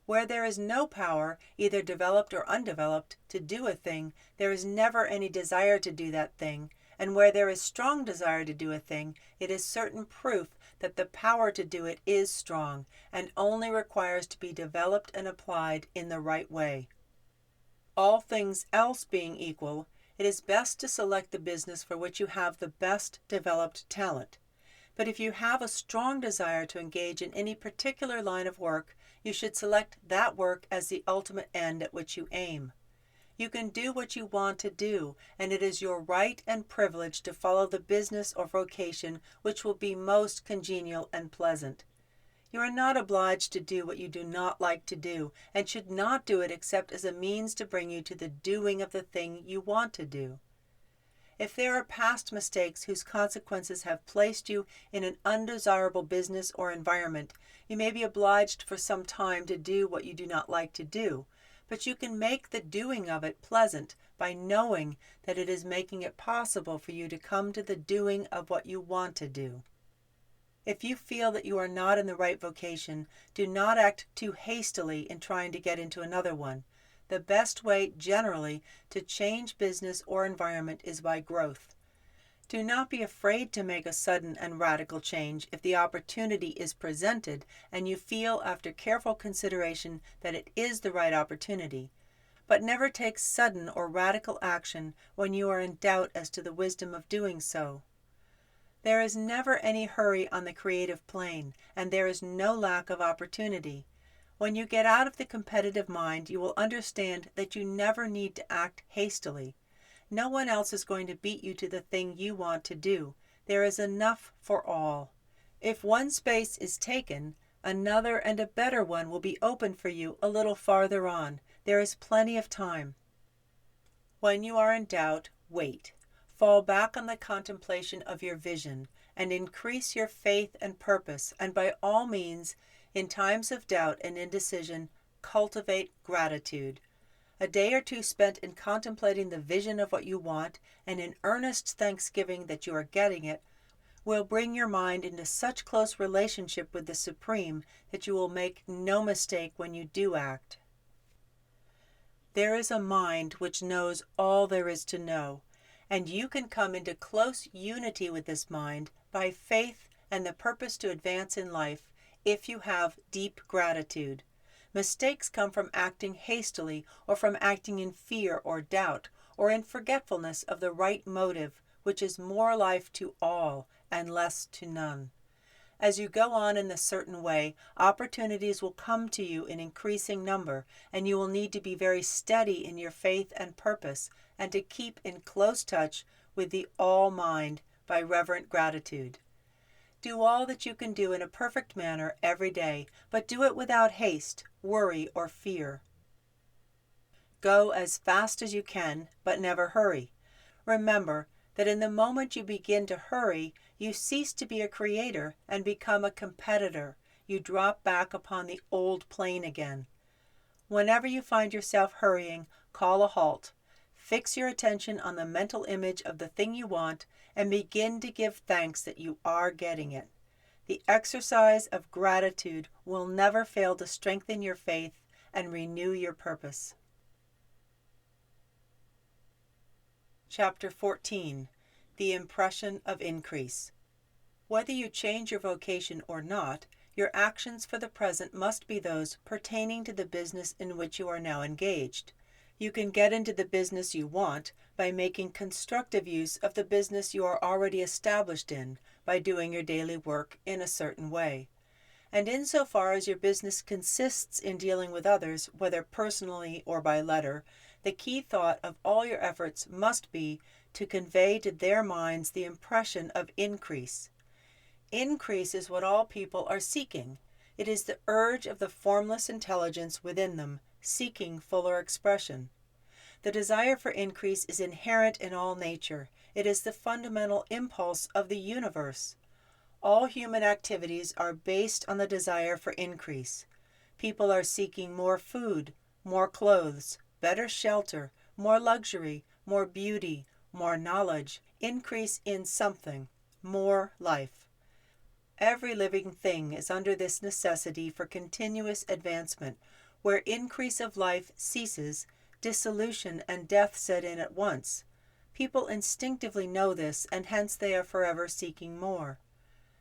Where there is no power, either developed or undeveloped, to do a thing, there is never any desire to do that thing, and where there is strong desire to do a thing, it is certain proof that the power to do it is strong, and only requires to be developed and applied in the right way. All things else being equal, it is best to select the business for which you have the best developed talent. But if you have a strong desire to engage in any particular line of work, You should select that work as the ultimate end at which you aim. You can do what you want to do, and it is your right and privilege to follow the business or vocation which will be most congenial and pleasant. You are not obliged to do what you do not like to do, and should not do it except as a means to bring you to the doing of the thing you want to do. If there are past mistakes whose consequences have placed you in an undesirable business or environment, you may be obliged for some time to do what you do not like to do, but you can make the doing of it pleasant by knowing that it is making it possible for you to come to the doing of what you want to do. If you feel that you are not in the right vocation, do not act too hastily in trying to get into another one. The best way, generally, to change business or environment is by growth. Do not be afraid to make a sudden and radical change if the opportunity is presented and you feel after careful consideration that it is the right opportunity. But never take sudden or radical action when you are in doubt as to the wisdom of doing so. There is never any hurry on the creative plane, and there is no lack of opportunity. When you get out of the competitive mind, you will understand that you never need to act hastily. No one else is going to beat you to the thing you want to do. There is enough for all. If one space is taken, another and a better one will be open for you a little farther on. There is plenty of time. When you are in doubt, wait. Fall back on the contemplation of your vision, and increase your faith and purpose, and by all means, in times of doubt and indecision, cultivate gratitude. A day or two spent in contemplating the vision of what you want, and in earnest thanksgiving that you are getting it, will bring your mind into such close relationship with the Supreme that you will make no mistake when you do act. There is a mind which knows all there is to know, and you can come into close unity with this mind by faith and the purpose to advance in life if you have deep gratitude. Mistakes come from acting hastily or from acting in fear or doubt or in forgetfulness of the right motive, which is more life to all and less to none. As you go on in this certain way, opportunities will come to you in increasing number, and you will need to be very steady in your faith and purpose, and to keep in close touch with the All-Mind by reverent gratitude. Do all that you can do in a perfect manner every day, but do it without haste, worry, or fear. Go as fast as you can, but never hurry. Remember that in the moment you begin to hurry, you cease to be a creator and become a competitor. You drop back upon the old plane again. Whenever you find yourself hurrying, call a halt. Fix your attention on the mental image of the thing you want and begin to give thanks that you are getting it. The exercise of gratitude will never fail to strengthen your faith and renew your purpose. Chapter 14. The Impression of Increase. Whether you change your vocation or not, your actions for the present must be those pertaining to the business in which you are now engaged. You can get into the business you want by making constructive use of the business you are already established in, by doing your daily work in a certain way. And insofar as your business consists in dealing with others, whether personally or by letter, the key thought of all your efforts must be to convey to their minds the impression of increase. Increase is what all people are seeking. It is the urge of the formless intelligence within them, seeking fuller expression. The desire for increase is inherent in all nature. It is the fundamental impulse of the universe. All human activities are based on the desire for increase. People are seeking more food, more clothes, better shelter, more luxury, more beauty, more knowledge, increase in something, more life. Every living thing is under this necessity for continuous advancement. Where increase of life ceases, dissolution and death set in at once. People instinctively know this, and hence they are forever seeking more.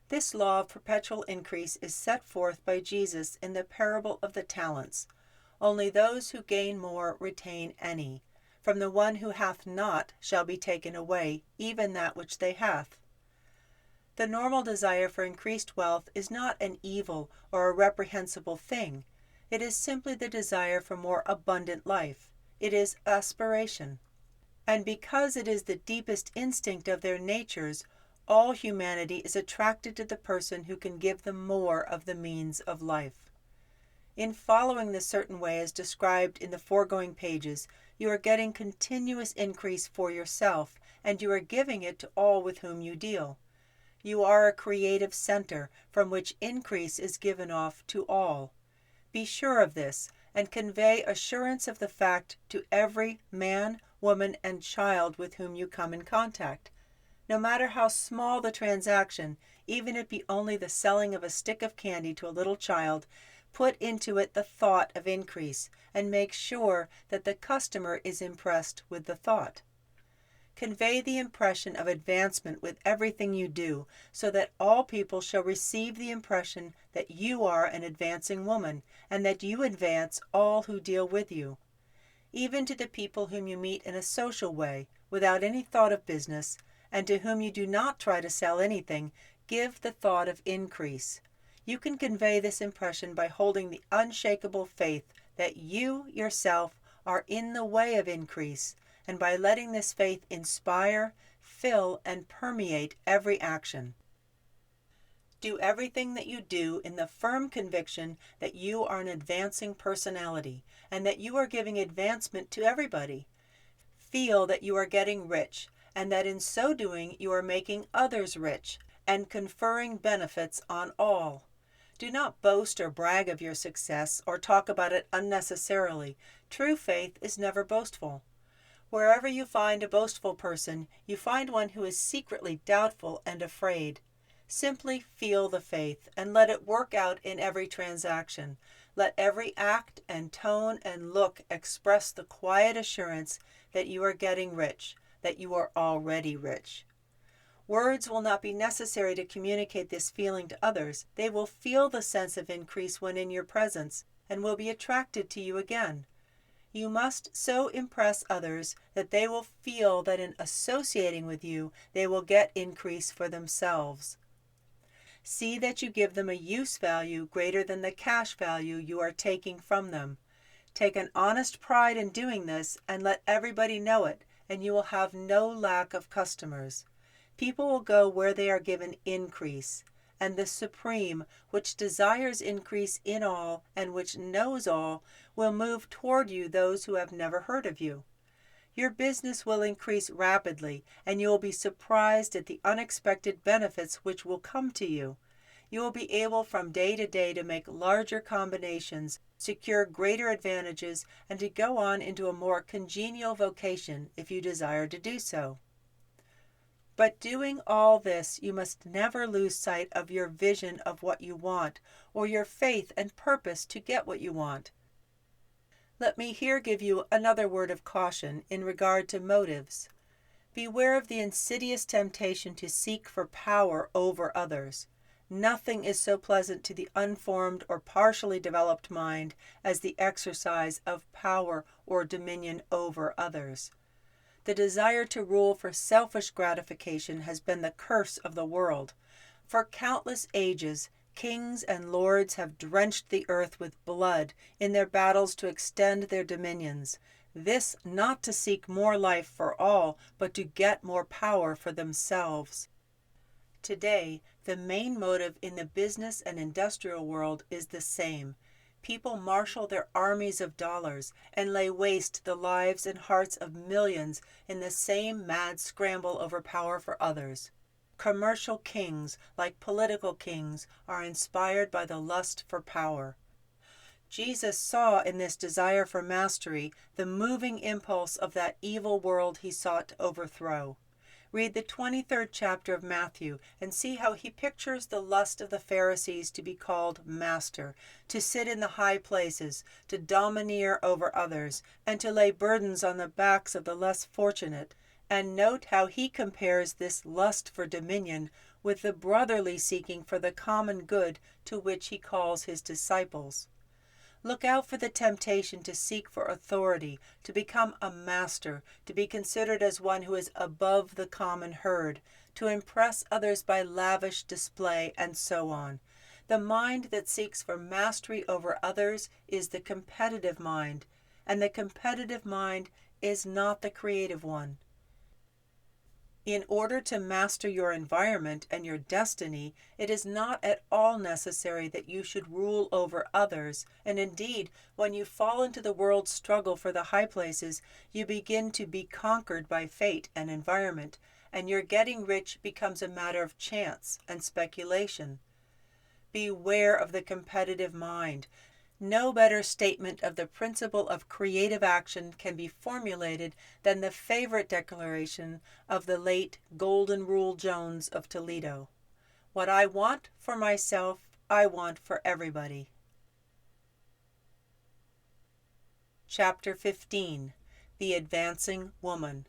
This law of perpetual increase is set forth by Jesus in the parable of the talents. Only those who gain more retain any. From the one who hath not shall be taken away even that which they hath. The normal desire for increased wealth is not an evil or a reprehensible thing. It is simply the desire for more abundant life. It is aspiration. And because it is the deepest instinct of their natures, all humanity is attracted to the person who can give them more of the means of life. In following this certain way as described in the foregoing pages, you are getting continuous increase for yourself, and you are giving it to all with whom you deal. You are a creative center from which increase is given off to all. Be sure of this, and convey assurance of the fact to every man, woman, and child with whom you come in contact. No matter how small the transaction, even if it be only the selling of a stick of candy to a little child, put into it the thought of increase, and make sure that the customer is impressed with the thought. Convey the impression of advancement with everything you do, so that all people shall receive the impression that you are an advancing woman, and that you advance all who deal with you. Even to the people whom you meet in a social way, without any thought of business, and to whom you do not try to sell anything, give the thought of increase. You can convey this impression by holding the unshakable faith that you yourself are in the way of increase, and by letting this faith inspire, fill, and permeate every action. Do everything that you do in the firm conviction that you are an advancing personality, and that you are giving advancement to everybody. Feel that you are getting rich, and that in so doing you are making others rich, and conferring benefits on all. Do not boast or brag of your success, or talk about it unnecessarily. True faith is never boastful. Wherever you find a boastful person, you find one who is secretly doubtful and afraid. Simply feel the faith, and let it work out in every transaction. Let every act and tone and look express the quiet assurance that you are getting rich, that you are already rich. Words will not be necessary to communicate this feeling to others. They will feel the sense of increase when in your presence, and will be attracted to you again. You must so impress others that they will feel that in associating with you, they will get increase for themselves. See that you give them a use value greater than the cash value you are taking from them. Take an honest pride in doing this, and let everybody know it, and you will have no lack of customers. People will go where they are given increase, and the Supreme, which desires increase in all, and which knows all, will move toward you those who have never heard of you. Your business will increase rapidly, and you will be surprised at the unexpected benefits which will come to you. You will be able from day to day to make larger combinations, secure greater advantages, and to go on into a more congenial vocation if you desire to do so. But doing all this, you must never lose sight of your vision of what you want, or your faith and purpose to get what you want. Let me here give you another word of caution in regard to motives. Beware of the insidious temptation to seek for power over others. Nothing is so pleasant to the unformed or partially developed mind as the exercise of power or dominion over others. The desire to rule for selfish gratification has been the curse of the world. For countless ages, kings and lords have drenched the earth with blood in their battles to extend their dominions. This not to seek more life for all, but to get more power for themselves. Today, the main motive in the business and industrial world is the same. People marshal their armies of dollars and lay waste the lives and hearts of millions in the same mad scramble over power for others. Commercial kings, like political kings, are inspired by the lust for power. Jesus saw in this desire for mastery the moving impulse of that evil world he sought to overthrow. Read the 23rd chapter of Matthew and see how he pictures the lust of the Pharisees to be called master, to sit in the high places, to domineer over others, and to lay burdens on the backs of the less fortunate. And note how he compares this lust for dominion with the brotherly seeking for the common good to which he calls his disciples. Look out for the temptation to seek for authority, to become a master, to be considered as one who is above the common herd, to impress others by lavish display, and so on. The mind that seeks for mastery over others is the competitive mind, and the competitive mind is not the creative one. In order to master your environment and your destiny, it is not at all necessary that you should rule over others, and indeed, when you fall into the world's struggle for the high places, you begin to be conquered by fate and environment, and your getting rich becomes a matter of chance and speculation. Beware of the competitive mind. No better statement of the principle of creative action can be formulated than the favorite declaration of the late Golden Rule Jones of Toledo. What I want for myself, I want for everybody. Chapter 15. The Advancing Woman.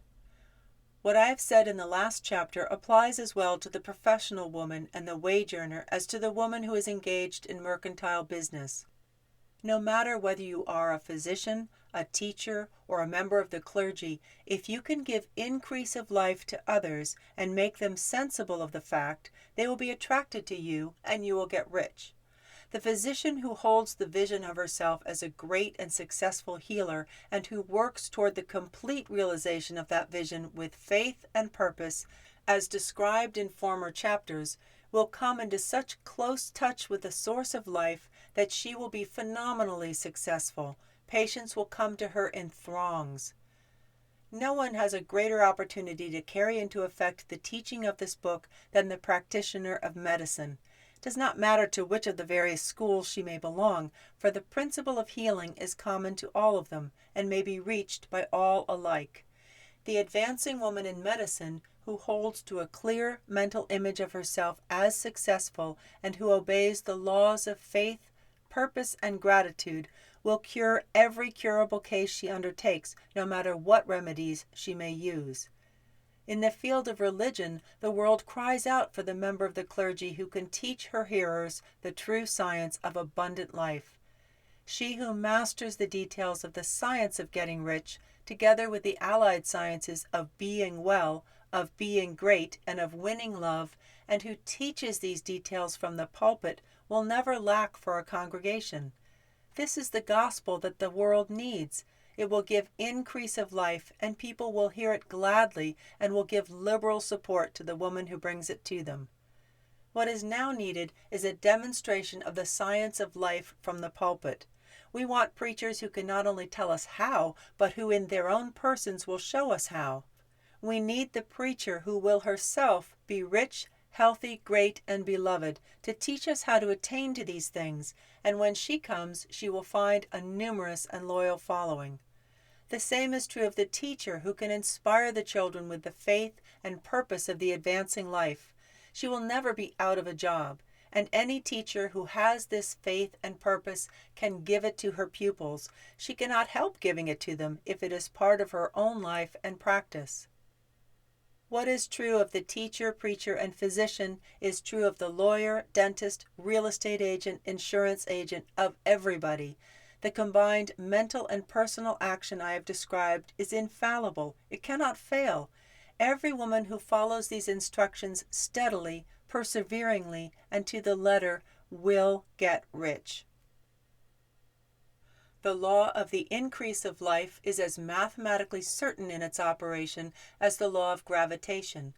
What I have said in the last chapter applies as well to the professional woman and the wage earner as to the woman who is engaged in mercantile business. No matter whether you are a physician, a teacher, or a member of the clergy, if you can give increase of life to others and make them sensible of the fact, they will be attracted to you and you will get rich. The physician who holds the vision of herself as a great and successful healer and who works toward the complete realization of that vision with faith and purpose, as described in former chapters, will come into such close touch with the source of life that she will be phenomenally successful. Patients will come to her in throngs. No one has a greater opportunity to carry into effect the teaching of this book than the practitioner of medicine. It does not matter to which of the various schools she may belong, for the principle of healing is common to all of them and may be reached by all alike. The advancing woman in medicine who holds to a clear mental image of herself as successful and who obeys the laws of faith, purpose, and gratitude will cure every curable case she undertakes, no matter what remedies she may use. In the field of religion, the world cries out for the member of the clergy who can teach her hearers the true science of abundant life. She who masters the details of the science of getting rich, together with the allied sciences of being well, of being great, and of winning love, and who teaches these details from the pulpit, will never lack for a congregation. This is the gospel that the world needs. It will give increase of life, and people will hear it gladly and will give liberal support to the woman who brings it to them. What is now needed is a demonstration of the science of life from the pulpit. We want preachers who can not only tell us how, but who in their own persons will show us how. We need the preacher who will herself be rich, healthy, great, and beloved, to teach us how to attain to these things, and when she comes, she will find a numerous and loyal following. The same is true of the teacher who can inspire the children with the faith and purpose of the advancing life. She will never be out of a job, and any teacher who has this faith and purpose can give it to her pupils. She cannot help giving it to them if it is part of her own life and practice. What is true of the teacher, preacher, and physician is true of the lawyer, dentist, real estate agent, insurance agent, of everybody. The combined mental and personal action I have described is infallible. It cannot fail. Every woman who follows these instructions steadily, perseveringly, and to the letter will get rich. The law of the increase of life is as mathematically certain in its operation as the law of gravitation.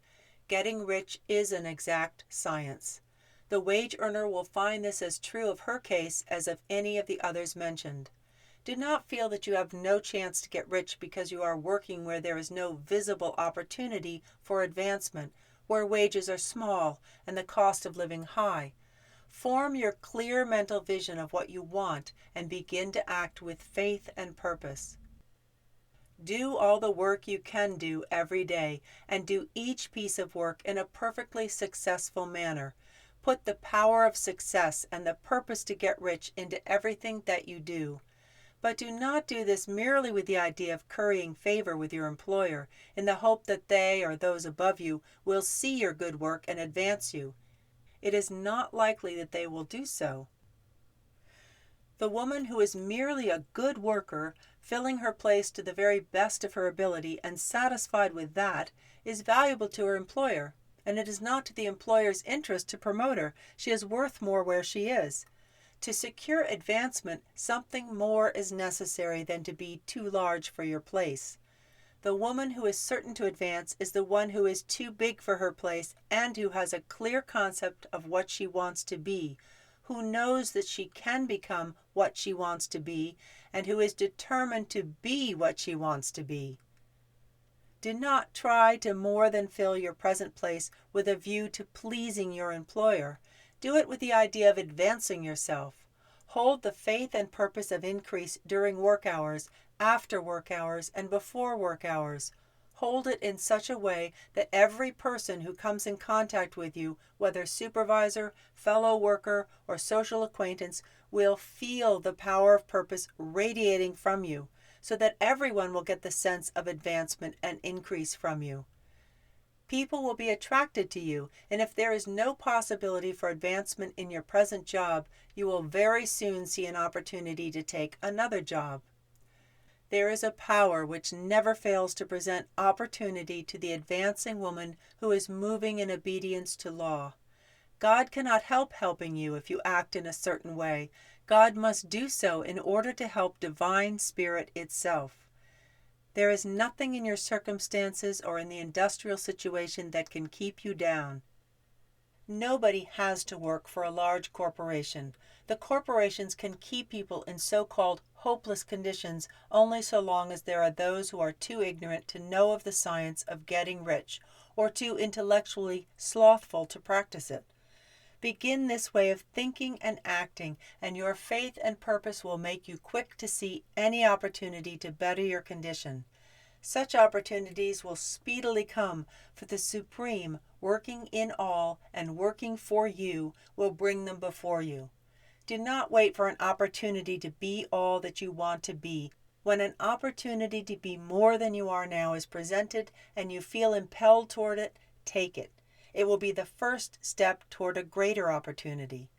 Getting rich is an exact science. The wage earner will find this as true of her case as of any of the others mentioned. Do not feel that you have no chance to get rich because you are working where there is no visible opportunity for advancement, where wages are small and the cost of living high. Form your clear mental vision of what you want and begin to act with faith and purpose. Do all the work you can do every day, and do each piece of work in a perfectly successful manner. Put the power of success and the purpose to get rich into everything that you do. But do not do this merely with the idea of currying favor with your employer, in the hope that they or those above you will see your good work and advance you. It is not likely that they will do so. The woman who is merely a good worker, filling her place to the very best of her ability and satisfied with that, is valuable to her employer, and it is not to the employer's interest to promote her. She is worth more where she is. To secure advancement, something more is necessary than to be too large for your place. The woman who is certain to advance is the one who is too big for her place and who has a clear concept of what she wants to be, who knows that she can become what she wants to be, and who is determined to be what she wants to be. Do not try to more than fill your present place with a view to pleasing your employer. Do it with the idea of advancing yourself. Hold the faith and purpose of increase during work hours, after work hours, and before work hours. Hold it in such a way that every person who comes in contact with you, whether supervisor, fellow worker, or social acquaintance, will feel the power of purpose radiating from you, so that everyone will get the sense of advancement and increase from you. People will be attracted to you, and if there is no possibility for advancement in your present job, you will very soon see an opportunity to take another job. There is a power which never fails to present opportunity to the advancing woman who is moving in obedience to law. God cannot help helping you if you act in a certain way. God must do so in order to help divine spirit itself. There is nothing in your circumstances or in the industrial situation that can keep you down. Nobody has to work for a large corporation. The corporations can keep people in so-called hopeless conditions only so long as there are those who are too ignorant to know of the science of getting rich, or too intellectually slothful to practice it. Begin this way of thinking and acting, and your faith and purpose will make you quick to see any opportunity to better your condition. Such opportunities will speedily come, for the Supreme, working in all and working for you, will bring them before you. Do not wait for an opportunity to be all that you want to be. When an opportunity to be more than you are now is presented and you feel impelled toward it, take it. It will be the first step toward a greater opportunity.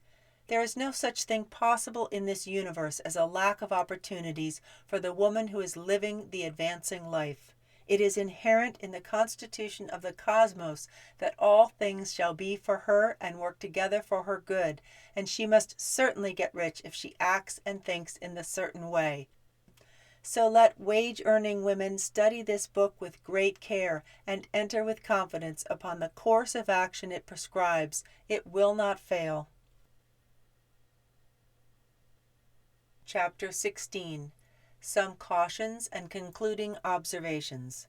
There is no such thing possible in this universe as a lack of opportunities for the woman who is living the advancing life. It is inherent in the constitution of the cosmos that all things shall be for her and work together for her good, and she must certainly get rich if she acts and thinks in the certain way. So let wage-earning women study this book with great care and enter with confidence upon the course of action it prescribes. It will not fail. Chapter 16. Some Cautions and Concluding Observations.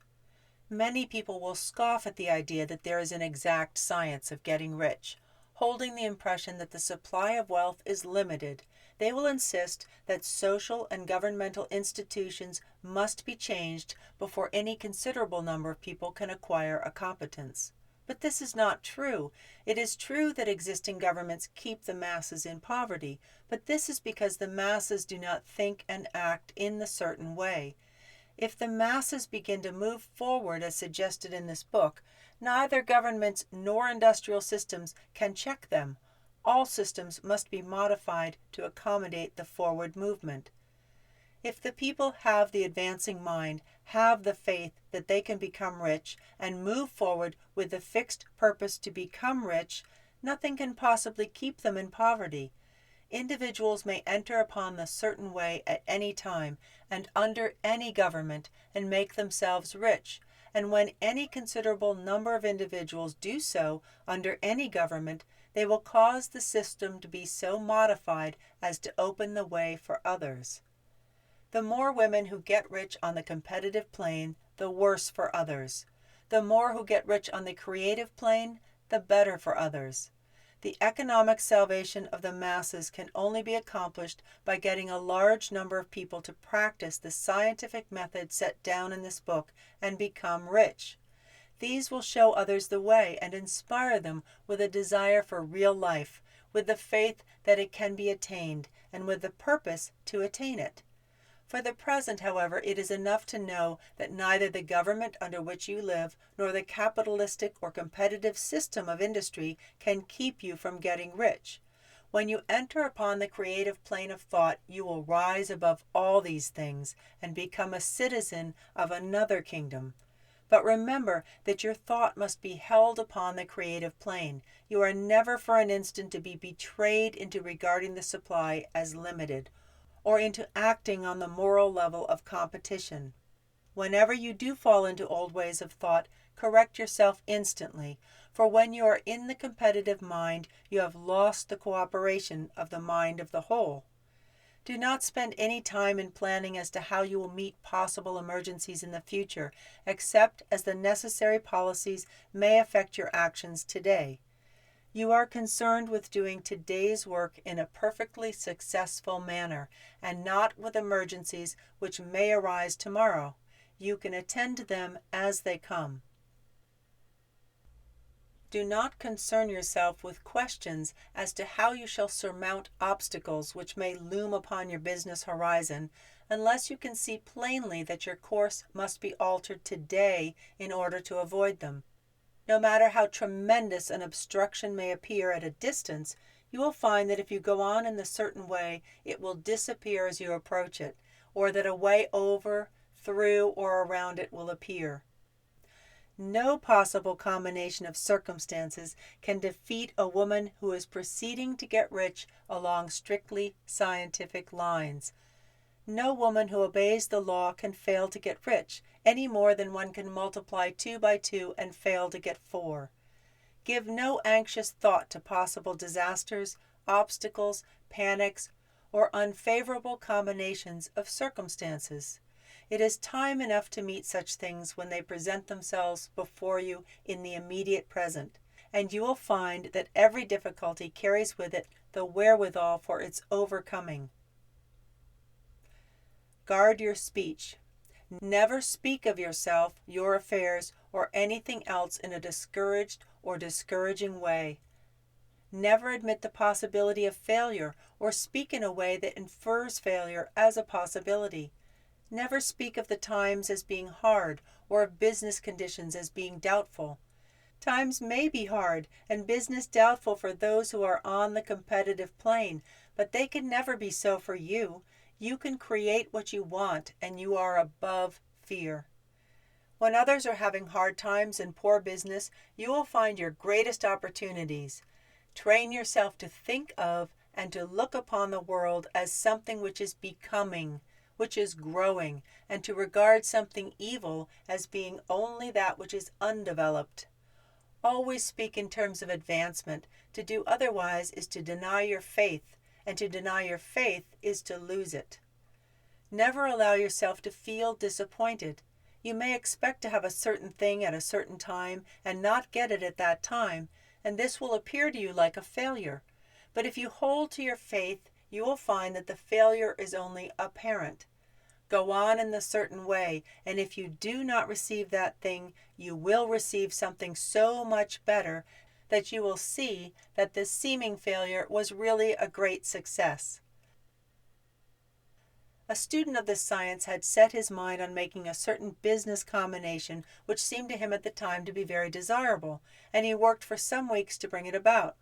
Many people will scoff at the idea that there is an exact science of getting rich, holding the impression that the supply of wealth is limited. They will insist that social and governmental institutions must be changed before any considerable number of people can acquire a competence. But this is not true. It is true that existing governments keep the masses in poverty, but this is because the masses do not think and act in the certain way. If the masses begin to move forward as suggested in this book, neither governments nor industrial systems can check them. All systems must be modified to accommodate the forward movement. If the people have the advancing mind, have the faith that they can become rich, and move forward with the fixed purpose to become rich, nothing can possibly keep them in poverty. Individuals may enter upon the certain way at any time, and under any government, and make themselves rich, and when any considerable number of individuals do so under any government, they will cause the system to be so modified as to open the way for others. The more women who get rich on the competitive plane, the worse for others. The more who get rich on the creative plane, the better for others. The economic salvation of the masses can only be accomplished by getting a large number of people to practice the scientific method set down in this book and become rich. These will show others the way and inspire them with a desire for real life, with the faith that it can be attained, and with the purpose to attain it. For the present, however, it is enough to know that neither the government under which you live nor the capitalistic or competitive system of industry can keep you from getting rich. When you enter upon the creative plane of thought, you will rise above all these things and become a citizen of another kingdom. But remember that your thought must be held upon the creative plane. You are never for an instant to be betrayed into regarding the supply as limited, or into acting on the moral level of competition. Whenever you do fall into old ways of thought, correct yourself instantly, for when you are in the competitive mind, you have lost the cooperation of the mind of the whole. Do not spend any time in planning as to how you will meet possible emergencies in the future, except as the necessary policies may affect your actions today. You are concerned with doing today's work in a perfectly successful manner, and not with emergencies which may arise tomorrow. You can attend to them as they come. Do not concern yourself with questions as to how you shall surmount obstacles which may loom upon your business horizon, unless you can see plainly that your course must be altered today in order to avoid them. No matter how tremendous an obstruction may appear at a distance, you will find that if you go on in the certain way, it will disappear as you approach it, or that a way over, through, or around it will appear. No possible combination of circumstances can defeat a woman who is proceeding to get rich along strictly scientific lines. No woman who obeys the law can fail to get rich, any more than one can multiply 2 by 2 and fail to get 4. Give no anxious thought to possible disasters, obstacles, panics, or unfavorable combinations of circumstances. It is time enough to meet such things when they present themselves before you in the immediate present, and you will find that every difficulty carries with it the wherewithal for its overcoming. Guard your speech. Never speak of yourself, your affairs, or anything else in a discouraged or discouraging way. Never admit the possibility of failure, or speak in a way that infers failure as a possibility. Never speak of the times as being hard, or of business conditions as being doubtful. Times may be hard, and business doubtful for those who are on the competitive plane, but they can never be so for you. You can create what you want, and you are above fear. When others are having hard times and poor business, you will find your greatest opportunities. Train yourself to think of and to look upon the world as something which is becoming, which is growing, and to regard something evil as being only that which is undeveloped. Always speak in terms of advancement. To do otherwise is to deny your faith, and to deny your faith is to lose it. Never allow yourself to feel disappointed. You may expect to have a certain thing at a certain time and not get it at that time, and this will appear to you like a failure. But if you hold to your faith, you will find that the failure is only apparent. Go on in the certain way, and if you do not receive that thing, you will receive something so much better that you will see that this seeming failure was really a great success. A student of this science had set his mind on making a certain business combination which seemed to him at the time to be very desirable, and he worked for some weeks to bring it about.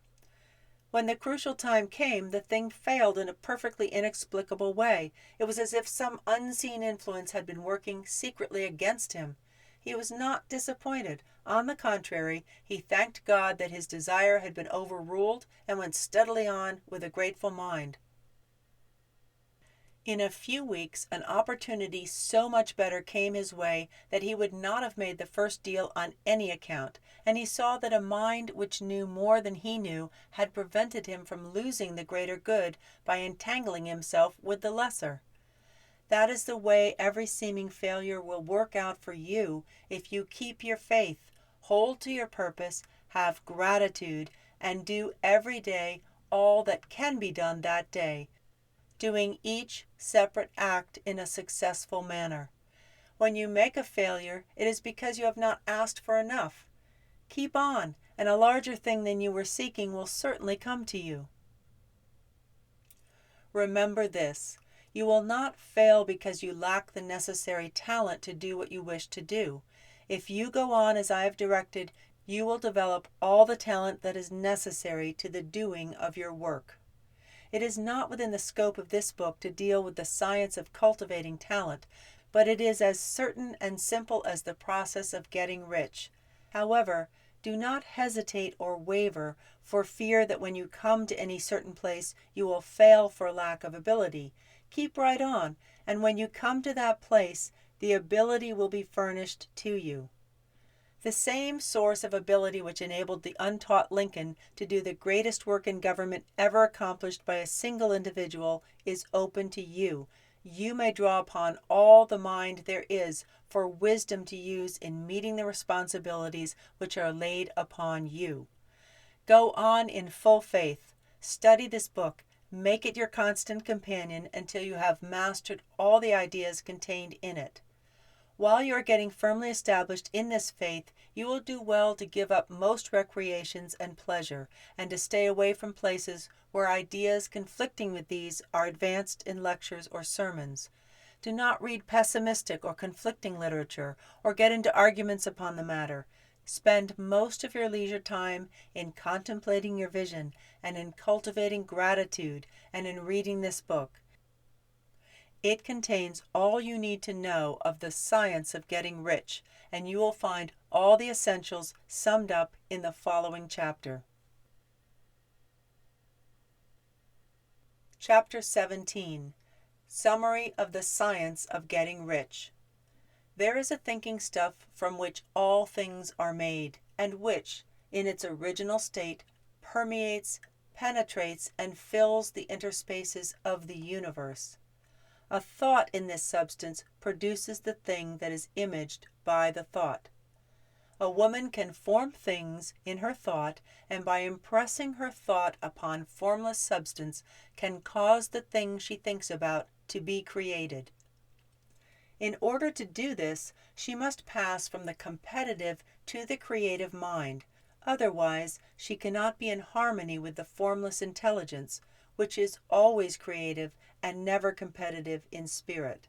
When the crucial time came, the thing failed in a perfectly inexplicable way. It was as if some unseen influence had been working secretly against him. He was not disappointed. On the contrary, he thanked God that his desire had been overruled and went steadily on with a grateful mind. In a few weeks, an opportunity so much better came his way that he would not have made the first deal on any account, and he saw that a mind which knew more than he knew had prevented him from losing the greater good by entangling himself with the lesser. That is the way every seeming failure will work out for you if you keep your faith, hold to your purpose, have gratitude, and do every day all that can be done that day, doing each separate act in a successful manner. When you make a failure, it is because you have not asked for enough. Keep on, and a larger thing than you were seeking will certainly come to you. Remember this: you will not fail because you lack the necessary talent to do what you wish to do. If you go on as I have directed, you will develop all the talent that is necessary to the doing of your work. It is not within the scope of this book to deal with the science of cultivating talent, but it is as certain and simple as the process of getting rich. However, do not hesitate or waver for fear that when you come to any certain place you will fail for lack of ability. Keep right on, and when you come to that place, the ability will be furnished to you. The same source of ability which enabled the untaught Lincoln to do the greatest work in government ever accomplished by a single individual is open to you. You may draw upon all the mind there is for wisdom to use in meeting the responsibilities which are laid upon you. Go on in full faith. Study this book. Make it your constant companion until you have mastered all the ideas contained in it. While you are getting firmly established in this faith, you will do well to give up most recreations and pleasure, and to stay away from places where ideas conflicting with these are advanced in lectures or sermons. Do not read pessimistic or conflicting literature, or get into arguments upon the matter. Spend most of your leisure time in contemplating your vision, and in cultivating gratitude, and in reading this book. It contains all you need to know of the science of getting rich, and you will find all the essentials summed up in the following chapter. Chapter 17. Summary of the Science of Getting Rich. There is a thinking stuff from which all things are made, and which, in its original state, permeates, penetrates, and fills the interspaces of the universe. A thought in this substance produces the thing that is imaged by the thought. A woman can form things in her thought, and by impressing her thought upon formless substance can cause the thing she thinks about to be created. In order to do this, she must pass from the competitive to the creative mind. Otherwise, she cannot be in harmony with the formless intelligence, which is always creative and never competitive in spirit.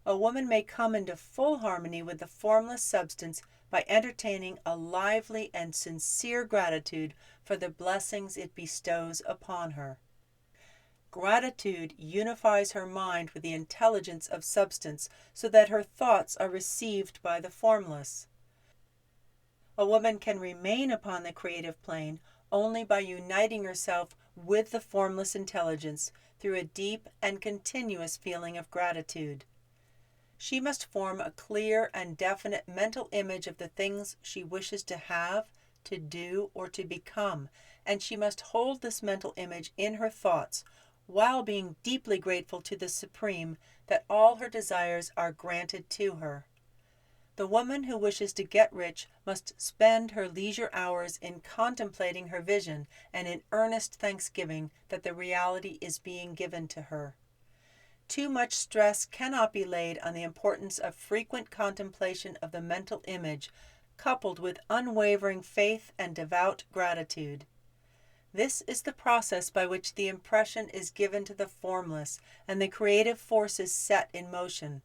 A woman may come into full harmony with the formless substance by entertaining a lively and sincere gratitude for the blessings it bestows upon her. Gratitude unifies her mind with the intelligence of substance, so that her thoughts are received by the formless. A woman can remain upon the creative plane only by uniting herself with the formless intelligence through a deep and continuous feeling of gratitude. She must form a clear and definite mental image of the things she wishes to have, to do, or to become, and she must hold this mental image in her thoughts while being deeply grateful to the Supreme that all her desires are granted to her. The woman who wishes to get rich must spend her leisure hours in contemplating her vision and in earnest thanksgiving that the reality is being given to her. Too much stress cannot be laid on the importance of frequent contemplation of the mental image, coupled with unwavering faith and devout gratitude. This is the process by which the impression is given to the formless and the creative force is set in motion.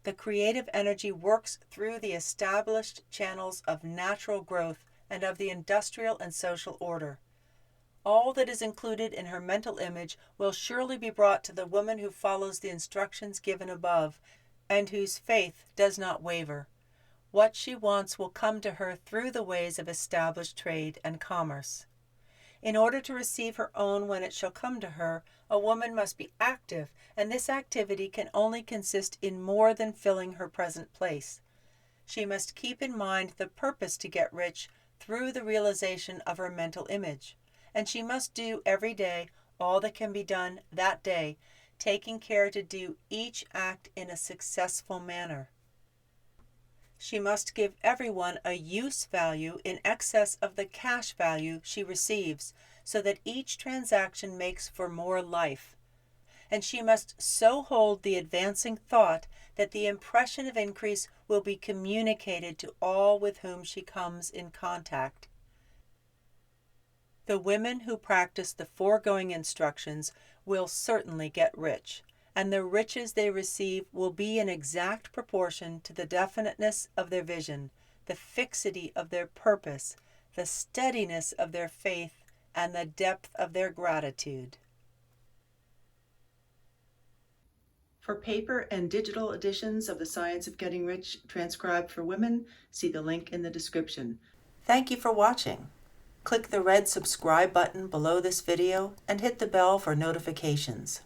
The creative energy works through the established channels of natural growth and of the industrial and social order. All that is included in her mental image will surely be brought to the woman who follows the instructions given above, and whose faith does not waver. What she wants will come to her through the ways of established trade and commerce. In order to receive her own when it shall come to her, a woman must be active, and this activity can only consist in more than filling her present place. She must keep in mind the purpose to get rich through the realization of her mental image, and she must do every day all that can be done that day, taking care to do each act in a successful manner. She must give everyone a use value in excess of the cash value she receives, so that each transaction makes for more life. And she must so hold the advancing thought that the impression of increase will be communicated to all with whom she comes in contact. The women who practice the foregoing instructions will certainly get rich, and the riches they receive will be in exact proportion to the definiteness of their vision, the fixity of their purpose, the steadiness of their faith, and the depth of their gratitude. For paper and digital editions of The Science of Getting Rich transcribed for women, see the link in the description. Thank you for watching. Click the red subscribe button below this video and hit the bell for notifications.